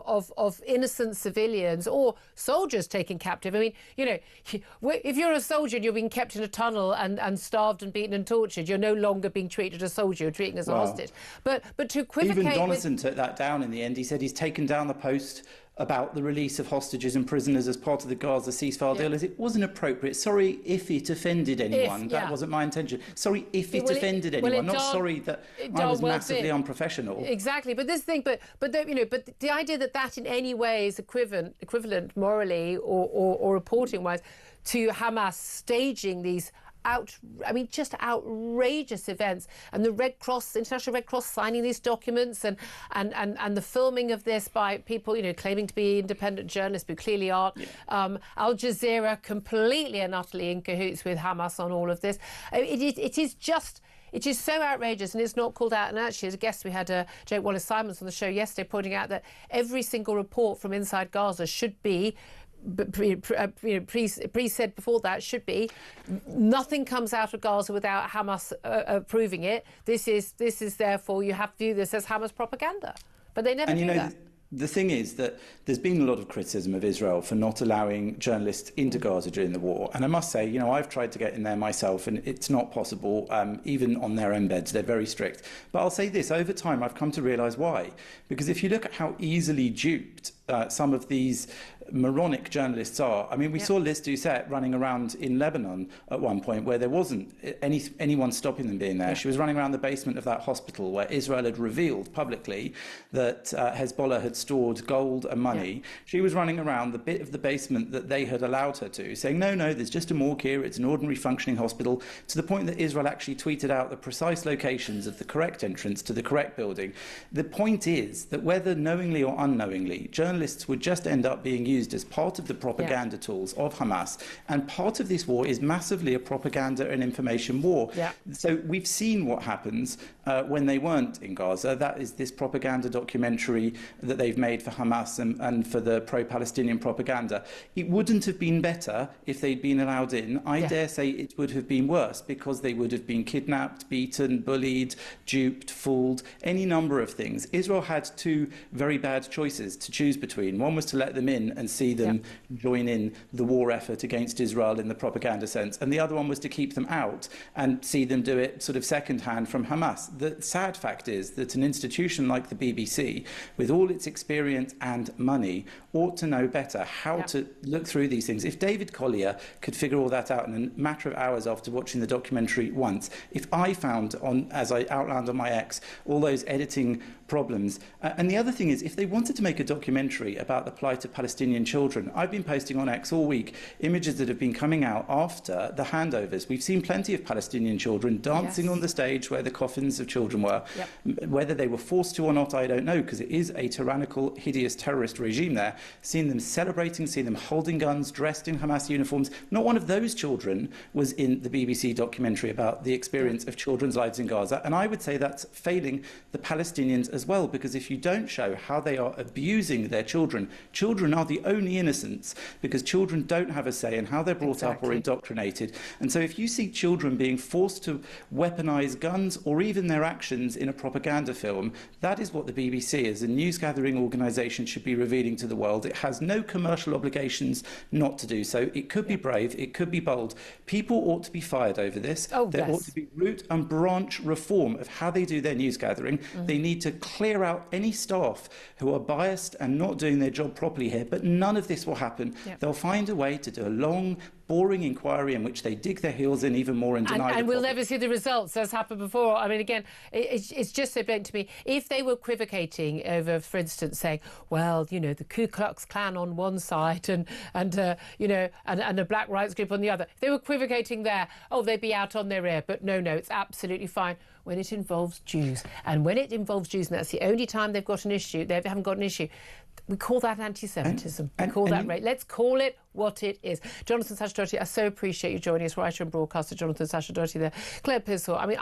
innocent civilians or soldiers taken captive. I mean, if you're a soldier and you're being kept in a tunnel and starved and beaten and tortured, you're no longer being treated as a soldier, you're treating as a hostage. But to equivocate... Even Donaldson took that down in the end. He said he's taken down the post about the release of hostages and prisoners as part of the Gaza ceasefire deal, as it wasn't appropriate. Sorry if it offended anyone. That wasn't my intention. Sorry if it offended anyone. Not sorry that I was massively unprofessional. Exactly. But this thing, but the idea that in any way is equivalent morally or reporting-wise to Hamas staging these just outrageous events, and the Red Cross, International Red Cross, signing these documents, and the filming of this by people, claiming to be independent journalists but clearly aren't. Al Jazeera completely and utterly in cahoots with Hamas on all of this. It is so outrageous, and it's not called out. And actually, as a guest, we had Jake Wallace-Simons on the show yesterday pointing out that every single report from inside Gaza should be pre-said before that should be nothing comes out of Gaza without Hamas approving it. This is therefore you have to view this as Hamas propaganda, but they never do that. The thing is that there's been a lot of criticism of Israel for not allowing journalists into Gaza during the war. And I must say, I've tried to get in there myself and it's not possible. Even on their embeds, they're very strict. But I'll say this, over time, I've come to realise why. Because if you look at how easily duped some of these moronic journalists are. I mean, we saw Liz Doucette running around in Lebanon at one point where there wasn't anyone stopping them being there. Yeah. She was running around the basement of that hospital where Israel had revealed publicly that Hezbollah had stored gold and money. Yeah. She was running around the bit of the basement that they had allowed her to, saying, no, there's just a morgue here, it's an ordinary functioning hospital, to the point that Israel actually tweeted out the precise locations of the correct entrance to the correct building. The point is that whether knowingly or unknowingly, journalists would just end up being used as part of the propaganda tools of Hamas, and part of this war is massively a propaganda and information war. So we've seen what happens when they weren't in Gaza. That is this propaganda documentary that they've made for Hamas and for the pro-Palestinian propaganda. It wouldn't have been better if they'd been allowed in. I dare say it would have been worse, because they would have been kidnapped, beaten, bullied, duped, fooled, any number of things. Israel had two very bad choices to choose between. One was to let them in and see them join in the war effort against Israel in the propaganda sense, and the other one was to keep them out and see them do it sort of second-hand from Hamas. The sad fact is that an institution like the BBC, with all its experience and money, ought to know better how to look through these things. If David Collier could figure all that out in a matter of hours after watching the documentary once, if I found, as I outlined on my X, all those editing problems. And the other thing is, if they wanted to make a documentary about the plight of Palestinian children, I've been posting on X all week images that have been coming out after the handovers. We've seen plenty of Palestinian children dancing on the stage where the coffins of children were. Whether they were forced to or not, I don't know, because it is a tyrannical, hideous terrorist regime there. Seeing them celebrating, seeing them holding guns, dressed in Hamas uniforms. Not one of those children was in the BBC documentary about the experience of children's lives in Gaza. And I would say that's failing the Palestinians as well, because if you don't show how they are abusing their children, children are the only innocents, because children don't have a say in how they're brought up or indoctrinated. And so if you see children being forced to weaponize guns or even their actions in a propaganda film, that is what the BBC as a news-gathering organisation should be revealing to the world. It has no commercial obligations not to do so. It could be brave, it could be bold. People ought to be fired over this. There ought to be root and branch reform of how they do their news-gathering. They need to clear out any staff who are biased and not not doing their job properly here. But none of this will happen. Yep. They'll find a way to do a long, boring inquiry in which they dig their heels in even more and deny and we'll problem. never see the results, as happened before. I mean, again, it's just so blatant to me. If they were equivocating over, for instance, saying, well, you know, the Ku Klux Klan on one side and a black rights group on the other, if they were equivocating there, they'd be out on their ear. But no, it's absolutely fine when it involves Jews. And when it involves Jews, and that's the only time they've got an issue, they haven't got an issue, we call that anti-Semitism. Let's call it what it is. Jonathan Sacerdoti, I so appreciate you joining us, writer and broadcaster Jonathan Sacerdoti there. Claire Pissell, I mean,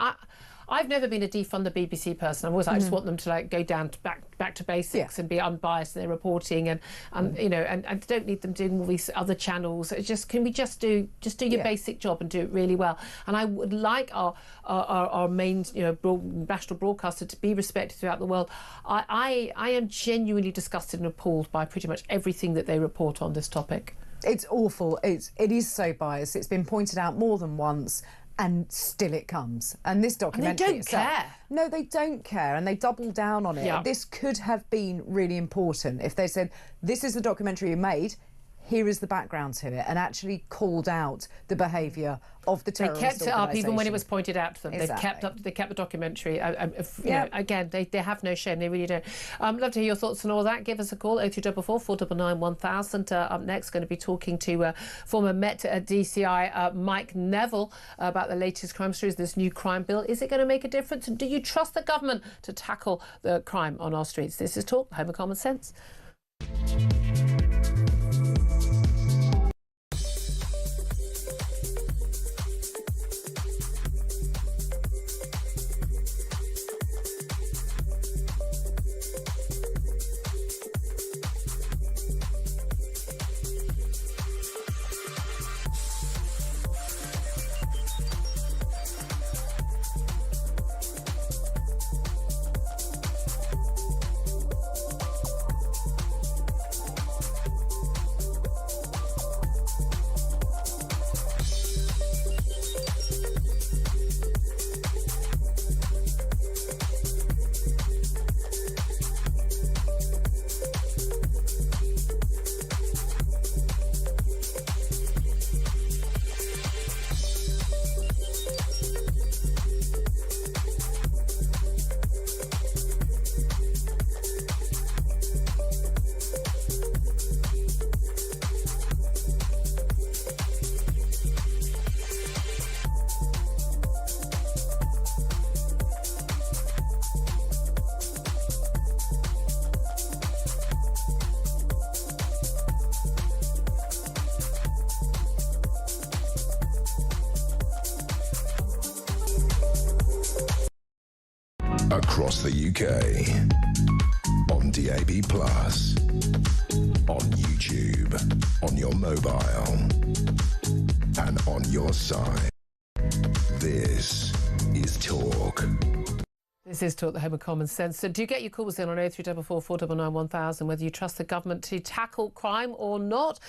I've never been a defund the BBC person. I'm always like, I just want them to go down to back to basics and be unbiased in their reporting and don't need them doing all these other channels. Can we just do your basic job and do it really well? And I would like our main national broadcaster to be respected throughout the world. I am genuinely disgusted and appalled by pretty much everything that they report on this topic. It's awful. It is so biased. It's been pointed out more than once. And still it comes. And this documentary and they don't care. No, they don't care, and they double down on it. Yeah. This could have been really important if they said, this is the documentary you made, here is the background to it, and actually called out the behaviour of the terrorist They kept it up even when it was pointed out to them. Exactly. They kept the documentary. Again, they have no shame. They really don't. Love to hear your thoughts on all that. Give us a call, 0344 499 1000. Up next, going to be talking to former Met DCI Mike Neville about the latest crime stories, this new crime bill. Is it going to make a difference? And do you trust the government to tackle the crime on our streets? This is Talk, Home of Common Sense. Across the UK, on DAB+, on YouTube, on your mobile, and on your side. This is Talk. This is Talk, the Home of Common Sense. So do get your calls in on 0344 499 1000, whether you trust the government to tackle crime or not,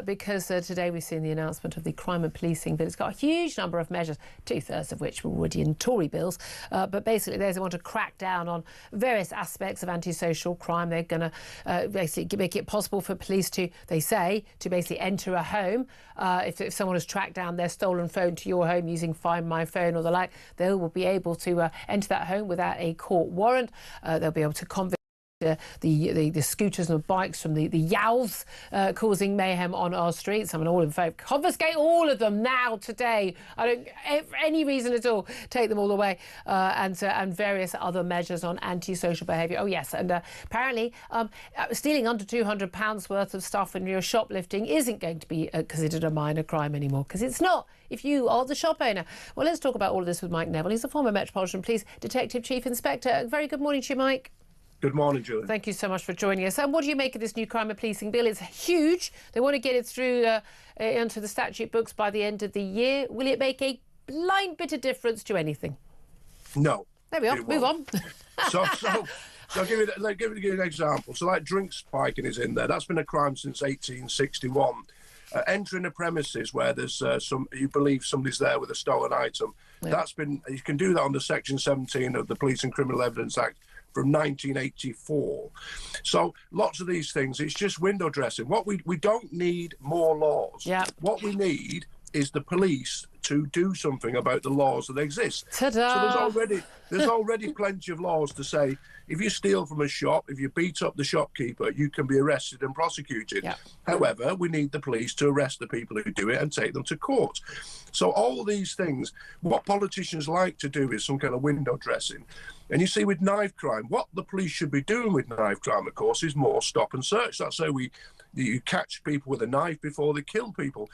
because today we've seen the announcement of the crime and policing bill. It's got a huge number of measures, 2/3 of which were already in Tory bills, but basically they want to crack down on various aspects of antisocial crime. They're going to basically make it possible for police to basically enter a home. If someone has tracked down their stolen phone to your home using Find My Phone or the like, they will be able to enter that home without a court warrant. They'll be able to convict the scooters and the bikes from the yowls causing mayhem on our streets. I'm all in favour. Confiscate all of them now, today. I don't, for any reason at all, take them all away. And various other measures on antisocial behaviour. Oh, yes, and apparently stealing under £200 worth of stuff when you're shoplifting isn't going to be considered a minor crime anymore, because it's not if you are the shop owner. Well, let's talk about all of this with Mike Neville. He's a former Metropolitan Police Detective Chief Inspector. Very good morning to you, Mike. Good morning, Julie. Thank you so much for joining us. And what do you make of this new crime and policing bill? It's huge. They want to get it through into the statute books by the end of the year. Will it make a blind bit of difference to anything? No. There we are. Move on. So I'll give you an example. So, like, drink spiking is in there. That's been a crime since 1861. entering a premises where there's you believe somebody's there with a stolen item. Yeah. You can do that under Section 17 of the Police and Criminal Evidence Act from 1984. So lots of these things, it's just window dressing. What we don't need more laws. Yeah. What we need is the police to do something about the laws that exist. Ta-da! So there's already plenty of laws to say if you steal from a shop, if you beat up the shopkeeper, you can be arrested and prosecuted. Yeah. However, we need the police to arrest the people who do it and take them to court. So all these things, what politicians like to do is some kind of window dressing. And you see with knife crime, what the police should be doing with knife crime, of course, is more stop and search. That's how you catch people with a knife before they kill people.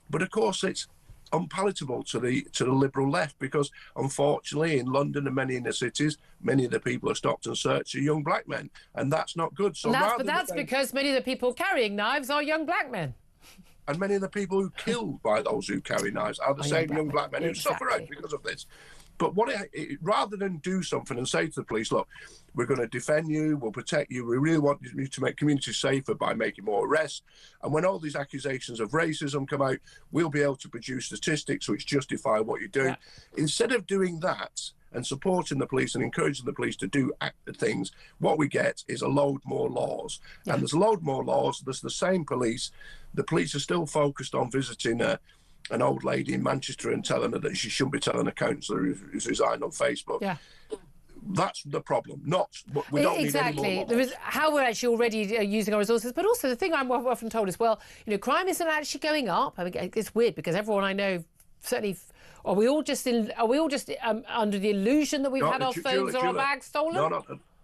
But of course, it's unpalatable to the liberal left because, unfortunately, in London and many inner cities, many of the people who are stopped and searched are young black men, and that's not good. So that's because many of the people carrying knives are young black men. And many of the people who are killed by those who carry knives are the same young black men who suffer out because of this. But rather than do something and say to the police, look, we're going to defend you, we'll protect you, we really want you to make communities safer by making more arrests. And when all these accusations of racism come out, we'll be able to produce statistics which justify what you're doing. Yeah. Instead of doing that and supporting the police and encouraging the police to do things, what we get is a load more laws. Yeah. And there's a load more laws, there's the same police. The police are still focused on visiting an old lady in Manchester and telling her that she shouldn't be telling a councillor who's resigned on Facebook. Yeah. That's the problem, not we don't need any more laws. There is how we're actually already using our resources, but also the thing I'm often told is, well, crime isn't actually going up. I mean, it's weird because everyone I know certainly. Are we all just under the illusion that we've had our phones or our bags stolen? No.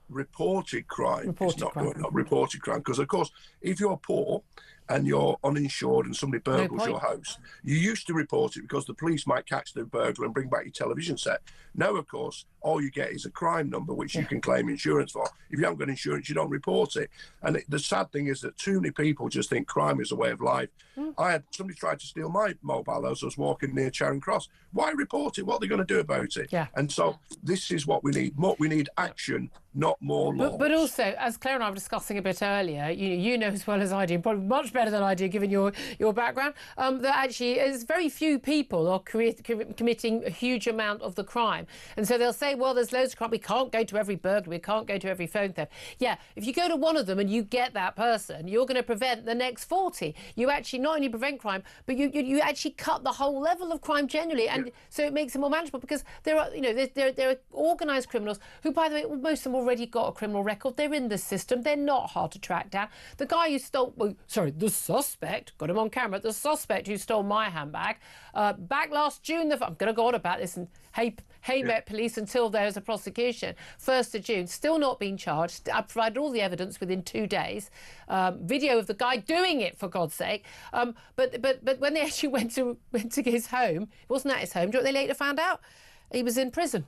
Reported crime is not going up. Reported crime, because of course, if you're poor and you're uninsured and somebody burgles your house, you used to report it because the police might catch the burglar and bring back your television set. Now, of course, all you get is a crime number which you can claim insurance for. If you haven't got insurance, you don't report it. And the sad thing is that too many people just think crime is a way of life. I had somebody tried to steal my mobile as I was walking near Charing Cross. Why report it? What are they going to do about it? Yeah. And so this is what we need. We need action, not more laws. But also, as Claire and I were discussing a bit earlier, you know as well as I do, probably much better than I do given your background, that actually is very few people are committing a huge amount of the crime. And so they'll say, well, there's loads of crime. We can't go to every burglary. We can't go to every phone theft. Yeah, if you go to one of them and you get that person, you're going to prevent the next 40. You actually not only prevent crime, but you actually cut the whole level of crime generally. And so it makes it more manageable because there are, there are organised criminals who, by the way, most of them already got a criminal record. They're in the system. They're not hard to track down. The guy who stole, the suspect, got him on camera, the suspect who stole my handbag, back last June, I'm going to go on about this and Met police until there's a prosecution. 1st of June, still not being charged. I provided all the evidence within 2 days. Video of the guy doing it, for God's sake. But when they actually went to his home, it wasn't at his home. Do you know what they later found out? He was in prison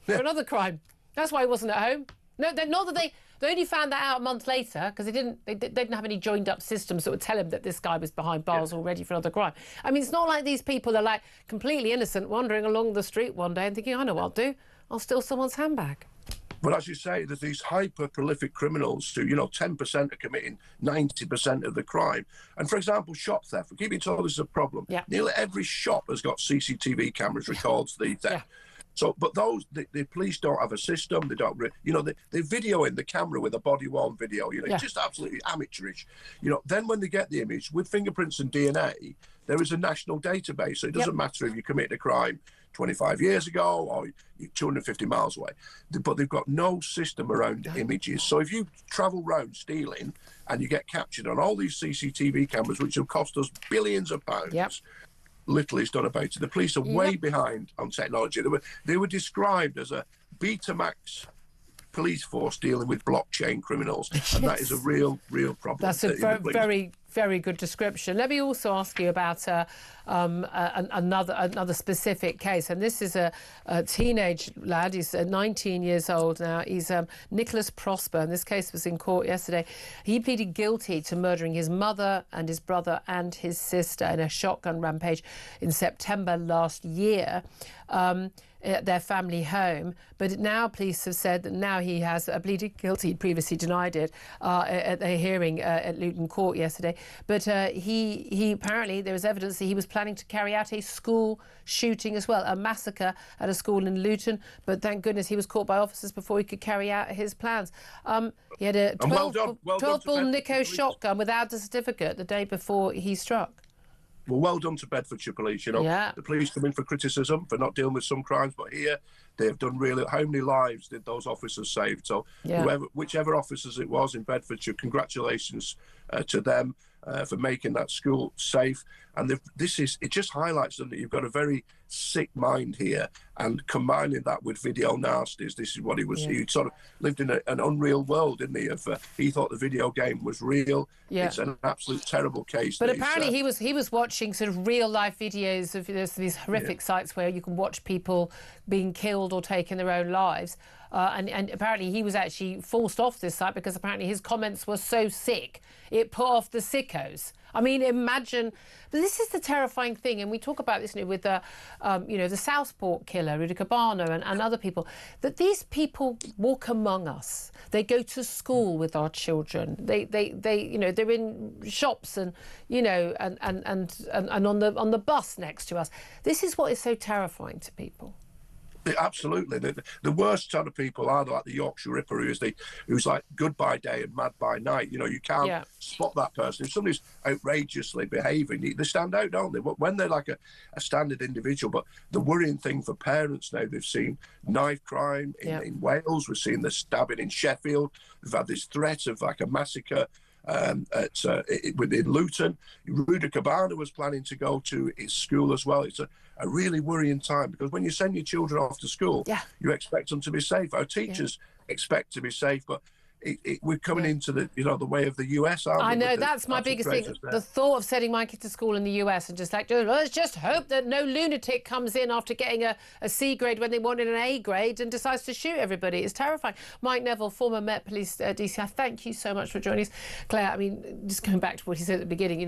for another crime. That's why he wasn't at home. No, not that they only found that out a month later because they didn't have any joined up systems that would tell him that this guy was behind bars already for another crime. I mean, it's not like these people are like completely innocent wandering along the street one day and thinking, I know what I'll do. I'll steal someone's handbag. But as you say, there's these hyper-prolific criminals who, 10% are committing 90% of the crime. And, for example, shop theft. We keep being told this is a problem. Yeah. Nearly every shop has got CCTV cameras, records the theft. Yeah. So, but the police don't have a system. They don't, they video in the camera with a body-worn video. Just absolutely amateurish. Then when they get the image with fingerprints and DNA, there is a national database. So it doesn't matter if you commit a crime 25 years ago or you're 250 miles away. But they've got no system around images. So if you travel around stealing and you get captured on all these CCTV cameras, which have cost us billions of pounds. Little is done about it. The police are way behind on technology. They were described as a Betamax police force dealing with blockchain criminals, and that is a real problem. That's a very, very good description. Let me also ask you about another specific case, and this is a teenage lad. He's 19 years old now. He's Nicholas Prosper, and this case was in court yesterday. He pleaded guilty to murdering his mother and his brother and his sister in a shotgun rampage in September last year. At their family home, but now police have said that now he has pleaded guilty. He'd previously denied it at the hearing at Luton Court yesterday. But he apparently, there was evidence that he was planning to carry out a school shooting as well, a massacre at a school in Luton. But thank goodness he was caught by officers before he could carry out his plans. He had a 12-ball Nico shotgun without a certificate the day before he struck. Well done to Bedfordshire Police. You know, the police come in for criticism for not dealing with some crimes, but here they've done really. How many lives did those officers save? So, whichever officers it was in Bedfordshire, congratulations to them for making that school safe. And it just highlights them that you've got a very sick mind here, and combining that with video nasties. This is what he was. He sort of lived in an unreal world, didn't he? He thought the video game was real. It's an absolute terrible case. But apparently he was watching sort of real life videos of these horrific sites where you can watch people being killed or taking their own lives. And apparently he was actually forced off this site because apparently his comments were so sick it put off the sickos. I mean, imagine. But this is the terrifying thing, and we talk about this with the Southport killer, Rudy Cabano, and other people. That these people walk among us. They go to school with our children. They they're in shops and on the bus next to us. This is what is so terrifying to people. Absolutely. The worst sort of people are like the Yorkshire Ripper, who's like good by day and mad by night. You know, you can't spot that person. If somebody's outrageously behaving, they stand out, don't they? When they're like a standard individual. But the worrying thing for parents now, they've seen knife crime in Wales. We've seen the stabbing in Sheffield. We've had this threat of like a massacre within Luton. Rudy Cabana was planning to go to his school as well. It's a really worrying time, because when you send your children off to school, you expect them to be safe. Our teachers expect to be safe, but we're coming into the way of the US, aren't we? I know, that's my biggest thing. The thought of sending my kid to school in the US and just like, let's just hope that no lunatic comes in after getting a C grade when they wanted an A grade and decides to shoot everybody. It's terrifying. Mike Neville, former Met Police DC, thank you so much for joining us. Claire, I mean, just going back to what he said at the beginning,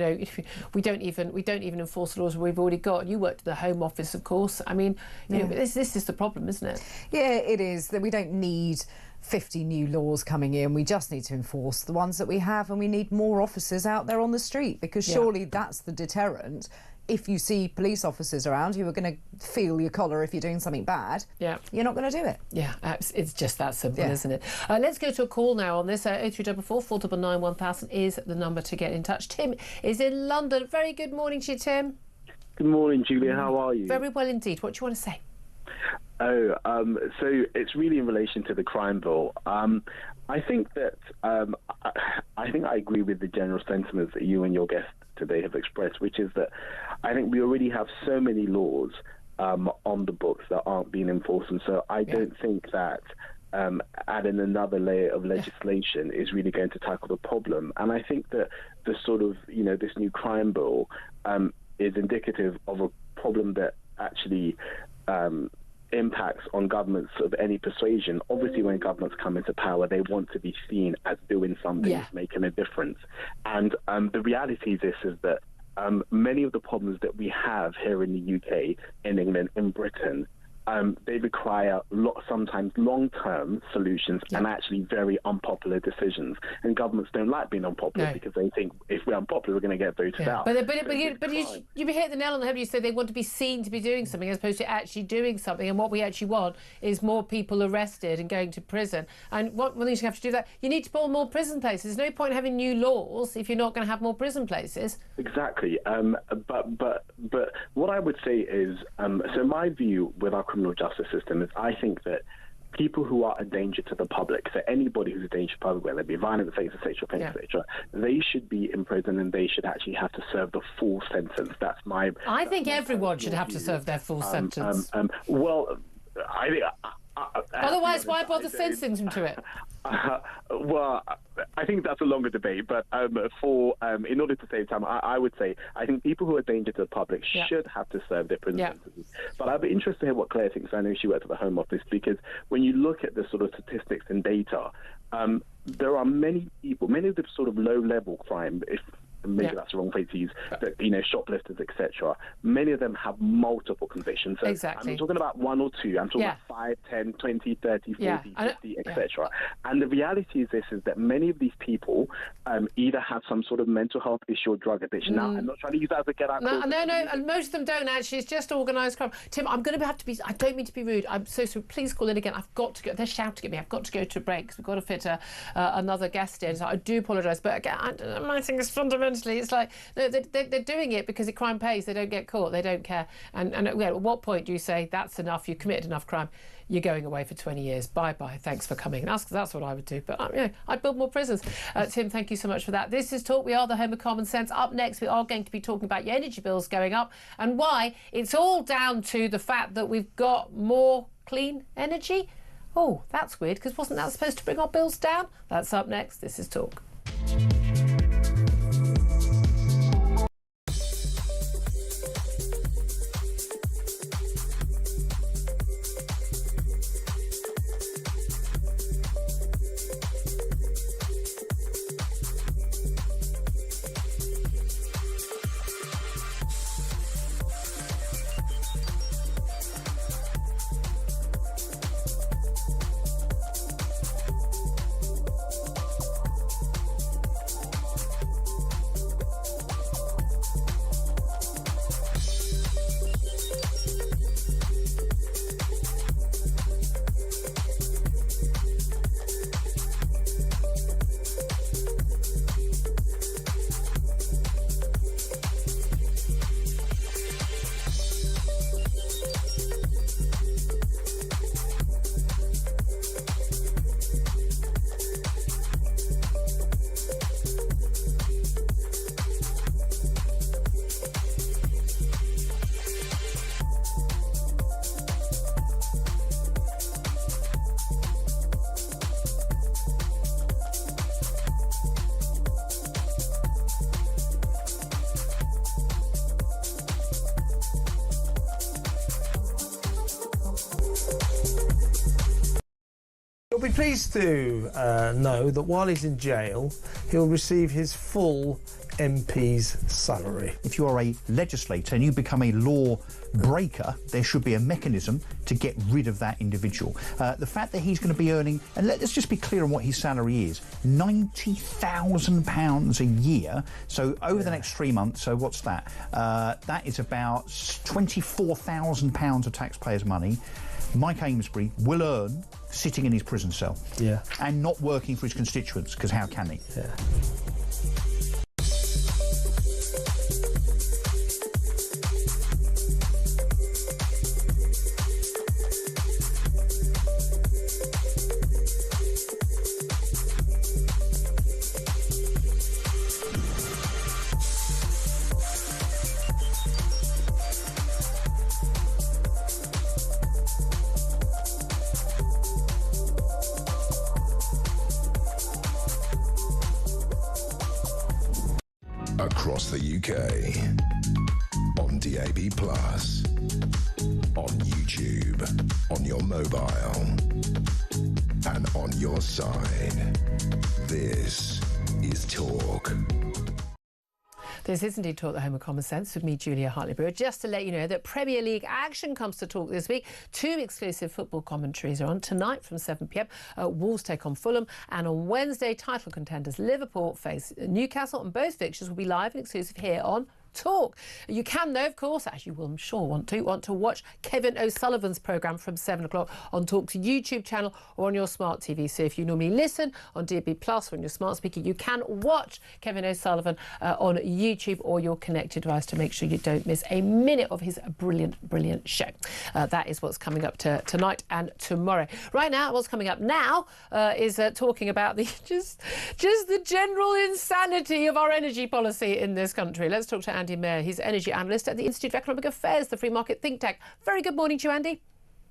we don't even enforce the laws we've already got. You worked at the Home Office, of course. I mean, this is the problem, isn't it? Yeah, it is, that we don't need 50 new laws coming in. We just need to enforce the ones that we have, and we need more officers out there on the street, because surely that's the deterrent. If you see police officers around who are going to feel your collar if you're doing something bad, you're not going to do it. Yeah, it's just that simple, isn't it? Let's go to a call now on this. 0344 499 1000 is the number to get in touch. Tim is in London. Very good morning to you, Tim. Good morning, Julia. How are you? Very well indeed. What do you want to say? So it's really in relation to the crime bill. I think that I agree with the general sentiments that you and your guest today have expressed, which is that I think we already have so many laws on the books that aren't being enforced, and so I don't think that adding another layer of legislation is really going to tackle the problem. And I think that the sort of this new crime bill is indicative of a problem that actually impacts on governments of any persuasion. Obviously, when governments come into power, they want to be seen as doing something, making a difference. And the reality is that many of the problems that we have here in the UK, in England, in Britain, they require sometimes long-term solutions and actually very unpopular decisions. And governments don't like being unpopular because they think if we're unpopular, we're going to get voted out. But you hit the nail on the head. You say they want to be seen to be doing something as opposed to actually doing something. And what we actually want is more people arrested and going to prison. And one thing you have to do that, you need to build more prison places. There's no point having new laws if you're not going to have more prison places. Exactly. But what I would say is, so my view with our criminal justice system is I think that people who are a danger to the public, so anybody who's a danger to the public, whether it be violent offences, sexual offences, etc., they should be in prison and they should actually have to serve the full sentence. I think everyone should have to serve their full sentence. Otherwise, why bother sentencing them to it? Well, I think that's a longer debate, but in order to save time, I would say I think people who are a danger to the public should have to serve their prison sentences. But I'd be interested to hear what Claire thinks. I know she worked at the Home Office, because when you look at the sort of statistics and data, there are many people, many of the sort of low-level crime, maybe that's the wrong phrase to use, that, shoplifters, etc. Many of them have multiple convictions. So exactly. I'm talking about 1 or 2. I'm talking about 5, 10, 20, 30, 40, 50, etc. And the reality is that many of these people either have some sort of mental health issue or drug addiction. Now, I'm not trying to use that as a get-out clause. No, and most of them don't actually. It's just organised crime. Tim, I'm going to have to be. I don't mean to be rude. I'm so sorry. Please call in again. I've got to go. They're shouting at me. I've got to go to a break because we've got to fit another guest in. So I do apologise. But again, my thing is fundamentally, it's like no, they're doing it because the crime pays. They don't get caught. They don't care. And at what point do you say that's enough? You've committed enough crime. You're going away for 20 years. Bye-bye. Thanks for coming. That's what I would do. But I'd build more prisons. Tim, thank you so much for that. This is Talk. We are the home of common sense. Up next, we are going to be talking about your energy bills going up and why it's all down to the fact that we've got more clean energy. Oh, that's weird, because wasn't that supposed to bring our bills down? That's up next. This is Talk. You'll be pleased to know that while he's in jail, he'll receive his full MP's salary. If you are a legislator and you become a law breaker, there should be a mechanism to get rid of that individual. The fact that he's going to be earning, and let's just be clear on what his salary is, £90,000 a year. So over the next 3 months, so what's that? That is about £24,000 of taxpayers' money. Mike Amesbury will earn sitting in his prison cell. Yeah. And not working for his constituents, because how can he? Yeah. Across the UK, on DAB+, on YouTube, on your mobile, and on your side. This is Talk. This is indeed Talk, the home of common sense, with me, Julia Hartley-Brewer. Just to let you know that Premier League action comes to Talk this week. 2 exclusive football commentaries are on tonight from 7 p.m. Wolves take on Fulham, and on Wednesday, title contenders Liverpool face Newcastle, and both fixtures will be live and exclusive here on Talk. You can, though, of course, as you will, I'm sure, want to watch Kevin O'Sullivan's programme from 7 o'clock on Talk's YouTube channel or on your smart TV. So if you normally listen on DAB+ or on your smart speaker, you can watch Kevin O'Sullivan on YouTube or your connected device to make sure you don't miss a minute of his brilliant show. That is what's coming up tonight and tomorrow. Right now, what's coming up now is talking about the just the general insanity of our energy policy in this country. Let's talk to Andy Mayer. He's energy analyst at the Institute of Economic Affairs, the free market think tank. Very good morning to you, Andy.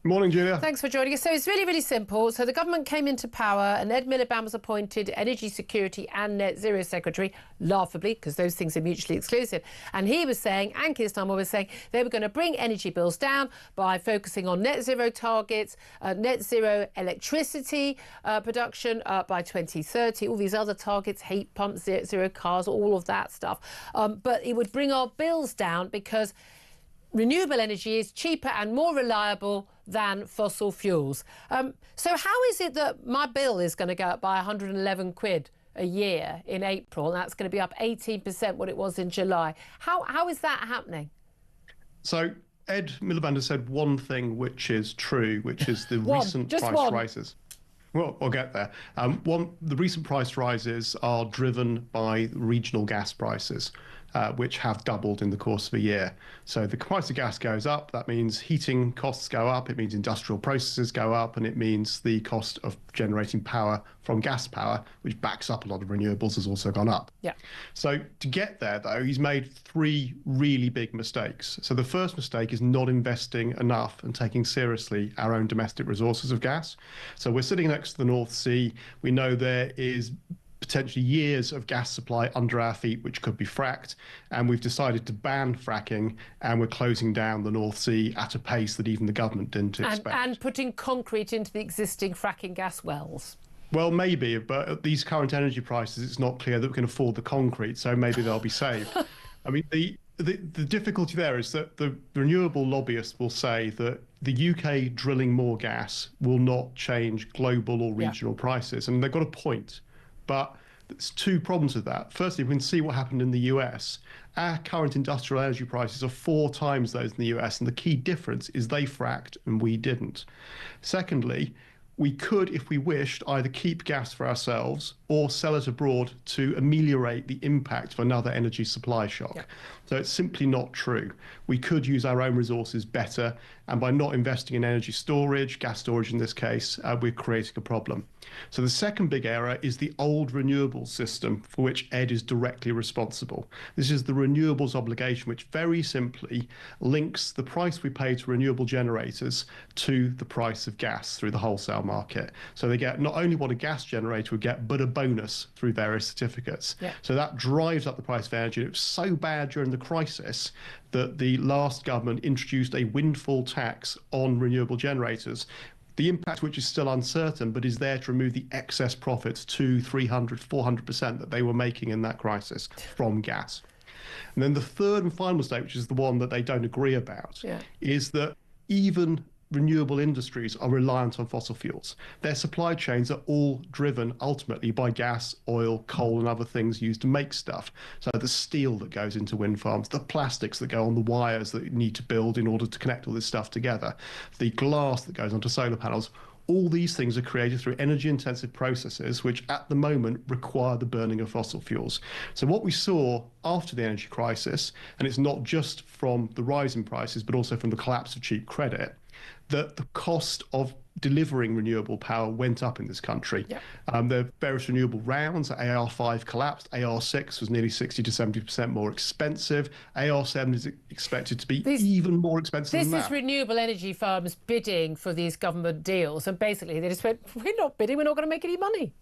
Morning, Julia. Thanks for joining us. So it's really, really simple. So the government came into power and Ed Miliband was appointed Energy Security and Net Zero Secretary, laughably, because those things are mutually exclusive. And he was saying, and Keir Starmer was saying, they were going to bring energy bills down by focusing on net zero targets, net zero electricity production by 2030, all these other targets, heat pumps, zero cars, all of that stuff. But it would bring our bills down because renewable energy is cheaper and more reliable than fossil fuels. So how is it that my bill is going to go up by 111 quid a year in April, and that's going to be up 18% what it was in July? How is that happening? So Ed Miliband has said one thing which is true, which is the recent price rises. Well, we'll get there. The recent price rises are driven by regional gas prices, which have doubled in the course of a year. So the price of gas goes up. That means heating costs go up. It means industrial processes go up. And it means the cost of generating power from gas power, which backs up a lot of renewables, has also gone up. Yeah. So to get there, though, he's made three really big mistakes. So the first mistake is not investing enough and taking seriously our own domestic resources of gas. So we're sitting next to the North Sea. We know there is potentially years of gas supply under our feet, which could be fracked. And we've decided to ban fracking, and we're closing down the North Sea at a pace that even the government didn't expect. And putting concrete into the existing fracking gas wells. Well, maybe, but at these current energy prices, it's not clear that we can afford the concrete, so maybe they'll be saved. I mean, the difficulty there is that the renewable lobbyists will say that the UK drilling more gas will not change global or regional prices, and they've got a point. But there's two problems with that. Firstly, we can see what happened in the US. Our current industrial energy prices are 4 times those in the US, and the key difference is they fracked and we didn't. Secondly, we could, if we wished, either keep gas for ourselves or sell it abroad to ameliorate the impact of another energy supply shock. Yeah. So it's simply not true. We could use our own resources better, and by not investing in energy storage, gas storage in this case, we're creating a problem. So the second big error is the old renewables system for which Ed is directly responsible. This is the renewables obligation, which very simply links the price we pay to renewable generators to the price of gas through the wholesale market. So they get not only what a gas generator would get, but a bonus through various certificates. Yeah. So that drives up the price of energy. It was so bad during the crisis that the last government introduced a windfall tax on renewable generators, the impact which is still uncertain, but is there to remove the excess profits 200%, 300%, 400% that they were making in that crisis from gas. And then the third and final mistake, which is the one that they don't agree about, is that even renewable industries are reliant on fossil fuels. Their supply chains are all driven ultimately by gas, oil, coal, and other things used to make stuff. So the steel that goes into wind farms, the plastics that go on the wires that you need to build in order to connect all this stuff together, the glass that goes onto solar panels, all these things are created through energy-intensive processes which at the moment require the burning of fossil fuels. So what we saw after the energy crisis, and it's not just from the rise in prices, but also from the collapse of cheap credit, that the cost of delivering renewable power went up in this country. Yep. There are various renewable rounds. AR5 collapsed. AR6 was nearly 60 to 70% more expensive. AR7 is expected to be even more expensive than that. This is renewable energy farms bidding for these government deals, and basically they just went, we're not bidding, we're not going to make any money.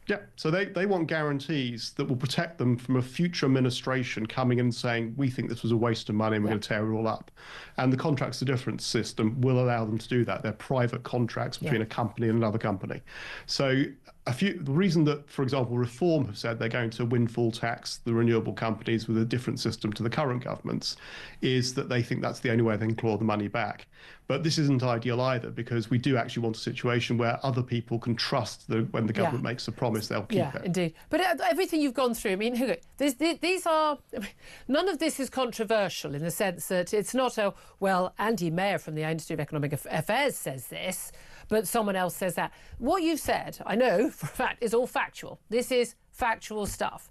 Yeah, so they want guarantees that will protect them from a future administration coming in and saying, we think this was a waste of money and we're going to tear it all up. And the contracts for difference system will allow them to do that. They're private contracts between a company and another company. So the reason that, for example, Reform have said they're going to windfall tax the renewable companies with a different system to the current governments is that they think that's the only way they can claw the money back. But this isn't ideal either, because we do actually want a situation where other people can trust that when the government makes a promise, they'll keep it. Yeah, indeed. But everything you've gone through, I mean, these are... None of this is controversial in the sense that it's not Andy Mayer from the Institute of Economic Affairs says this, but someone else says that. What you've said, I know for a fact, is all factual. This is factual stuff.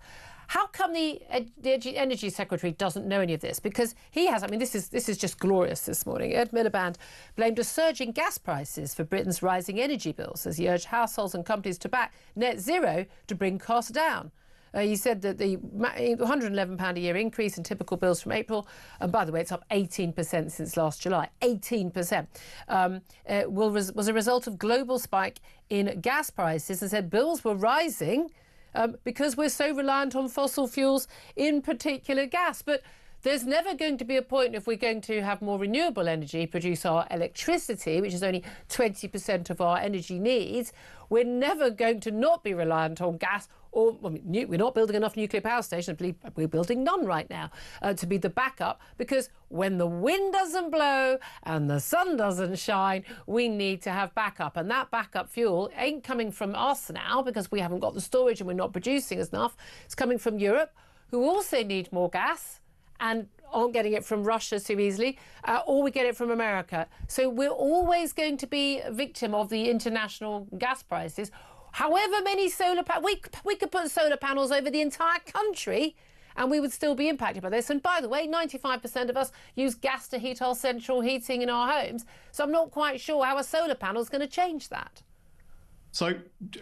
How come the Energy Secretary doesn't know any of this? Because he has, I mean, this is just glorious this morning. Ed Miliband blamed a surge in gas prices for Britain's rising energy bills as he urged households and companies to back net zero to bring costs down. He said that the £111 a year increase in typical bills from April, and by the way, it's up 18% since last July, 18%, was a result of global spike in gas prices, and said bills were rising because we're so reliant on fossil fuels, in particular gas. But there's never going to be a point, if we're going to have more renewable energy, produce our electricity, which is only 20% of our energy needs, we're never going to not be reliant on gas. Or we're not building enough nuclear power stations. I believe we're building none right now to be the backup, because when the wind doesn't blow and the sun doesn't shine, we need to have backup. And that backup fuel ain't coming from us now, because we haven't got the storage and we're not producing enough. It's coming from Europe, who also need more gas and aren't getting it from Russia too easily, or we get it from America. So we're always going to be a victim of the international gas prices. However many solar panels, we could put solar panels over the entire country and we would still be impacted by this. And by the way, 95% of us use gas to heat our central heating in our homes. So I'm not quite sure how a solar panel is going to change that. So,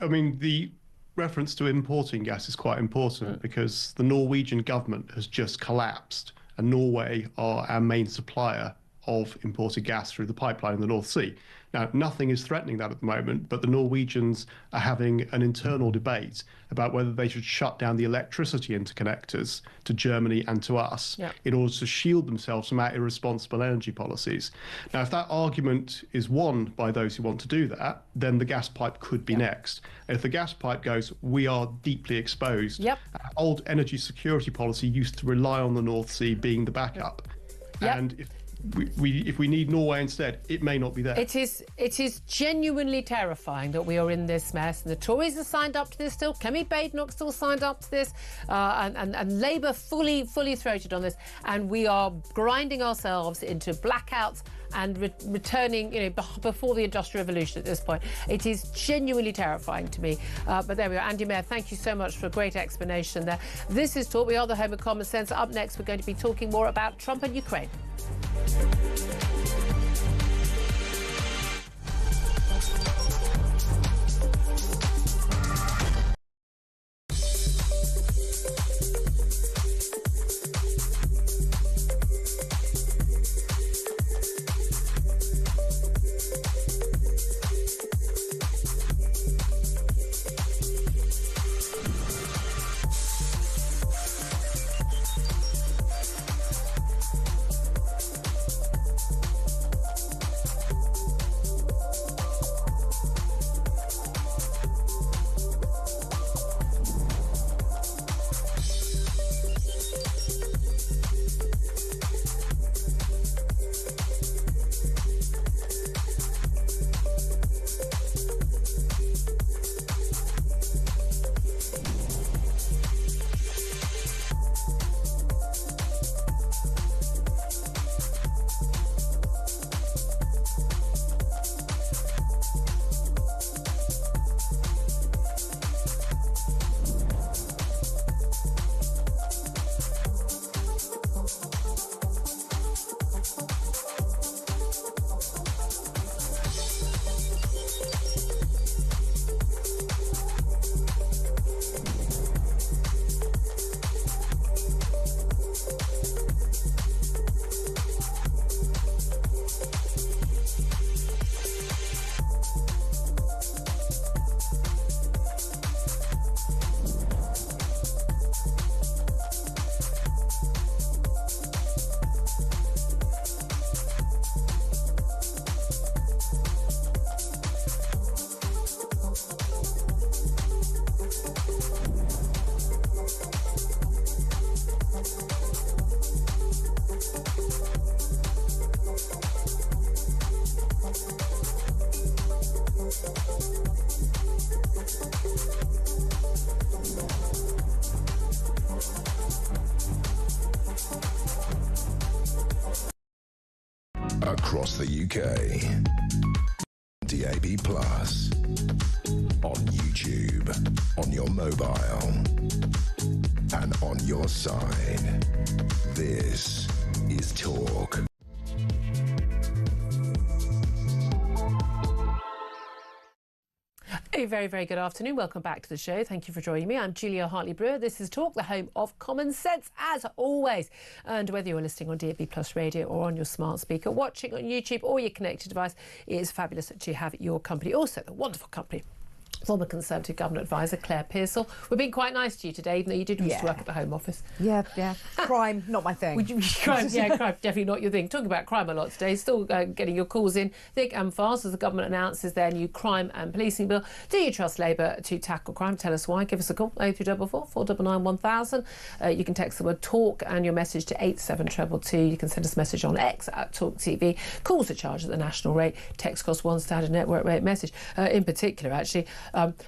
I mean, the reference to importing gas is quite important, because the Norwegian government has just collapsed, and Norway are our main supplier of imported gas through the pipeline in the North Sea. Now, nothing is threatening that at the moment, but the Norwegians are having an internal debate about whether they should shut down the electricity interconnectors to Germany and to us in order to shield themselves from our irresponsible energy policies. Now, if that argument is won by those who want to do that, then the gas pipe could be next. If the gas pipe goes, we are deeply exposed. Our old energy security policy used to rely on the North Sea being the backup. And if we need Norway instead, it may not be there. It is genuinely terrifying that we are in this mess, and the Tories are signed up to this still. Kemi Badenoch still signed up to this, and Labour fully throated on this, and we are grinding ourselves into blackouts and returning, before the Industrial Revolution at this point. It is genuinely terrifying to me. But there we are. Andy Mayer, thank you so much for a great explanation there. This is Talk. We are the home of common sense. Up next, we're going to be talking more about Trump and Ukraine. Across the UK, DAB+, on YouTube, on your mobile, and on your side. This is Talk. A very, very good afternoon. Welcome back to the show. Thank you for joining me. I'm Julia Hartley-Brewer. This is Talk, the home of common sense, as always. And whether you're listening on DAB Plus radio or on your smart speaker, watching on YouTube or your connected device, it is fabulous to have your company. Also, the wonderful company former Conservative Government Advisor Claire Pearsall. We're being quite nice to you today, even though you did used to work at the Home Office. Yeah. Crime, not my thing. Crime, definitely not your thing. Talking about crime a lot today. Still getting your calls in thick and fast as the government announces their new crime and policing bill. Do you trust Labour to tackle crime? Tell us why. Give us a call, 0344 499 1000. You can text the word TALK and your message to 87222. You can send us a message on X at Talk TV. Calls are charged at the national rate. Text costs one standard network rate message. In particular, actually,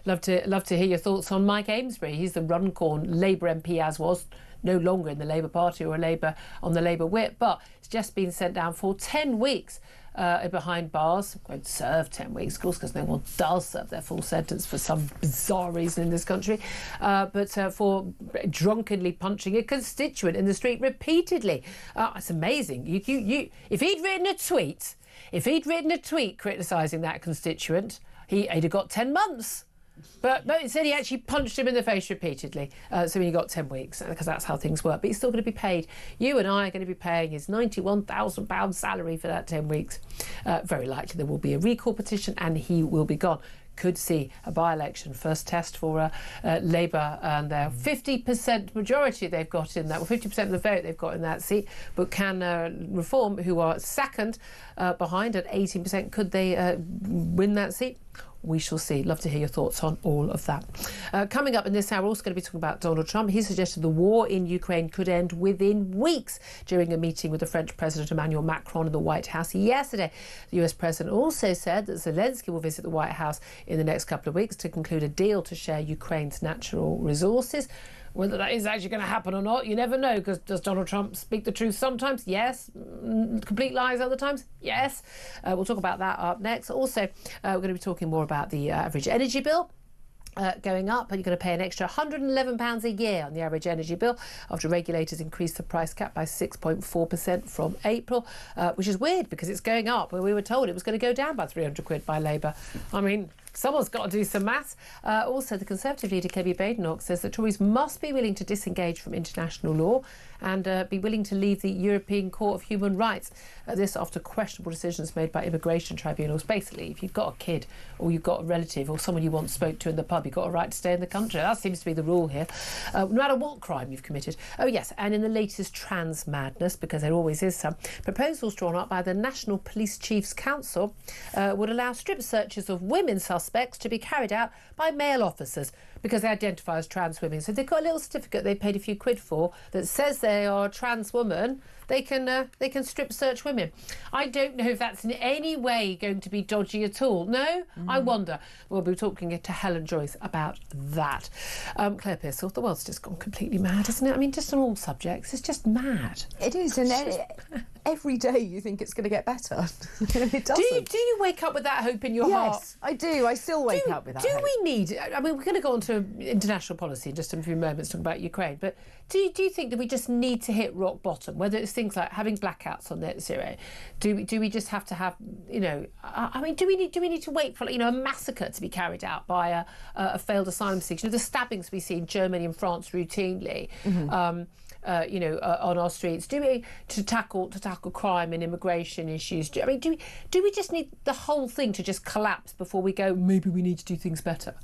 love to hear your thoughts on Mike Amesbury. He's the Runcorn Labour MP, as was, no longer in the Labour Party or on the Labour whip, but it's just been sent down for 10 weeks behind bars. Won't serve 10 weeks, of course, because no one does serve their full sentence for some bizarre reason in this country, but for drunkenly punching a constituent in the street repeatedly. It's amazing. If he'd written a tweet criticising that constituent, he'd have got 10 months. But instead he actually punched him in the face repeatedly. So he got 10 weeks, because that's how things work. But he's still going to be paid. You and I are going to be paying his £91,000 salary for that 10 weeks. Very likely there will be a recall petition and he will be gone. Could see a by-election first test for Labour and their 50% majority they've got in that, or 50% of the vote they've got in that seat. But can Reform, who are second behind at 18%, could they win that seat? We shall see. Love to hear your thoughts on all of that. Coming up in this hour, we're also going to be talking about Donald Trump. He suggested the war in Ukraine could end within weeks during a meeting with the French President Emmanuel Macron in the White House yesterday. The US President also said that Zelensky will visit the White House in the next couple of weeks to conclude a deal to share Ukraine's natural resources. Whether that is actually going to happen or not, you never know, because does Donald Trump speak the truth sometimes? Yes. Complete lies other times? Yes. We'll talk about that up next. Also, we're going to be talking more about the average energy bill. Going up, and you're going to pay an extra £111 a year on the average energy bill after regulators increased the price cap by 6.4% from April, which is weird because it's going up where we were told it was going to go down by £300 by Labour. I mean, someone's got to do some maths. Also, the Conservative leader, Kevin Badenoch, says that Tories must be willing to disengage from international law and be willing to leave the European Court of Human Rights. This after questionable decisions made by immigration tribunals. Basically, if you've got a kid or you've got a relative or someone you once spoke to in the pub, you've got a right to stay in the country. That seems to be the rule here, no matter what crime you've committed. Oh yes, and in the latest trans madness, because there always is some, proposals drawn up by the National Police Chiefs Council would allow strip searches of women suspects to be carried out by male officers because they identify as trans women. So they've got a little certificate they paid a few quid for that says they are a trans woman. They can strip search women. I don't know if that's in any way going to be dodgy at all. No? I wonder. We'll be talking to Helen Joyce about that. Claire Pearsall, the world's just gone completely mad, isn't it? I mean, just on all subjects, it's just mad. It is, and every day you think it's going to get better. It doesn't. Do you wake up with that hope in your heart? Yes, I do. I still wake up with that hope. We need... I mean, we're going to go on to international policy in just a few moments, talking about Ukraine, but do you think that we just need to hit rock bottom, whether it's things like having blackouts on net zero? Do we just have to have, I mean, do we need to wait for, a massacre to be carried out by a failed asylum seeker? The stabbings we see in Germany and France routinely, on our streets. Do we to tackle crime and immigration issues? Do we just need the whole thing to just collapse before we go, maybe we need to do things better?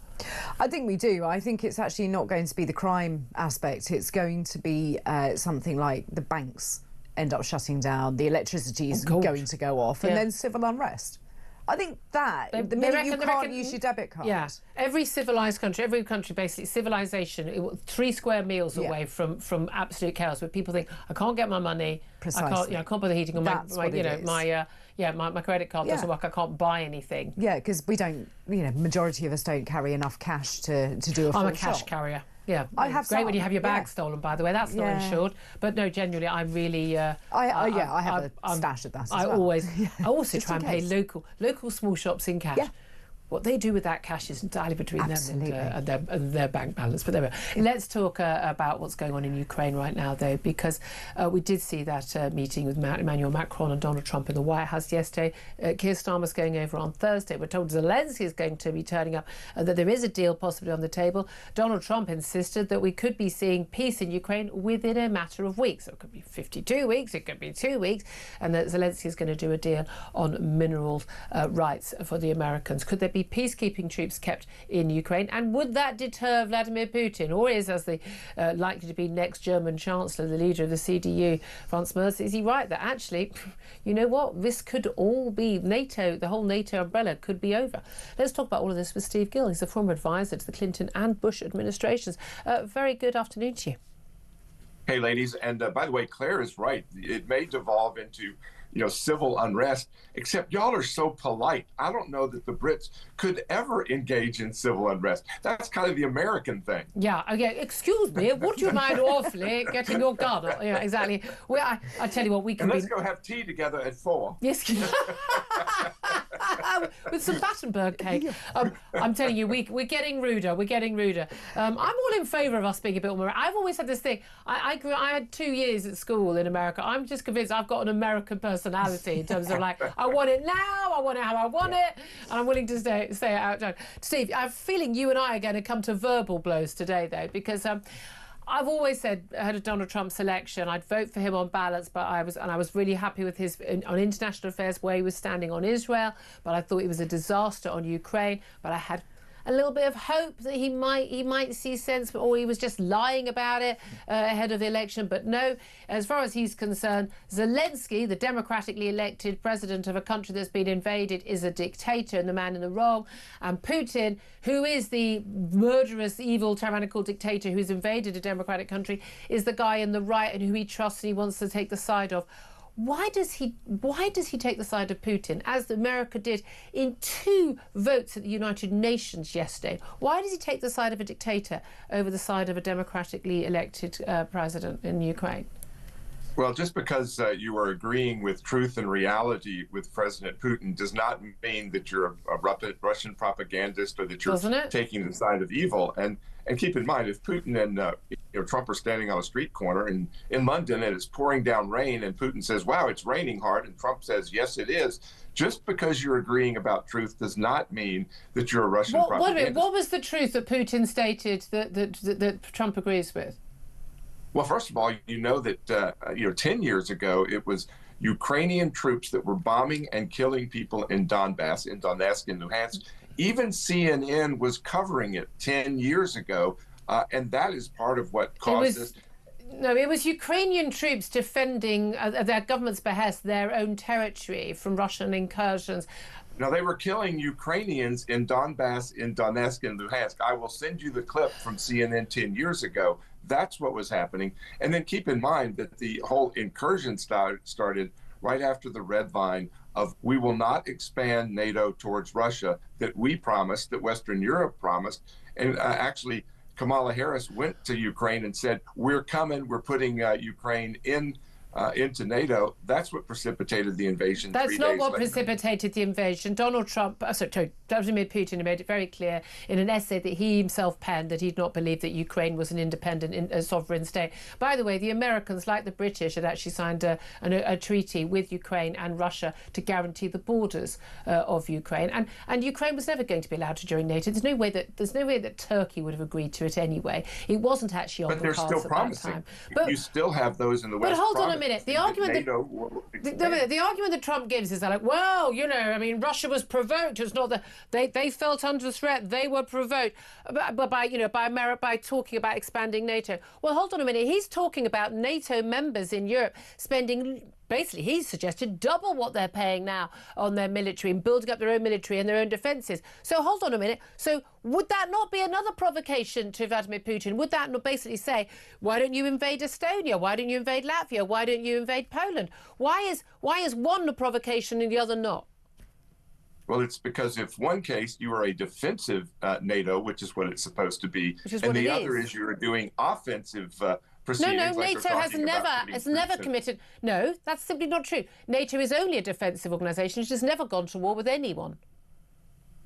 I think we do. I think it's actually not going to be the crime aspect. It's going to be something like the banks end up shutting down, the electricity is going to go off, and then civil unrest. I think that the minute you can't use your debit card. Yeah, every civilised country, basically civilisation, 3 square meals away from absolute chaos, where people think, I can't get my money, precisely. I can't put the heating on my credit card doesn't work, I can't buy anything. Yeah, because we don't, majority of us don't carry enough cash to do a full I'm a cash carrier. Yeah, I have great when you have your bag stolen, by the way. That's not insured. But no, genuinely, I'm really... I have a stash of that as well. I also try and pay local small shops in cash. Yeah. What they do with that cash is entirely between them and their bank balance. But there we are. Let's talk about what's going on in Ukraine right now, though, because we did see that meeting with Emmanuel Macron and Donald Trump in the White House yesterday. Keir Starmer's going over on Thursday. We're told Zelensky is going to be turning up, that there is a deal possibly on the table. Donald Trump insisted that we could be seeing peace in Ukraine within a matter of weeks. So it could be 52 weeks, it could be 2 weeks, and that Zelensky is going to do a deal on mineral rights for the Americans. Could there be peacekeeping troops kept in Ukraine, and would that deter Vladimir Putin, or is, as the likely to be next German Chancellor, the leader of the CDU, Franz Merz, is he right that actually, you know what, this could all be NATO, the whole NATO umbrella could be over? Let's talk about all of this with Steve Gill. He's a former advisor to the Clinton and Bush administrations. Very good afternoon to you. Hey, ladies, and by the way, Claire is right. It may devolve into civil unrest, except y'all are so polite. I don't know that the Brits could ever engage in civil unrest. That's kind of the American thing. Yeah, okay, excuse me, would you mind awfully getting your gun up? Yeah, exactly. Well, I tell you what, we can let's go have tea together at 4. Yes. With some Battenberg cake. I'm telling you, we're getting ruder. We're getting ruder. I'm all in favour of us being a bit more. I've always had this thing. I had 2 years at school in America. I'm just convinced I've got an American personality in terms of like, I want it now, I want it how I want it, and I'm willing to stay it out. Steve, I'm feeling you and I are going to come to verbal blows today, though, because I've always said ahead of Donald Trump's election I'd vote for him on balance, but I was really happy with his on international affairs where he was standing on Israel, but I thought it was a disaster on Ukraine. But I had a little bit of hope that he might see sense, or he was just lying about it ahead of the election. But no, as far as he's concerned, Zelensky, the democratically elected president of a country that's been invaded, is a dictator and the man in the wrong. And Putin, who is the murderous, evil, tyrannical dictator who's invaded a democratic country, is the guy in the right and who he trusts and he wants to take the side of. Why does he take the side of Putin, as America did in 2 votes at the United Nations yesterday? Why does he take the side of a dictator over the side of a democratically elected president in Ukraine? Well, just because you are agreeing with truth and reality with President Putin does not mean that you're a Russian propagandist or that you're taking the side of evil. And keep in mind, if Putin and Trump are standing on a street corner in London and it's pouring down rain and Putin says, wow, it's raining hard, and Trump says, yes, it is, just because you're agreeing about truth does not mean that you're a Russian propagandist. What was the truth that Putin stated that Trump agrees with? Well, first of all, you know that 10 years ago, it was Ukrainian troops that were bombing and killing people in Donbass, in Donetsk and Luhansk. Even CNN was covering it 10 years ago, and that is part of what caused this. No, it was Ukrainian troops defending, at their government's behest, their own territory from Russian incursions. Now, they were killing Ukrainians in Donbass, in Donetsk and Luhansk. I will send you the clip from CNN 10 years ago. That's what was happening. And then keep in mind that the whole incursion started right after the red line of we will not expand NATO towards Russia that we promised, that Western Europe promised. And actually, Kamala Harris went to Ukraine and said, we're coming, we're putting Ukraine into NATO. That's what precipitated the invasion. That's not what precipitated the invasion. Donald Trump, Vladimir Putin made it very clear in an essay that he himself penned that he'd not believed that Ukraine was an independent sovereign state. By the way, the Americans, like the British, had actually signed a treaty with Ukraine and Russia to guarantee the borders of Ukraine. And Ukraine was never going to be allowed to join NATO. There's no way that Turkey would have agreed to it anyway. It wasn't actually on the cards at that time. But they're still promising. But you still have those in the West. But hold on a minute. The argument that Trump gives is that, like, well, Russia was provoked. It's not that they felt under threat. They were provoked by talking about expanding NATO. Well, hold on a minute. He's talking about NATO members in Europe spending. Basically, he's suggested double what they're paying now on their military and building up their own military and their own defences. So hold on a minute. So would that not be another provocation to Vladimir Putin? Would that not basically say, why don't you invade Estonia? Why don't you invade Latvia? Why don't you invade Poland? Why is one a provocation and the other not? Well, it's because if one case you are a defensive NATO, which is what it's supposed to be, and the other is you're doing offensive No, NATO has never committed. No, that's simply not true. NATO is only a defensive organisation. It has never gone to war with anyone.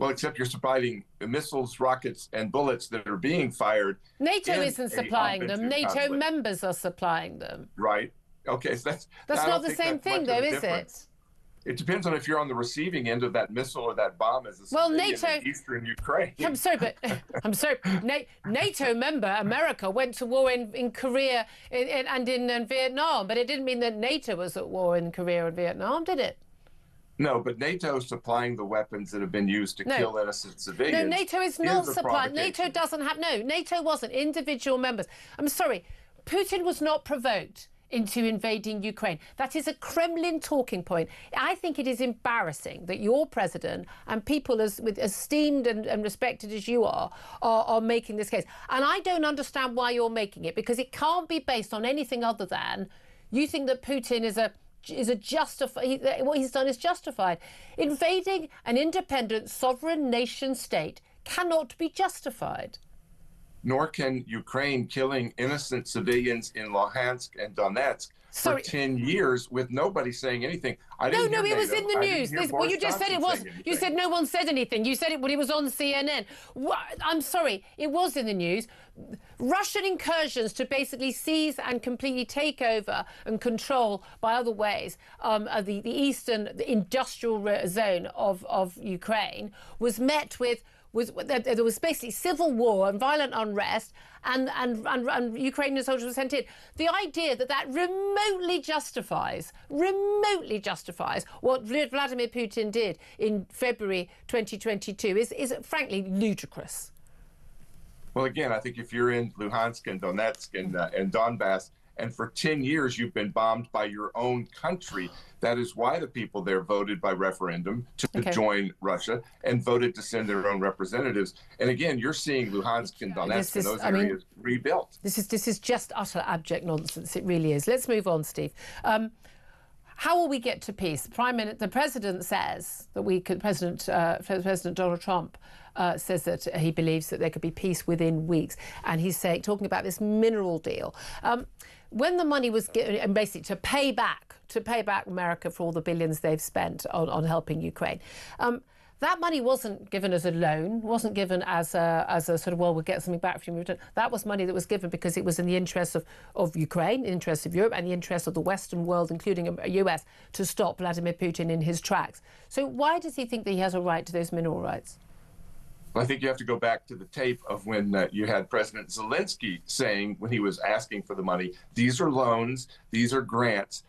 Well, except you're supplying missiles, rockets, and bullets that are being fired. NATO isn't supplying them. NATO conflict. members are supplying them. Right. Okay, so that's not the same thing, though, is it? It depends on if you're on the receiving end of that missile or that bomb as a civilian in eastern Ukraine. I'm sorry, but NATO member America went to war in Korea and in Vietnam, but it didn't mean that NATO was at war in Korea and Vietnam, did it? No, but NATO is supplying the weapons that have been used to kill innocent civilians. No, NATO is not supplying. NATO doesn't have. No, NATO wasn't. Individual members. I'm sorry. Putin was not provoked into invading Ukraine. That is a Kremlin talking point. I think it is embarrassing that your president and people as esteemed and respected as you are making this case. And I don't understand why you're making it, because it can't be based on anything other than you think that Putin is what he's done is justified. Invading an independent sovereign nation state cannot be justified. Nor can Ukraine killing innocent civilians in Luhansk and Donetsk for 10 years with nobody saying anything. No, it was in the news. Well, you just said it was. You said no one said anything. You said it when it was on CNN. I'm sorry, it was in the news. Russian incursions to basically seize and completely take over and control by other ways the eastern industrial zone of Ukraine was met with. There was basically civil war and violent unrest, and Ukrainian soldiers were sent in. The idea that remotely justifies what Vladimir Putin did in February 2022 is frankly ludicrous. Well, again, I think if you're in Luhansk and Donetsk and Donbass, and for 10 years you've been bombed by your own country, that is why the people there voted by referendum to join Russia and voted to send their own representatives. And again, you're seeing Luhansk and Donetsk and those areas rebuilt. This is just utter abject nonsense. It really is. Let's move on, Steve. How will we get to peace? The president says that President Donald Trump says that he believes that there could be peace within weeks, and he's talking about this mineral deal. When the money was given, and basically to pay back America for all the billions they've spent on helping Ukraine. That money wasn't given as a loan, wasn't given as a sort of, well, we'll get something back from you. That was money that was given because it was in the interest of Ukraine, the interest of Europe, and the interest of the Western world, including the US, to stop Vladimir Putin in his tracks. So why does he think that he has a right to those mineral rights? I think you have to go back to the tape of when you had President Zelensky saying, when he was asking for the money, these are loans, these are grants,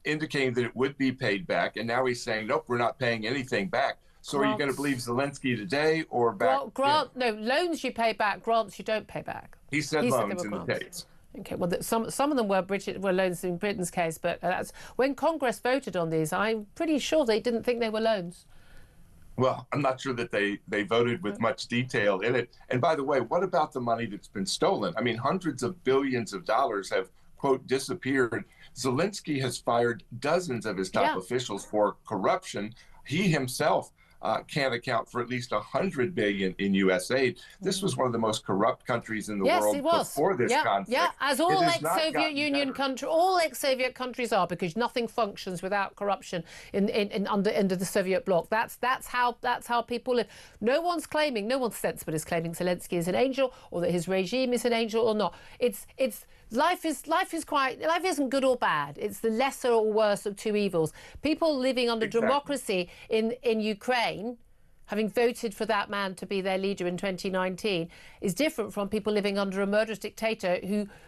indicating that it would be paid back. And now he's saying, nope, we're not paying anything back. So are you going to believe Zelensky today or back? No, loans you pay back, grants you don't pay back. He said loans in the tapes. Okay, well, some of them were loans in Britain's case, but that's when Congress voted on these. I'm pretty sure they didn't think they were loans. Well, I'm not sure that they voted with much detail in it. And by the way, what about the money that's been stolen? I mean, hundreds of billions of dollars have, quote, disappeared. Zelensky has fired dozens of his top officials for corruption. He himself can't account for at least $100 billion in U.S. aid. This was one of the most corrupt countries in the world before this conflict. Yeah, as all ex-Soviet Union countries, all ex-Soviet countries are, because nothing functions without corruption under the Soviet bloc. That's how people live. No one sensible is claiming Zelensky is an angel or that his regime is an angel or not. Life isn't good or bad. It's the lesser or worse of two evils. People living under democracy in Ukraine, having voted for that man to be their leader in 2019, is different from people living under a murderous dictator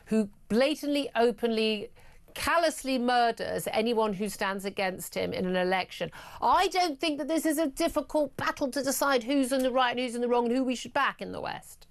who blatantly, openly, callously murders anyone who stands against him in an election. I don't think that this is a difficult battle to decide who's in the right and who's in the wrong and who we should back in the West.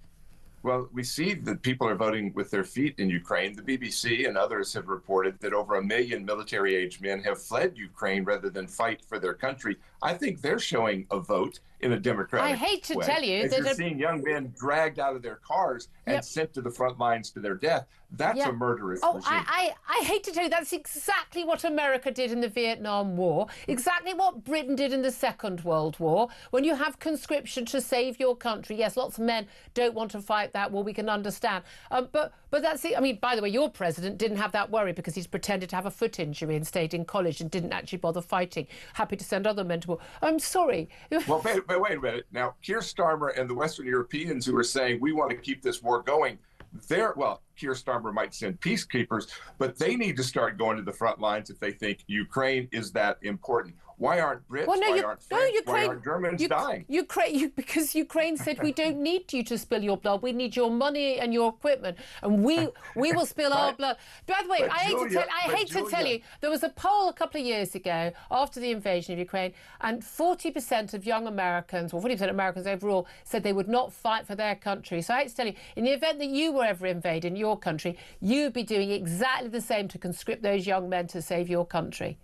Well, we see that people are voting with their feet in Ukraine. The BBC and others have reported that over 1 million military-aged men have fled Ukraine rather than fight for their country. I think they're showing a vote in a democratic way. I hate to tell you that you're seeing young men dragged out of their cars and sent to the front lines to their death. That's a murderous regime. I hate to tell you, that's exactly what America did in the Vietnam War, exactly what Britain did in the Second World War. When you have conscription to save your country, yes, lots of men don't want to fight that war, we can understand. But that's it. I mean, by the way, your president didn't have that worry because he's pretended to have a foot injury and stayed in college and didn't actually bother fighting. Happy to send other men to war. I'm sorry. Well, but wait a minute. Now, Keir Starmer and the Western Europeans who are saying we want to keep this war going, Keir Starmer might send peacekeepers, but they need to start going to the front lines if they think Ukraine is that important. Why aren't Brits? Why aren't French? Why aren't Germans dying? Because Ukraine said we don't need you to spill your blood. We need your money and your equipment, and we will spill our blood. By the way, I hate to tell you, there was a poll a couple of years ago after the invasion of Ukraine, and 40% of young Americans, or 40% of Americans overall, said they would not fight for their country. So I hate to tell you, in the event that you were ever invaded in your country, you'd be doing exactly the same to conscript those young men to save your country.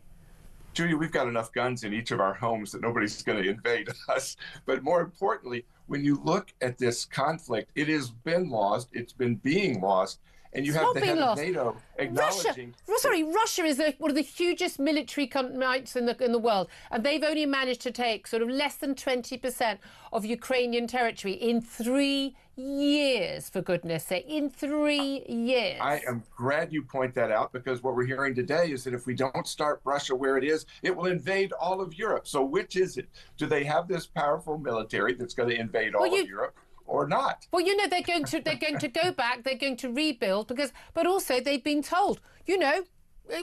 Julia, we've got enough guns in each of our homes that nobody's going to invade us. But more importantly, when you look at this conflict, it has been lost. It's been being lost. And you have the head of NATO acknowledging... Russia is one of the hugest military mights in the world, and they've only managed to take sort of less than 20% of Ukrainian territory in 3 years, for goodness sake, in 3 years. I am glad you point that out, because what we're hearing today is that if we don't start Russia where it is, it will invade all of Europe. So which is it? Do they have this powerful military that's going to invade all of Europe? Or not? Well, you know, they're going to go back. They're going to rebuild but also they've been told, you know,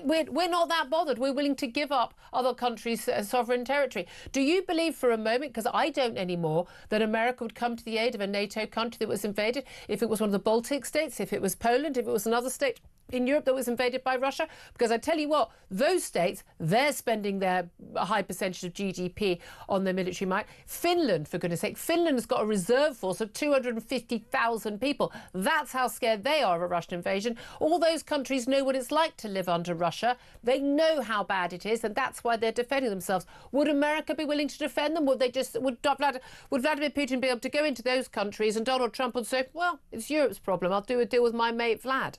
we're not that bothered. We're willing to give up other countries' sovereign territory. Do you believe for a moment, because I don't anymore, that America would come to the aid of a NATO country that was invaded? If it was one of the Baltic states, if it was Poland, if it was another state in Europe that was invaded by Russia? Because I tell you what, those states, they're spending their high percentage of GDP on their military might. Finland, for goodness sake, Finland has got a reserve force of 250,000 people. That's how scared they are of a Russian invasion. All those countries know what it's like to live under Russia. They know how bad it is, and that's why they're defending themselves. Would America be willing to defend them? Would Vladimir Putin be able to go into those countries and Donald Trump would say, well, it's Europe's problem. I'll do a deal with my mate Vlad?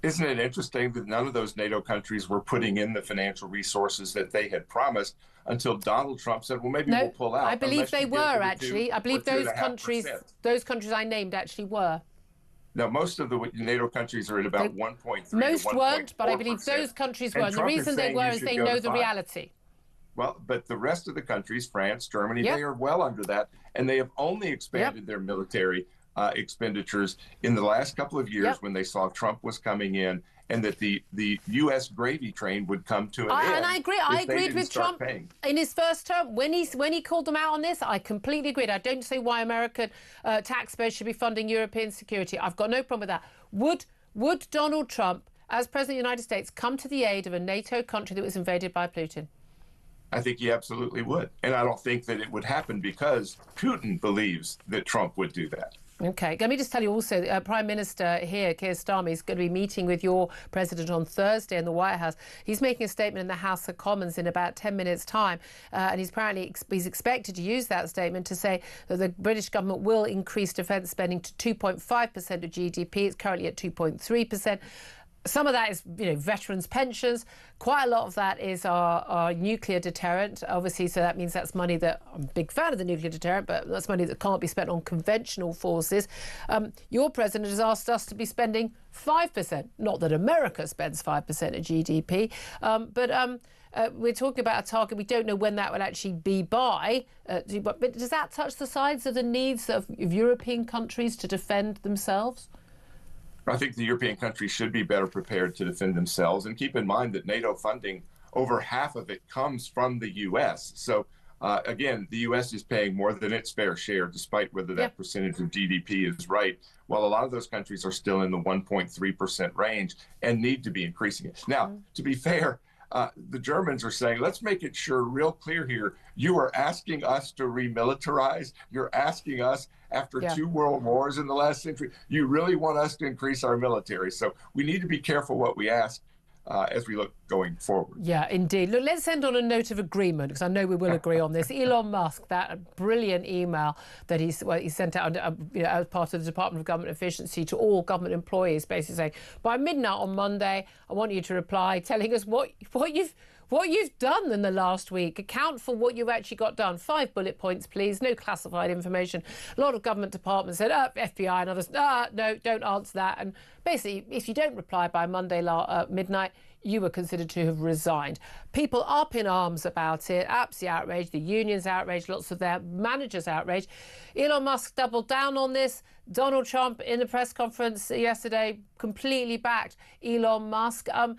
Isn't it interesting that none of those NATO countries were putting in the financial resources that they had promised until Donald Trump said, well, maybe we'll pull out? I believe they were, actually. I believe those countries I named actually were. Now, most of the NATO countries are at about 1.3. Most weren't, but I believe those countries were. And the reason they were is they know the reality. Well, but the rest of the countries, France, Germany, they are well under that, and they have only expanded their military expenditures in the last couple of years when they saw Trump was coming in, and that the U.S. gravy train would come to an end. And I agree. I agreed with Trump in his first term when he called them out on this. I completely agreed. I don't see why American taxpayers should be funding European security. I've got no problem with that. Would Donald Trump, as President of the United States, come to the aid of a NATO country that was invaded by Putin? I think he absolutely would. And I don't think that it would happen because Putin believes that Trump would do that. OK, let me just tell you also, Prime Minister here, Keir Starmer, is going to be meeting with your president on Thursday in the White House. He's making a statement in the House of Commons in about 10 minutes' time. And he's expected to use that statement to say that the British government will increase defence spending to 2.5% of GDP. It's currently at 2.3%. Some of that is, you know, veterans' pensions. Quite a lot of that is our nuclear deterrent, obviously. So that means that's money that I'm a big fan of the nuclear deterrent, but that's money that can't be spent on conventional forces. Your president has asked us to be spending 5%. Not that America spends 5% of GDP, but we're talking about a target. We don't know when that will actually be by. But does that touch the sides of the needs of European countries to defend themselves? I think the European countries should be better prepared to defend themselves. And keep in mind that NATO funding, over half of it comes from the U.S. So, again, the U.S. is paying more than its fair share, despite whether that percentage of GDP is right, while a lot of those countries are still in the 1.3% range and need to be increasing it. Now, to be fair, the Germans are saying, let's make it real clear here. You are asking us to remilitarize. You're asking us, after 2 world wars in the last century, you really want us to increase our military. So we need to be careful what we ask as we look going forward. Yeah, indeed. Look, let's end on a note of agreement, because I know we will agree on this. Elon Musk, that brilliant email that he sent out as part of the Department of Government Efficiency to all government employees, basically saying, by midnight on Monday, I want you to reply telling us what you've done in the last week. Account for what you've actually got done. 5 bullet points, please. No classified information. A lot of government departments said, FBI and others, no, don't answer that. And basically, if you don't reply by Monday midnight, you were considered to have resigned. People up in arms about it, absolutely outraged, the unions outraged, lots of their managers outraged. Elon Musk doubled down on this. Donald Trump in the press conference yesterday completely backed Elon Musk. Are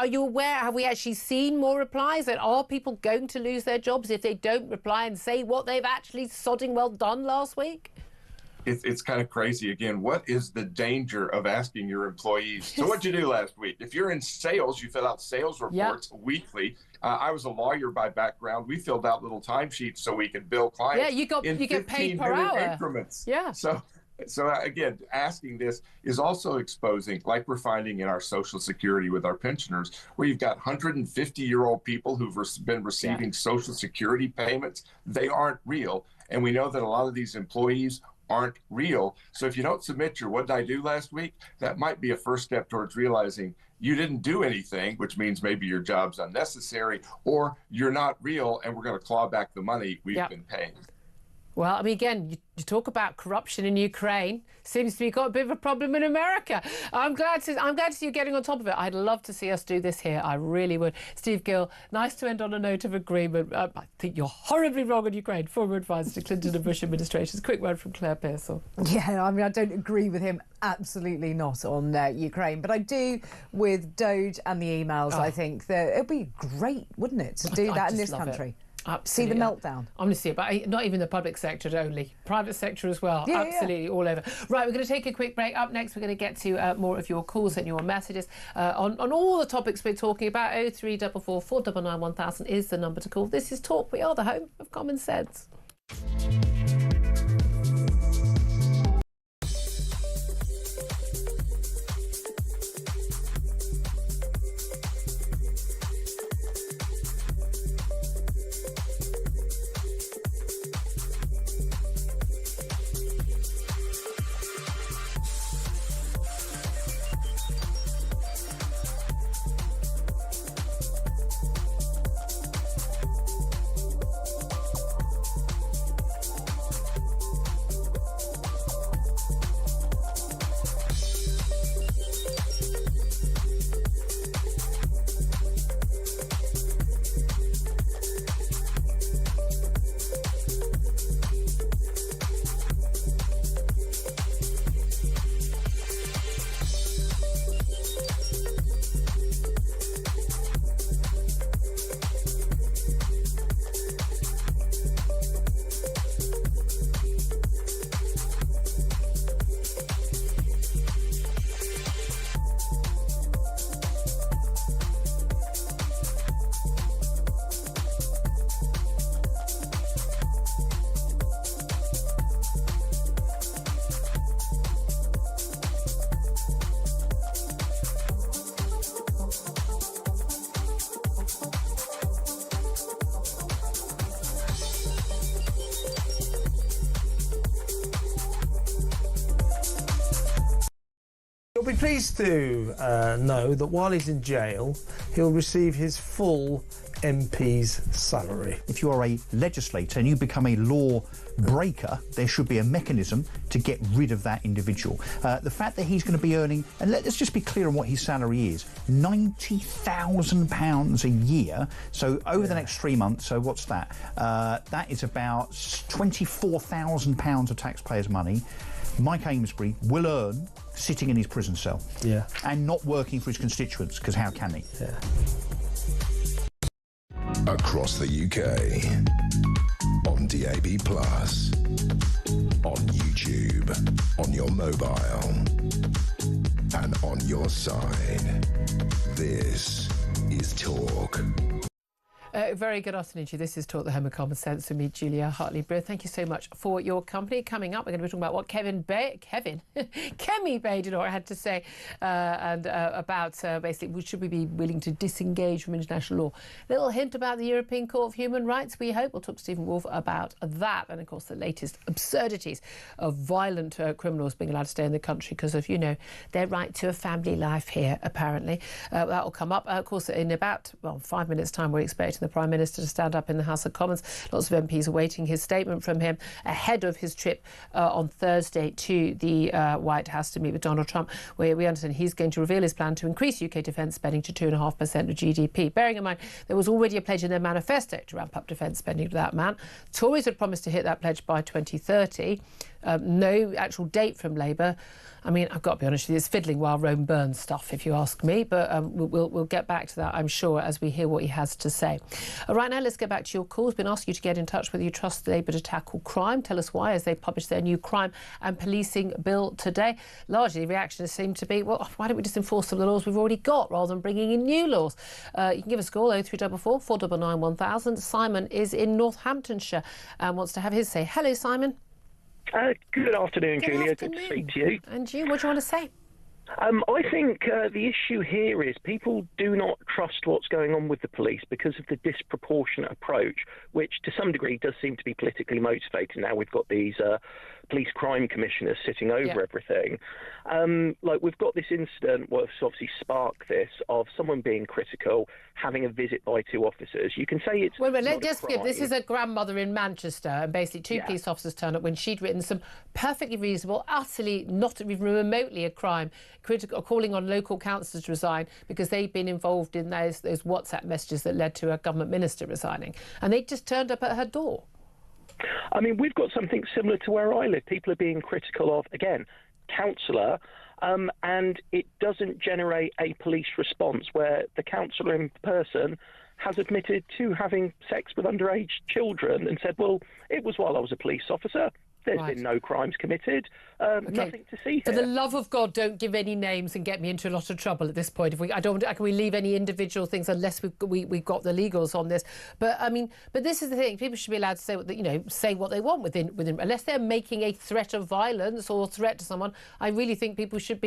you aware, have we actually seen more replies? And are people going to lose their jobs if they don't reply and say what they've actually sodding well done last week? It's kind of crazy. Again, what is the danger of asking your employees, so what'd you do last week? If you're in sales, you fill out sales reports weekly. I was a lawyer by background. We filled out little timesheets so we could bill clients. Yeah, you get paid per hour. Increments. Yeah. So again, asking this is also exposing, like we're finding in our Social Security with our pensioners, where you've got 150-year-old people who've been receiving Social Security payments. They aren't real. And we know that a lot of these employees aren't real. So if you don't submit your what did I do last week, that might be a first step towards realizing you didn't do anything, which means maybe your job's unnecessary, or you're not real and we're going to claw back the money we've been paying. Well, I mean, again, you talk about corruption in Ukraine. Seems to be got a bit of a problem in America. I'm glad to see you getting on top of it. I'd love to see us do this here. I really would. Steve Gill, nice to end on a note of agreement. I think you're horribly wrong on Ukraine. Former advisor to Clinton and Bush administrations. Quick word from Claire Pearsall. Yeah, I mean, I don't agree with him. Absolutely not on Ukraine. But I do with Doge and the emails. I think that it'd be great, wouldn't it, to do that in this country? Absolutely. See the meltdown. Honestly, but not even the public sector only. Private sector as well. Yeah, absolutely, all over. Right, we're going to take a quick break. Up next, we're going to get to more of your calls and your messages on all the topics we're talking about. 0344 499 1000 is the number to call. This is Talk. We are the home of common sense. You'll be pleased to know that while he's in jail, he'll receive his full MP's salary. If you are a legislator and you become a law breaker, there should be a mechanism to get rid of that individual. The fact that he's going to be earning, and let's just be clear on what his salary is, £90,000 a year. So over the next 3 months, so what's that? That is about £24,000 of taxpayers' money. Mike Amesbury will earn sitting in his prison cell. Yeah. And not working for his constituents, because how can he? Yeah. Across the UK, on DAB+, on YouTube, on your mobile, and on your side. This is Talk. Very good afternoon to you. This is Talk, the home of common sense, with me, Julia Hartley-Brewer. Thank you so much for your company. Coming up, we're going to be talking about what Kemi Badenoch had to say and about basically, should we be willing to disengage from international law? Little hint about the European Court of Human Rights, we hope. We'll talk to Stephen Wolfe about that. And, of course, the latest absurdities of violent criminals being allowed to stay in the country because of, you know, their right to a family life here, apparently. That will come up. Of course, in about, 5 minutes' time, we're expecting the Prime Minister to stand up in the House of Commons. Lots of MPs awaiting his statement from him ahead of his trip on Thursday to the White House to meet with Donald Trump, where we understand he's going to reveal his plan to increase UK defence spending to 2.5% of GDP. Bearing in mind there was already a pledge in their manifesto to ramp up defence spending to that amount. Tories had promised to hit that pledge by 2030. No actual date from Labour. I mean, I've got to be honest with you, it's fiddling while Rome burns stuff, if you ask me. But we'll get back to that, I'm sure, as we hear what he has to say. Right now, let's get back to your calls. Been asking you to get in touch whether you trust Labour to tackle crime. Tell us why, as they published their new crime and policing bill today. Largely, the reactions seem to be, well, why don't we just enforce some of the laws we've already got rather than bringing in new laws? You can give us a call, 0344 499 1000. Simon is in Northamptonshire and wants to have his say. Hello, Simon. Good afternoon, Julia. Good to speak to you. And you, what do you want to say? I think the issue here is people do not trust what's going on with the police because of the disproportionate approach, which to some degree does seem to be politically motivated. Now we've got these police crime commissioners sitting over everything. Like we've got this incident what's obviously sparked this of someone being critical, having a visit by two officers. You can say it's let's just skip. This is a grandmother in Manchester, and basically two police officers turned up when she'd written some perfectly reasonable, utterly not even remotely a crime, critical, calling on local councillors to resign because they'd been involved in those WhatsApp messages that led to a government minister resigning, and they just turned up at her door. I mean, we've got something similar to where I live. People are being critical of, again, councillor, and it doesn't generate a police response where the councillor in person has admitted to having sex with underage children and said, well, it was while I was a police officer. There's been no crimes committed. Nothing to see here. For the love of God, don't give any names and get me into a lot of trouble at this point. Can we leave any individual things unless we've got the legals on this? But I mean, this is the thing. People should be allowed to say what they want within unless they're making a threat of violence or threat to someone. I really think people should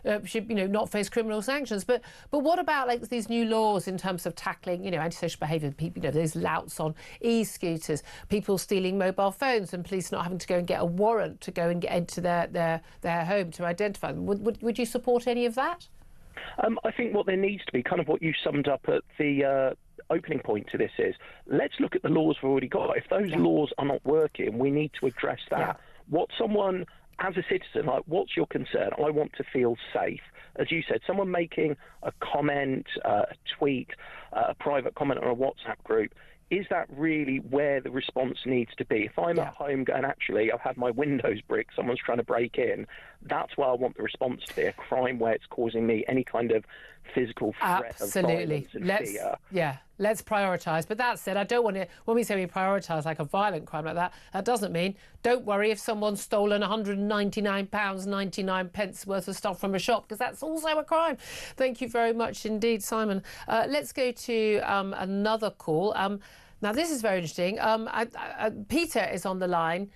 not face criminal sanctions. But what about like these new laws in terms of tackling antisocial behaviour? People, those louts on e-scooters, people stealing mobile phones, and police not having to go and get a warrant to go and get into their home to identify them. Would you support any of that? I think what there needs to be, kind of what you summed up at the opening point to this is, let's look at the laws we've already got. If those laws are not working, we need to address that. What someone, as a citizen, like, what's your concern? I want to feel safe. As you said, someone making a comment, a tweet, a private comment on a WhatsApp group, is that really where the response needs to be? If I'm at home going, actually, I've had my windows bricked, someone's trying to break in, that's where I want the response to be, a crime where it's causing me any kind of physical threat of violence and fear. Yeah, let's prioritise. But that said, I don't want to, when we say we prioritise like a violent crime like that, that doesn't mean, don't worry if someone's stolen £199.99 worth of stuff from a shop, because that's also a crime. Thank you very much indeed, Simon. Let's go to another call. Now, this is very interesting. Peter is on the line.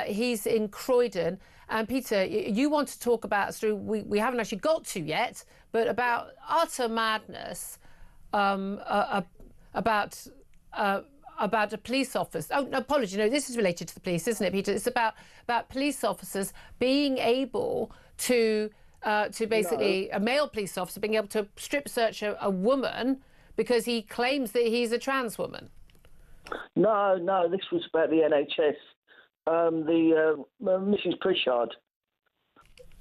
He's in Croydon. And Peter, you want to talk about, we haven't actually got to yet, but about utter madness about a police officer. Oh, no, apology. No, this is related to the police, isn't it, Peter? It's about police officers being able to basically, a male police officer being able to strip search a woman because he claims that he's a trans woman. No, this was about the NHS. Mrs. Pritchard.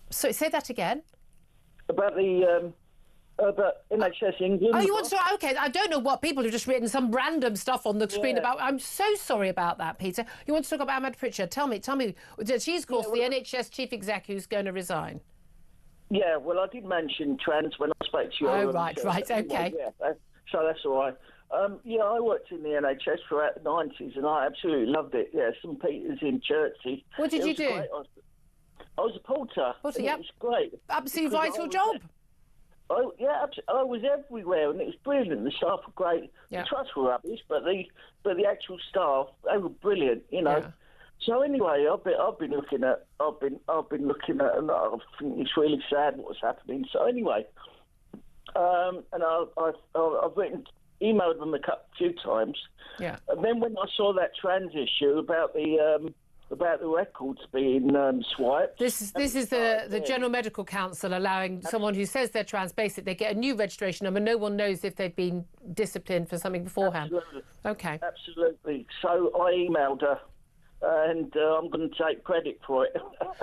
So say that again. About the about NHS England. Oh, you want to? Okay, I don't know what people have just written some random stuff on the screen about. I'm so sorry about that, Peter. You want to talk about Ahmed Pritchard? Tell me. She's, of course, the NHS chief exec who's going to resign. Yeah, well, I did mention trans when I spoke to you. Oh, right, okay. Yeah, so that's all right. I worked in the NHS throughout the 90s and I absolutely loved it. Yeah, St Peter's in Chertsey. What did you do? Great. I was a porter. Yep. It was great. Absolutely vital job. Oh, yeah, I was everywhere and it was brilliant. The staff were great. Yeah. The trusts were rubbish, but the actual staff, they were brilliant, Yeah. So anyway, I've been looking at, and I think it's really sad what's happening. So anyway, and I've emailed them a few times. Yeah. And then when I saw that trans issue about the about the records being swiped. This is the General Medical Council allowing someone who says they're trans, basically they get a new registration number. No one knows if they've been disciplined for something beforehand. Absolutely. Okay. Absolutely. So I emailed her, and I'm going to take credit for it.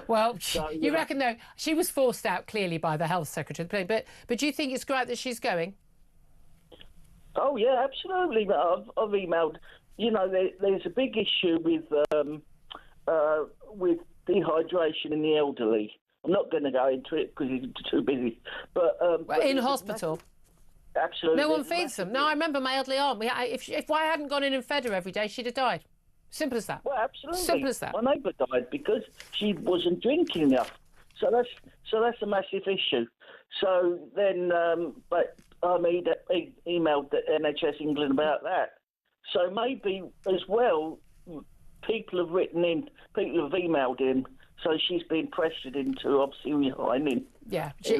Well, you reckon though she was forced out clearly by the health secretary, but do you think it's great that she's going? Oh yeah, absolutely. I've emailed. You know, there's a big issue with dehydration in the elderly. I'm not going to go into it because it's too busy. But in hospital. Absolutely. No one feeds them. No, I remember my elderly aunt. If I hadn't gone in and fed her every day, she'd have died. Simple as that. Well, absolutely. Simple as that. My neighbour died because she wasn't drinking enough. So that's a massive issue. So then, but I emailed the NHS England about that. So maybe as well, people have emailed in. So she's been pressured into obviously resigning. Yeah, she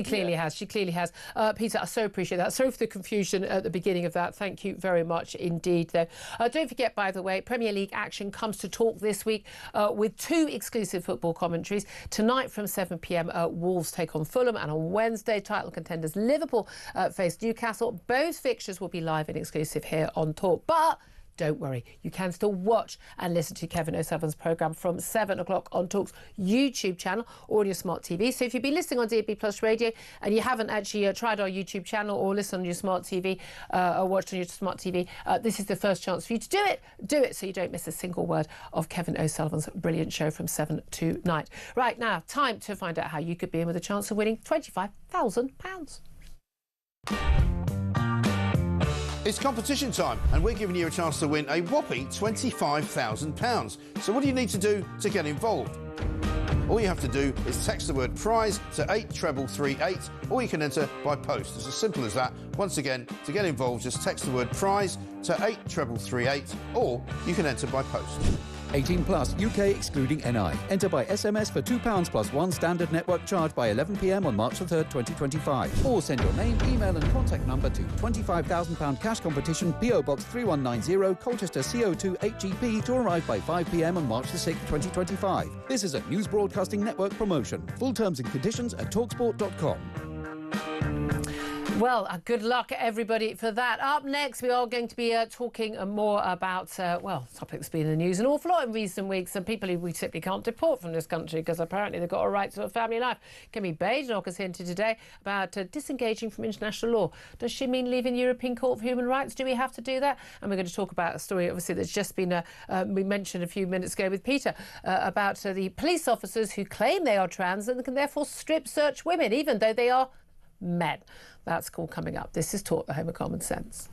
clearly has. She clearly has. Peter, I so appreciate that. Sorry for the confusion at the beginning of that. Thank you very much indeed, though. Don't forget, by the way, Premier League action comes to talk this week with 2 exclusive football commentaries. Tonight from 7 p.m, Wolves take on Fulham, and on Wednesday, title contenders Liverpool face Newcastle. Both fixtures will be live and exclusive here on Talk. But don't worry, you can still watch and listen to Kevin O'Sullivan's programme from 7 o'clock on Talk's YouTube channel or on your smart TV. So if you've been listening on DAB Plus Radio and you haven't actually tried our YouTube channel or listened on your smart TV or watched on your smart TV, this is the first chance for you to do it. Do it so you don't miss a single word of Kevin O'Sullivan's brilliant show from 7 to 9. Right, now, time to find out how you could be in with a chance of winning £25,000. It's competition time, and we're giving you a chance to win a whopping £25,000. So what do you need to do to get involved? All you have to do is text the word prize to 83338, or you can enter by post. It's as simple as that. Once again, to get involved, just text the word prize to 83338, or you can enter by post. 18 plus, UK excluding NI. Enter by SMS for £2 plus 1 standard network charge by 11 p.m. on March the 3rd, 2025. Or send your name, email and contact number to £25,000 cash competition, PO Box 3190, Colchester CO2 8GP, to arrive by 5 p.m. on March the 6th, 2025. This is a News Broadcasting Network promotion. Full terms and conditions at talksport.com. Well, good luck, everybody, for that. Up next, we are going to be talking more about, topics being in the news an awful lot in recent weeks, and people who we simply can't deport from this country because apparently they've got a right to a family life. Kemi Badenoch has hinted today about disengaging from international law. Does she mean leaving European Court of Human Rights? Do we have to do that? And we're going to talk about a story, obviously, that's just been, we mentioned a few minutes ago with Peter, about the police officers who claim they are trans and can therefore strip search women, even though they are men. That's all coming up. This is Talk, the Home of Common Sense.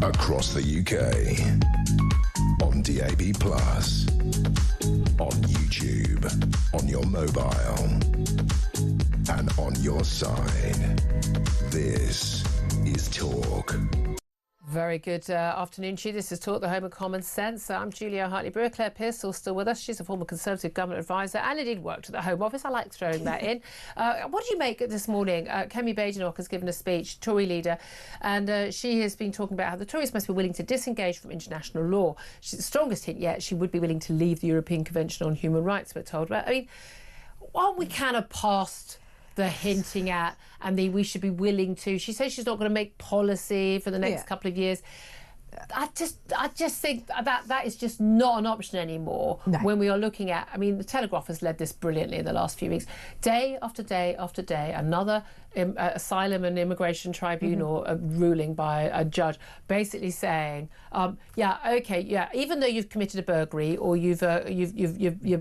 Across the UK, on DAB+, on YouTube, on your mobile, and on your side. This is Talk. Very good afternoon to you. This is Talk, the Home of Common Sense. I'm Julia Hartley-Brewer. Claire Pearsall still with us. She's a former Conservative government advisor and indeed worked at the Home Office. I like throwing that in. What do you make this morning? Kemi Badenoch has given a speech, Tory leader, and she has been talking about how the Tories must be willing to disengage from international law. She's the strongest hint yet. She would be willing to leave the European Convention on Human Rights, we're told. But I mean, aren't we kind of past the hinting at, and we should be willing to? She says she's not going to make policy for the next couple of years. I just think that is just not an option anymore when we are looking at, I mean, the Telegraph has led this brilliantly in the last few weeks. Day after day after day, another asylum and immigration tribunal ruling by a judge basically saying, even though you've committed a burglary or you're a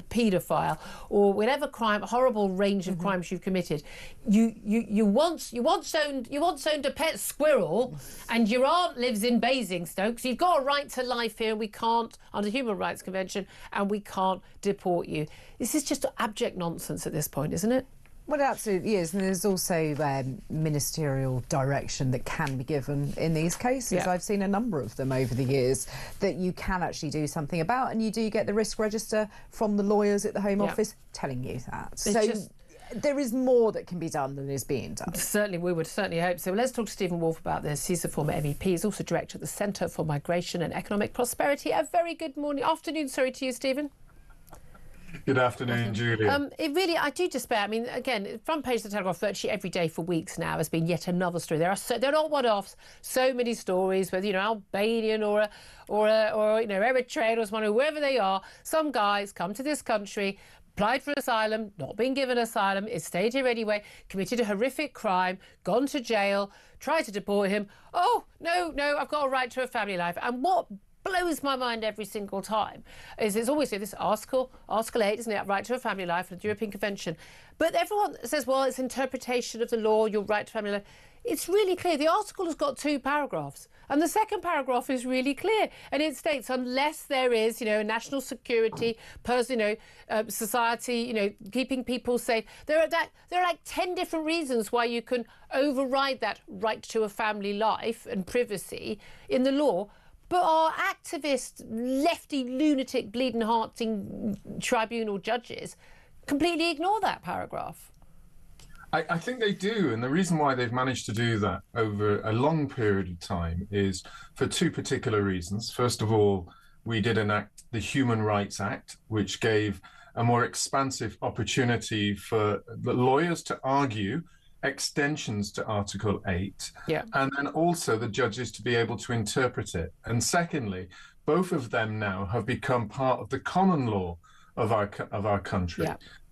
paedophile or whatever crime, horrible range of crimes you've committed, you once owned a pet squirrel and your aunt lives in Basingstoke, so you've got a right to life here. We can't, under the Human Rights Convention, and we can't deport you. This is just abject nonsense at this point, isn't it? Well, it absolutely is, and there's also ministerial direction that can be given in these cases. Yeah. I've seen a number of them over the years that you can actually do something about, and you do get the risk register from the lawyers at the Home Office telling you that. There is more that can be done than is being done. Certainly, we would certainly hope so. Let's talk to Stephen Wolfe about this. He's a former MEP. He's also director at the Centre for Migration and Economic Prosperity. A very good afternoon, to you, Stephen. Good afternoon, Julia. I do despair. I mean, again, front page of the Telegraph virtually every day for weeks now has been yet another story. They're not one-offs. So many stories, whether Albanian or Eritrean or someone, whoever they are. Some guys come to this country, applied for asylum, not been given asylum, is stayed here anyway, committed a horrific crime, gone to jail, tried to deport him. Oh no, I've got a right to a family life. And what blows my mind every single time is it's always this Article 8, isn't it? Right to a family life and the European Convention. But everyone says, well, it's interpretation of the law, your right to family life. It's really clear. The article has got 2 paragraphs. And the second paragraph is really clear. And it states, unless there is, national security, society, keeping people safe, there are like 10 different reasons why you can override that right to a family life and privacy in the law. But our activist, lefty, lunatic, bleeding-hearting tribunal judges completely ignore that paragraph. I think they do, and the reason why they've managed to do that over a long period of time is for 2 particular reasons. First of all, we did enact the Human Rights Act, which gave a more expansive opportunity for the lawyers to argue extensions to Article 8, and then also the judges to be able to interpret it. And secondly, both of them now have become part of the common law of our country.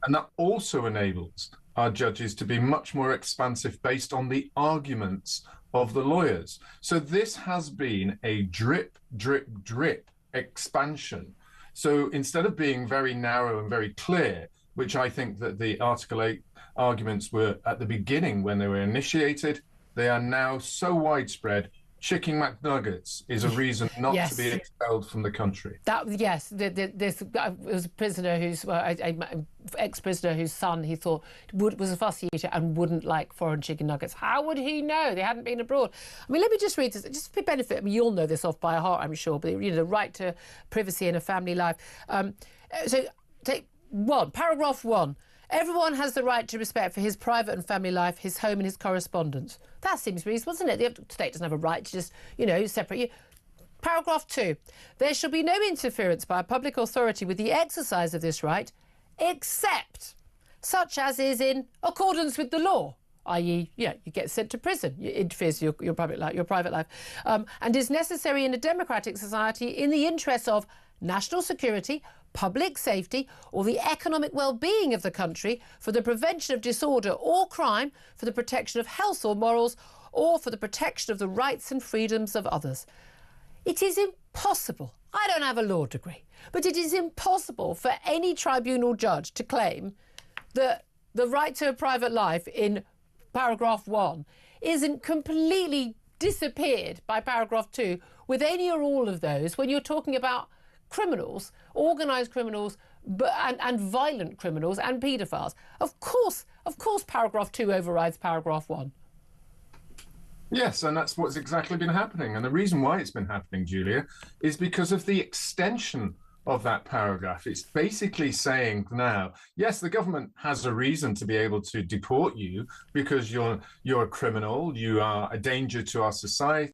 And that also enables our judges to be much more expansive based on the arguments of the lawyers. So this has been a drip, drip, drip expansion. So instead of being very narrow and very clear, which I think that the Article 8 arguments were at the beginning when they were initiated, they are now so widespread. Chicken McNuggets is a reason not to be expelled from the country. There was a prisoner an ex-prisoner whose son he thought was a fussy eater and wouldn't like foreign chicken nuggets. How would he know? They hadn't been abroad. I mean, let me just read this, just for benefit. I mean, you all know this off by heart, I'm sure, but the right to privacy in a family life. So take paragraph 1. Everyone has the right to respect for his private and family life, his home and his correspondence. That seems reasonable, doesn't it? The state doesn't have a right to just, separate you. Paragraph 2. There shall be no interference by a public authority with the exercise of this right, except such as is in accordance with the law, i.e., you get sent to prison. It interferes with your private life, and is necessary in a democratic society in the interests of national security, public safety, or the economic well-being of the country, for the prevention of disorder or crime, for the protection of health or morals, or for the protection of the rights and freedoms of others. It is impossible, I don't have a law degree, but it is impossible for any tribunal judge to claim that the right to a private life in paragraph 1 isn't completely disappeared by paragraph 2 with any or all of those when you're talking about criminals, organised criminals, and violent criminals and paedophiles. Of course, paragraph 2 overrides paragraph 1. Yes, and that's what's exactly been happening. And the reason why it's been happening, Julia, is because of the extension of that paragraph. It's basically saying now, yes, the government has a reason to be able to deport you because you're a criminal, you are a danger to our society.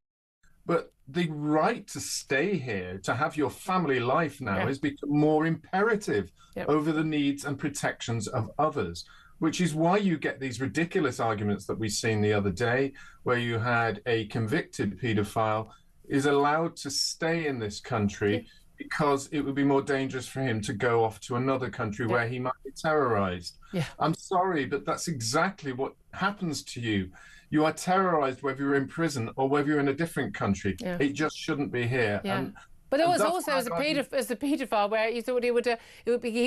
But the right to stay here, to have your family life now, has become more imperative over the needs and protections of others, which is why you get these ridiculous arguments that we've seen the other day, where you had a convicted paedophile is allowed to stay in this country because it would be more dangerous for him to go off to another country where he might be terrorized. I'm sorry, but that's exactly what happens to you. You are terrorized whether you're in prison or whether you're in a different country. It just shouldn't be here. But there was also as a paedophile where he thought he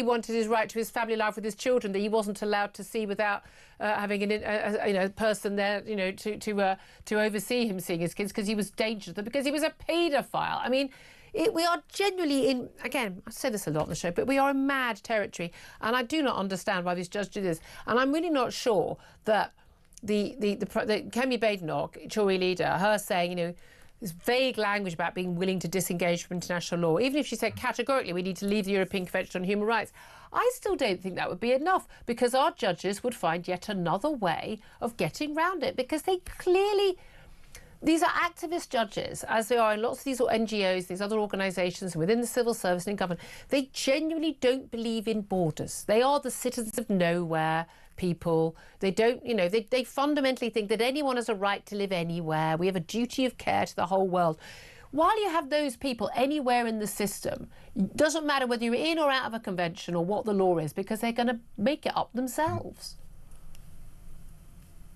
wanted his right to his family life with his children that he wasn't allowed to see without having a person there, to oversee him seeing his kids because he was dangerous, because he was a paedophile. I mean, we are genuinely in, again, I say this a lot on the show, but we are in mad territory, and I do not understand why these judges do this. And I'm really not sure that the Kemi Badenoch, Tory leader, her saying, this vague language about being willing to disengage from international law, even if she said categorically we need to leave the European Convention on Human Rights, I still don't think that would be enough, because our judges would find yet another way of getting round it, because they clearly... These are activist judges, as they are in lots of these NGOs, these other organisations within the civil service and in government. They genuinely don't believe in borders. They are the citizens of nowhere people. They don't, they fundamentally think that anyone has a right to live anywhere. We have a duty of care to the whole world. While you have those people anywhere in the system, it doesn't matter whether you're in or out of a convention or what the law is, because they're going to make it up themselves.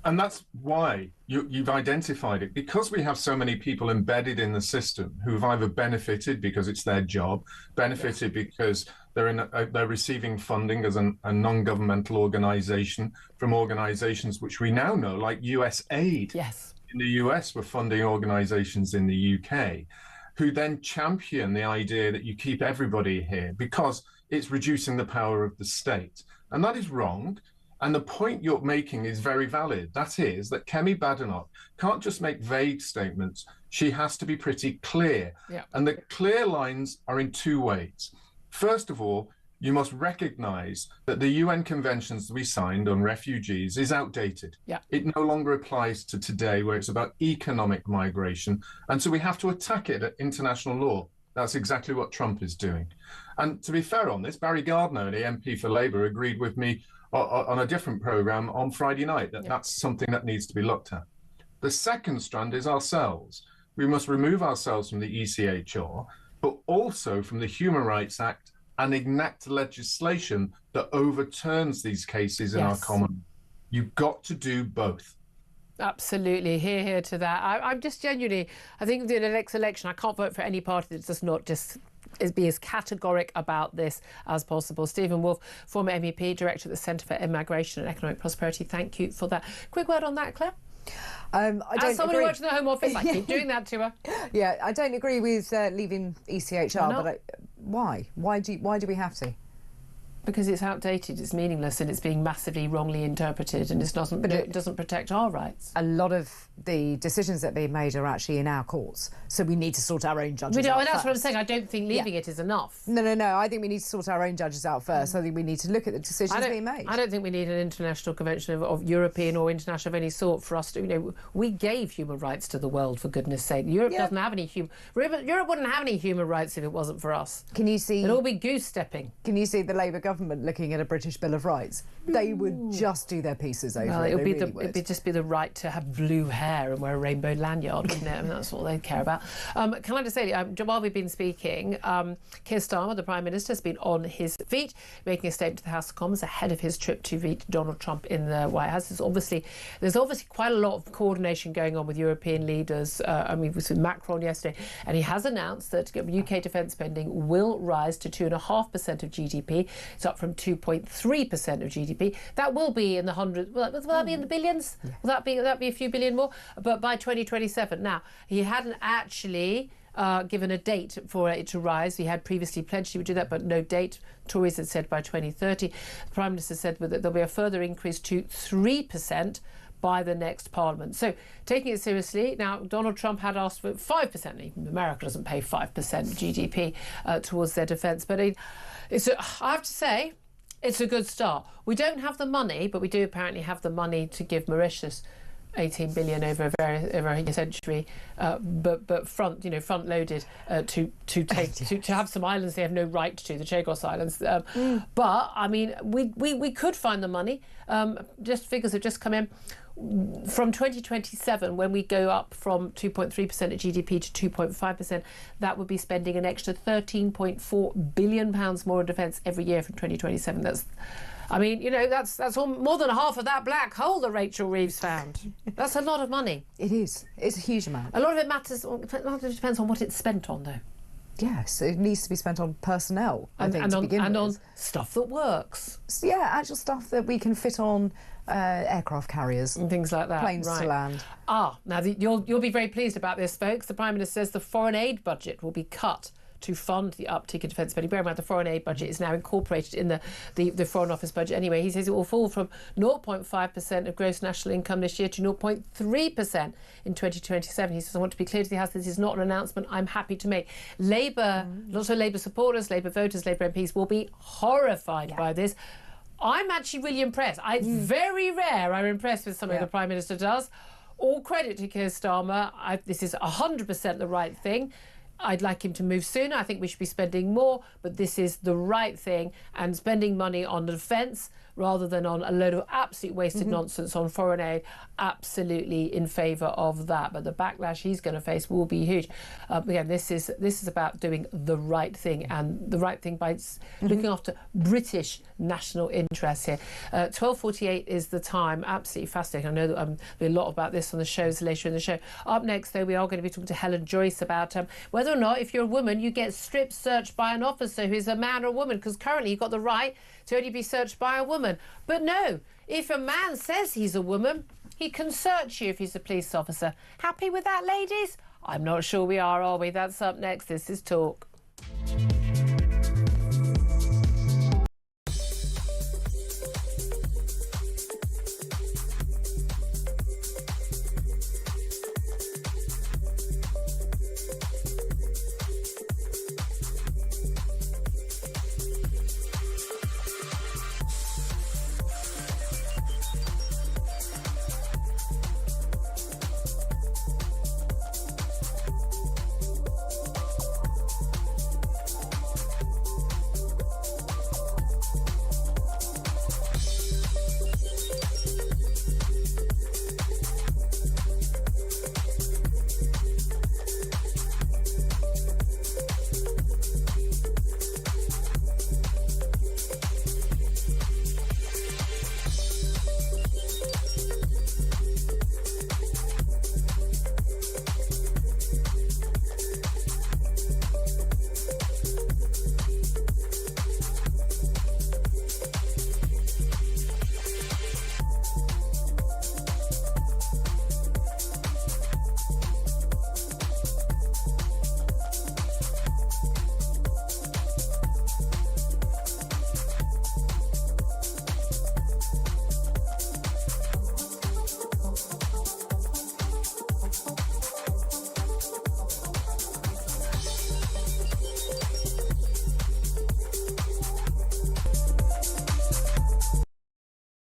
And that's why you've identified it, because we have so many people embedded in the system who've either benefited because it's their job, benefited because they're receiving funding as a non-governmental organization from organizations which we now know, like USAID. In the US, we're funding organizations in the UK, who then champion the idea that you keep everybody here because it's reducing the power of the state. And that is wrong. And the point you're making is very valid. That is that Kemi Badenoch can't just make vague statements. She has to be pretty clear. And the clear lines are in two ways. First of all, you must recognize that the UN conventions that we signed on refugees is outdated. It no longer applies to today, where it's about economic migration. And so we have to attack it at international law. That's exactly what Trump is doing. And to be fair on this, Barry Gardiner, the MP for Labour, agreed with me on a different programme on Friday night that that's something that needs to be looked at. The second strand is ourselves. We must remove ourselves from the ECHR, but also from the Human Rights Act, and enact legislation that overturns these cases in our common. You've got to do both. Absolutely, hear to that. I'm just genuinely, I think in the next election, I can't vote for any party that does not just be as categoric about this as possible. Stephen Wolfe, former MEP, Director at the Centre for Immigration and Economic Prosperity, thank you for that. Quick word on that, Claire? I don't As someone agree. who works in the Home Office, I keep doing that to her. Yeah, I don't agree with leaving ECHR, but why? Why do we have to? Because it's outdated, it's meaningless, and it's being massively wrongly interpreted, and it doesn't protect our rights. A lot of the decisions that they made are actually in our courts, so we need to sort our own judges out and that's first. what I'm saying. I don't think leaving it is enough. No. I think we need to sort our own judges out first. I think we need to look at the decisions being made. I don't think we need an international convention of European or international of any sort for us to, we gave human rights to the world, for goodness sake. Europe doesn't have any Europe wouldn't have any human rights if it wasn't for us. Can you see? It'd all be goose-stepping. Can you see the Labour government looking at a British Bill of Rights? They would just do their pieces over it. It'd just be the right to have blue hair and wear a rainbow lanyard, wouldn't it? I mean, that's what they care about. Can I just say, while we've been speaking, Keir Starmer, the Prime Minister, has been on his feet, making a statement to the House of Commons ahead of his trip to meet Donald Trump in the White House. There's obviously quite a lot of coordination going on with European leaders. We was with Macron yesterday, and he has announced that UK defence spending will rise to 2.5% of GDP. It's up from 2.3% of GDP. That will be in the hundreds. Will that be in the billions? Yeah. Will that be a few billion more? But by 2027. Now, he hadn't actually given a date for it to rise. He had previously pledged he would do that, but no date. Tories had said by 2030. The Prime Minister said that there'll be a further increase to 3% by the next Parliament. So taking it seriously, now Donald Trump had asked for 5%. Even America doesn't pay 5% GDP towards their defence. But I have to say, it's a good start. We don't have the money, but we do apparently have the money to give Mauritius 18 billion over a century, but front loaded to have some islands they have no right to, the Chagos Islands. But I mean, we could find the money. Just figures have just come in. From 2027, when we go up from 2.3% of GDP to 2.5%, that would be spending an extra £13.4 billion more on defence every year from 2027. That's more than half of that black hole that Rachel Reeves found. That's a lot of money. It is. It's a huge amount. A lot of it matters. It depends on what it's spent on, though. Yes, it needs to be spent on personnel, and on stuff that works. So, yeah, actual stuff that we can fit on aircraft carriers and things like that. Planes to land. Now you'll be very pleased about this, folks. The Prime Minister says the foreign aid budget will be cut to fund the uptick in defence spending. Bear in mind, the foreign aid budget is now incorporated in the Foreign Office budget anyway. He says it will fall from 0.5% of gross national income this year to 0.3% in 2027. He says, I want to be clear to the House, this is not an announcement I'm happy to make. Labour, lots of Labour supporters, Labour voters, Labour MPs will be horrified by this. I'm actually really impressed. It's very rare I'm impressed with something the Prime Minister does. All credit to Keir Starmer. This is 100% the right thing. I'd like him to move sooner. I think we should be spending more, but this is the right thing. And spending money on defence rather than on a load of absolute wasted nonsense on foreign aid, absolutely in favour of that. But the backlash he's going to face will be huge. Again, this is about doing the right thing, and the right thing by looking after British national interests here. 12:48 is the time. Absolutely fascinating. I know that there'll be a lot about this on the shows later in the show. Up next, though, we are going to be talking to Helen Joyce about whether or not, if you're a woman, you get strip searched by an officer who's a man or a woman, because currently you've got the right to only be searched by a woman. But no, if a man says he's a woman, he can search you if he's a police officer. Happy with that, ladies? I'm not sure we are we? That's up next. This is Talk.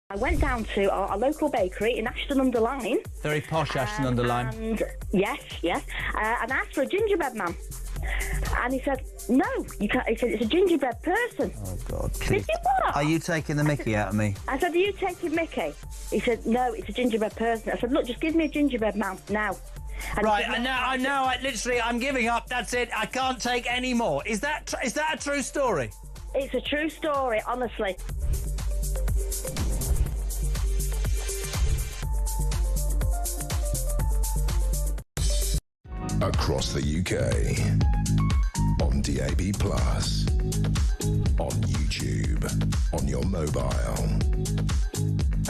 I went down to our local bakery in Ashton-under-Lyne. Very posh Ashton-under-Lyne. And yes. And I asked for a gingerbread man. And he said, no, you can't. He said, it's a gingerbread person. Oh, God, please. Did you what? Are you taking the mickey out of me? I said, are you taking mickey? He said, no, it's a gingerbread person. I said, look, just give me a gingerbread man now. And right, I'm giving up. That's it. I can't take any more. Is that a true story? It's a true story, honestly. Across the UK, on DAB+, on YouTube, on your mobile,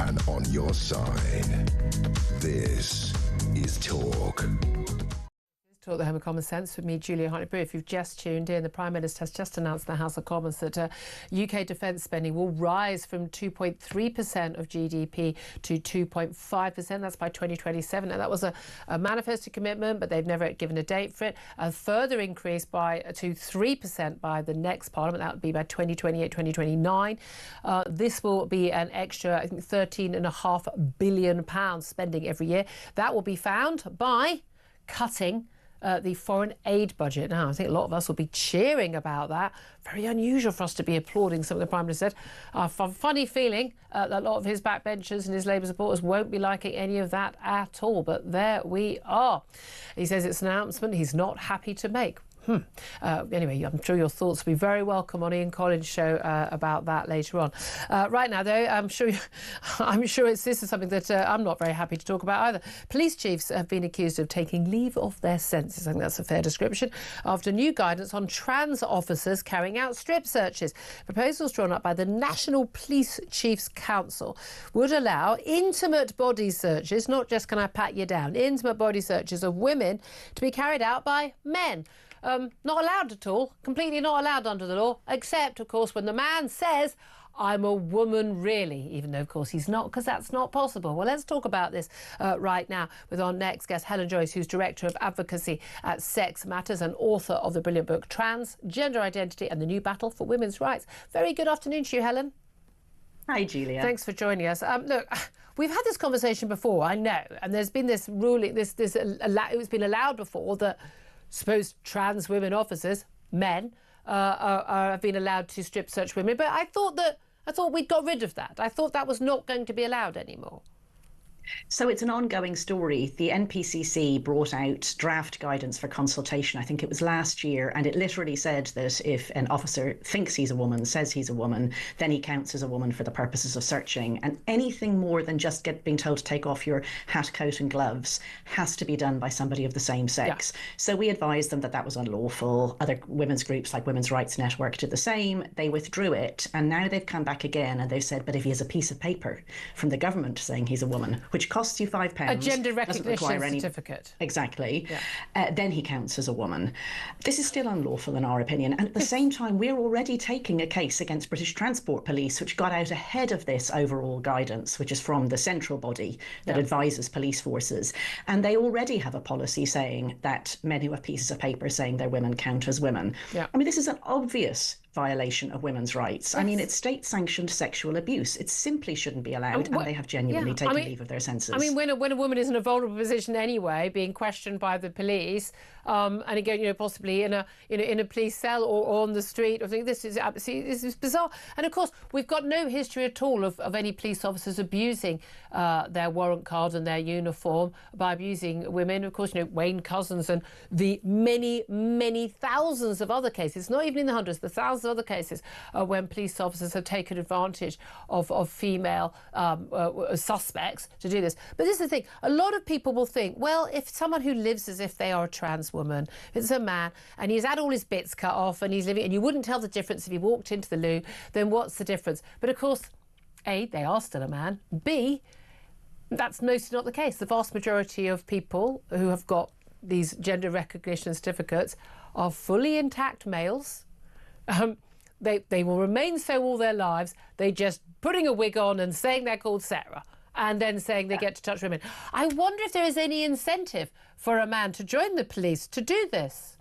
and on your side. This is Talk. Talk the Home of Common Sense with me, Julia Hartley-Brewer. If you've just tuned in, the Prime Minister has just announced in the House of Commons that UK defence spending will rise from 2.3% of GDP to 2.5%. That's by 2027. Now, that was a manifested commitment, but they've never given a date for it. A further increase to 3% by the next Parliament. That would be by 2028, 2029. This will be an extra, I think, £13.5 billion spending every year. That will be found by cutting the foreign aid budget. Now, I think a lot of us will be cheering about that. Very unusual for us to be applauding something the Prime Minister said. A funny feeling that a lot of his backbenchers and his Labour supporters won't be liking any of that at all. But there we are. He says it's an announcement he's not happy to make. Anyway, I'm sure your thoughts will be very welcome on Ian Collins' show about that later on. Right now, though, I'm sure this is something that I'm not very happy to talk about either. Police chiefs have been accused of taking leave of their senses. I think that's a fair description. After new guidance on trans officers carrying out strip searches. Proposals drawn up by the National Police Chiefs Council would allow intimate body searches, not just can I pat you down, intimate body searches of women to be carried out by men. Not allowed at all, completely not allowed under the law, except, of course, when the man says, I'm a woman really, even though, of course, he's not, because that's not possible. Well, let's talk about this right now with our next guest, Helen Joyce, who's Director of Advocacy at Sex Matters and author of the brilliant book Trans, Gender Identity and the New Battle for Women's Rights. Very good afternoon to you, Helen. Hi, Julia. Thanks for joining us. Look, we've had this conversation before, I know, and there's been this ruling, it's been allowed before that suppose trans women officers, men, have been allowed to strip search women. But I thought we'd got rid of that. I thought that was not going to be allowed anymore. So it's an ongoing story. The NPCC brought out draft guidance for consultation, I think it was last year, and it literally said that if an officer thinks he's a woman, says he's a woman, then he counts as a woman for the purposes of searching. And anything more than just being told to take off your hat, coat and gloves has to be done by somebody of the same sex. Yeah. So we advised them that that was unlawful. Other women's groups like Women's Rights Network did the same. They withdrew it. And now they've come back again and they've said, but if he has a piece of paper from the government saying he's a woman, which costs you £5. A gender recognition certificate. Exactly. Yeah. Then he counts as a woman. This is still unlawful in our opinion. And at the same time, we're already taking a case against British Transport Police, which got out ahead of this overall guidance, which is from the central body that advises police forces. And they already have a policy saying that men who have pieces of paper saying they're women count as women. Yeah. I mean, this is an obvious violation of women's rights. Yes. I mean, it's state-sanctioned sexual abuse. It simply shouldn't be allowed, and they have genuinely taken leave of their senses. I mean, when a woman is in a vulnerable position anyway, being questioned by the police, and again, possibly in a police cell or on the street, I think this is bizarre. And of course, we've got no history at all of any police officers abusing their warrant card and their uniform by abusing women. Of course, Wayne Couzens and the many, many thousands of other cases, not even in the hundreds, the thousands of other cases when police officers have taken advantage of female suspects to do this. But this is the thing, a lot of people will think, well, if someone who lives as if they are a trans woman, if it's a man, and he's had all his bits cut off and he's living, and you wouldn't tell the difference if he walked into the loo, then what's the difference? But of course, A, they are still a man. B, that's mostly not the case. The vast majority of people who have got these gender recognition certificates are fully intact males. They will remain so all their lives. They just putting a wig on and saying they're called Sarah and then saying they get to touch women. I wonder if there is any incentive for a man to join the police to do this.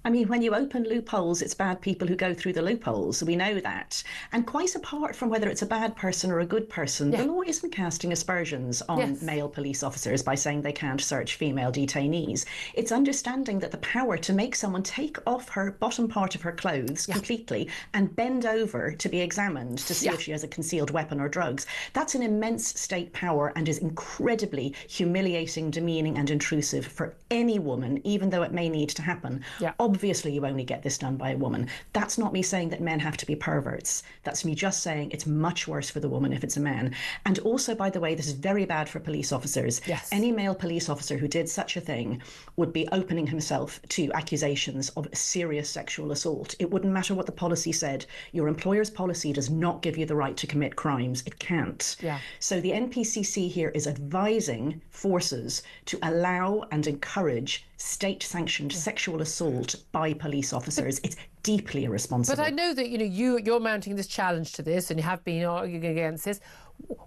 I mean, when you open loopholes, it's bad people who go through the loopholes. We know that. And quite apart from whether it's a bad person or a good person, the law isn't casting aspersions on male police officers by saying they can't search female detainees. It's understanding that the power to make someone take off her bottom part of her clothes completely and bend over to be examined to see if she has a concealed weapon or drugs, that's an immense state power and is incredibly humiliating, demeaning and intrusive for any woman, even though it may need to happen. Obviously, you only get this done by a woman. That's not me saying that men have to be perverts. That's me just saying it's much worse for the woman if it's a man. And also, by the way, this is very bad for police officers. Any male police officer who did such a thing would be opening himself to accusations of serious sexual assault. It wouldn't matter what the policy said. Your employer's policy does not give you the right to commit crimes. It can't. So the NPCC here is advising forces to allow and encourage state-sanctioned sexual assault by police officers. It's deeply irresponsible. But I know that you're mounting this challenge to this, and you have been arguing against this.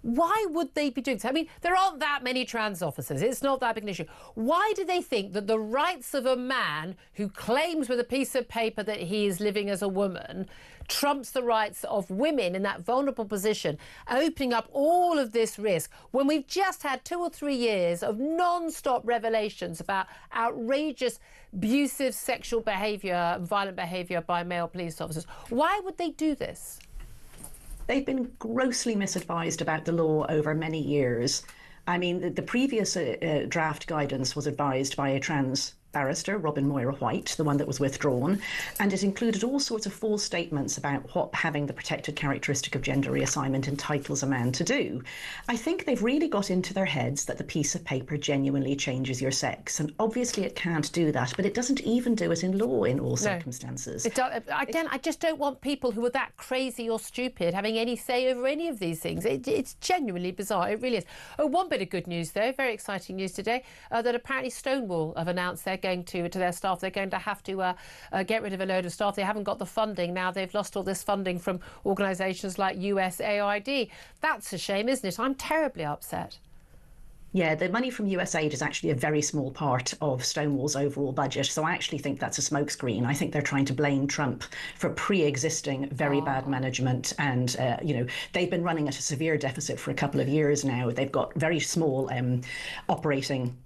Why would they be doing this? I mean, there aren't that many trans officers. It's not that big an issue. Why do they think that the rights of a man who claims with a piece of paper that he is living as a woman trumps the rights of women in that vulnerable position, opening up all of this risk when we've just had 2 or 3 years of non-stop revelations about outrageous, abusive sexual behaviour and violent behaviour by male police officers? Why would they do this? They've been grossly misadvised about the law over many years. I mean, the previous draft guidance was advised by a trans barrister, Robin Moira White, the one that was withdrawn, and it included all sorts of false statements about what having the protected characteristic of gender reassignment entitles a man to do. I think they've really got into their heads that the piece of paper genuinely changes your sex, and obviously it can't do that, but it doesn't even do it in law in all circumstances. Again, I just don't want people who are that crazy or stupid having any say over any of these things. It's genuinely bizarre. It really is. Oh, one bit of good news, though, very exciting news today, that apparently Stonewall have announced they're going to their staff, they're going to have to get rid of a load of staff. They haven't got the funding now. They've lost all this funding from organisations like USAID. That's a shame, isn't it? I'm terribly upset. Yeah, the money from USAID is actually a very small part of Stonewall's overall budget. So I actually think that's a smokescreen. I think they're trying to blame Trump for pre-existing very bad management. And, they've been running at a severe deficit for a couple of years now. They've got very small operating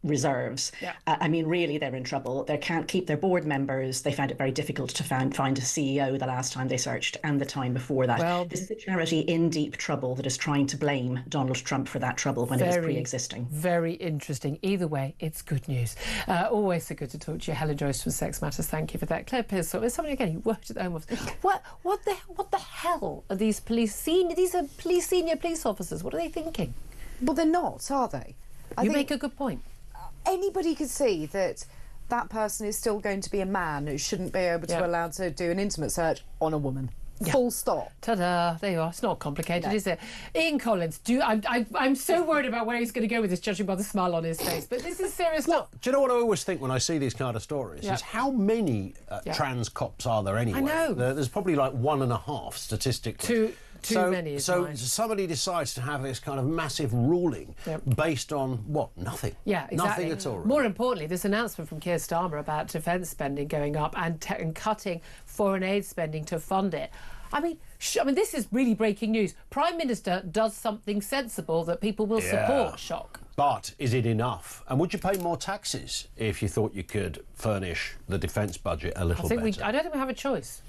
reserves. Yeah. I mean, really, they're in trouble. They can't keep their board members. They found it very difficult to find a CEO the last time they searched and the time before that. Well, this is a charity in deep trouble that is trying to blame Donald Trump for that trouble when it was pre-existing. Very interesting. Either way, it's good news. Always so good to talk to you. Helen Joyce from Sex Matters. Thank you for that. Claire Pearce, somebody again who worked at the Home Office. What the hell are these senior police officers? What are they thinking? Well, they're not, are they? You make a good point. Anybody could see that person is still going to be a man who shouldn't be able to allow to do an intimate search on a woman. Yeah. Full stop. Ta-da! There you are. It's not complicated, is it? Ian Collins, I'm so worried about where he's going to go with this, judging by the smile on his face. But this is serious stuff. Do you know what I always think when I see these kind of stories? Is how many trans cops are there anyway? I know. There's probably like 1.5 statistically. Too many. So somebody decides to have this kind of massive ruling based on what? Nothing. Yeah, exactly. Nothing at all. Really. More importantly, this announcement from Keir Starmer about defence spending going up and cutting foreign aid spending to fund it. I mean, this is really breaking news. Prime Minister does something sensible that people will support. Shock. But is it enough? And would you pay more taxes if you thought you could furnish the defence budget a little better? I don't think we have a choice.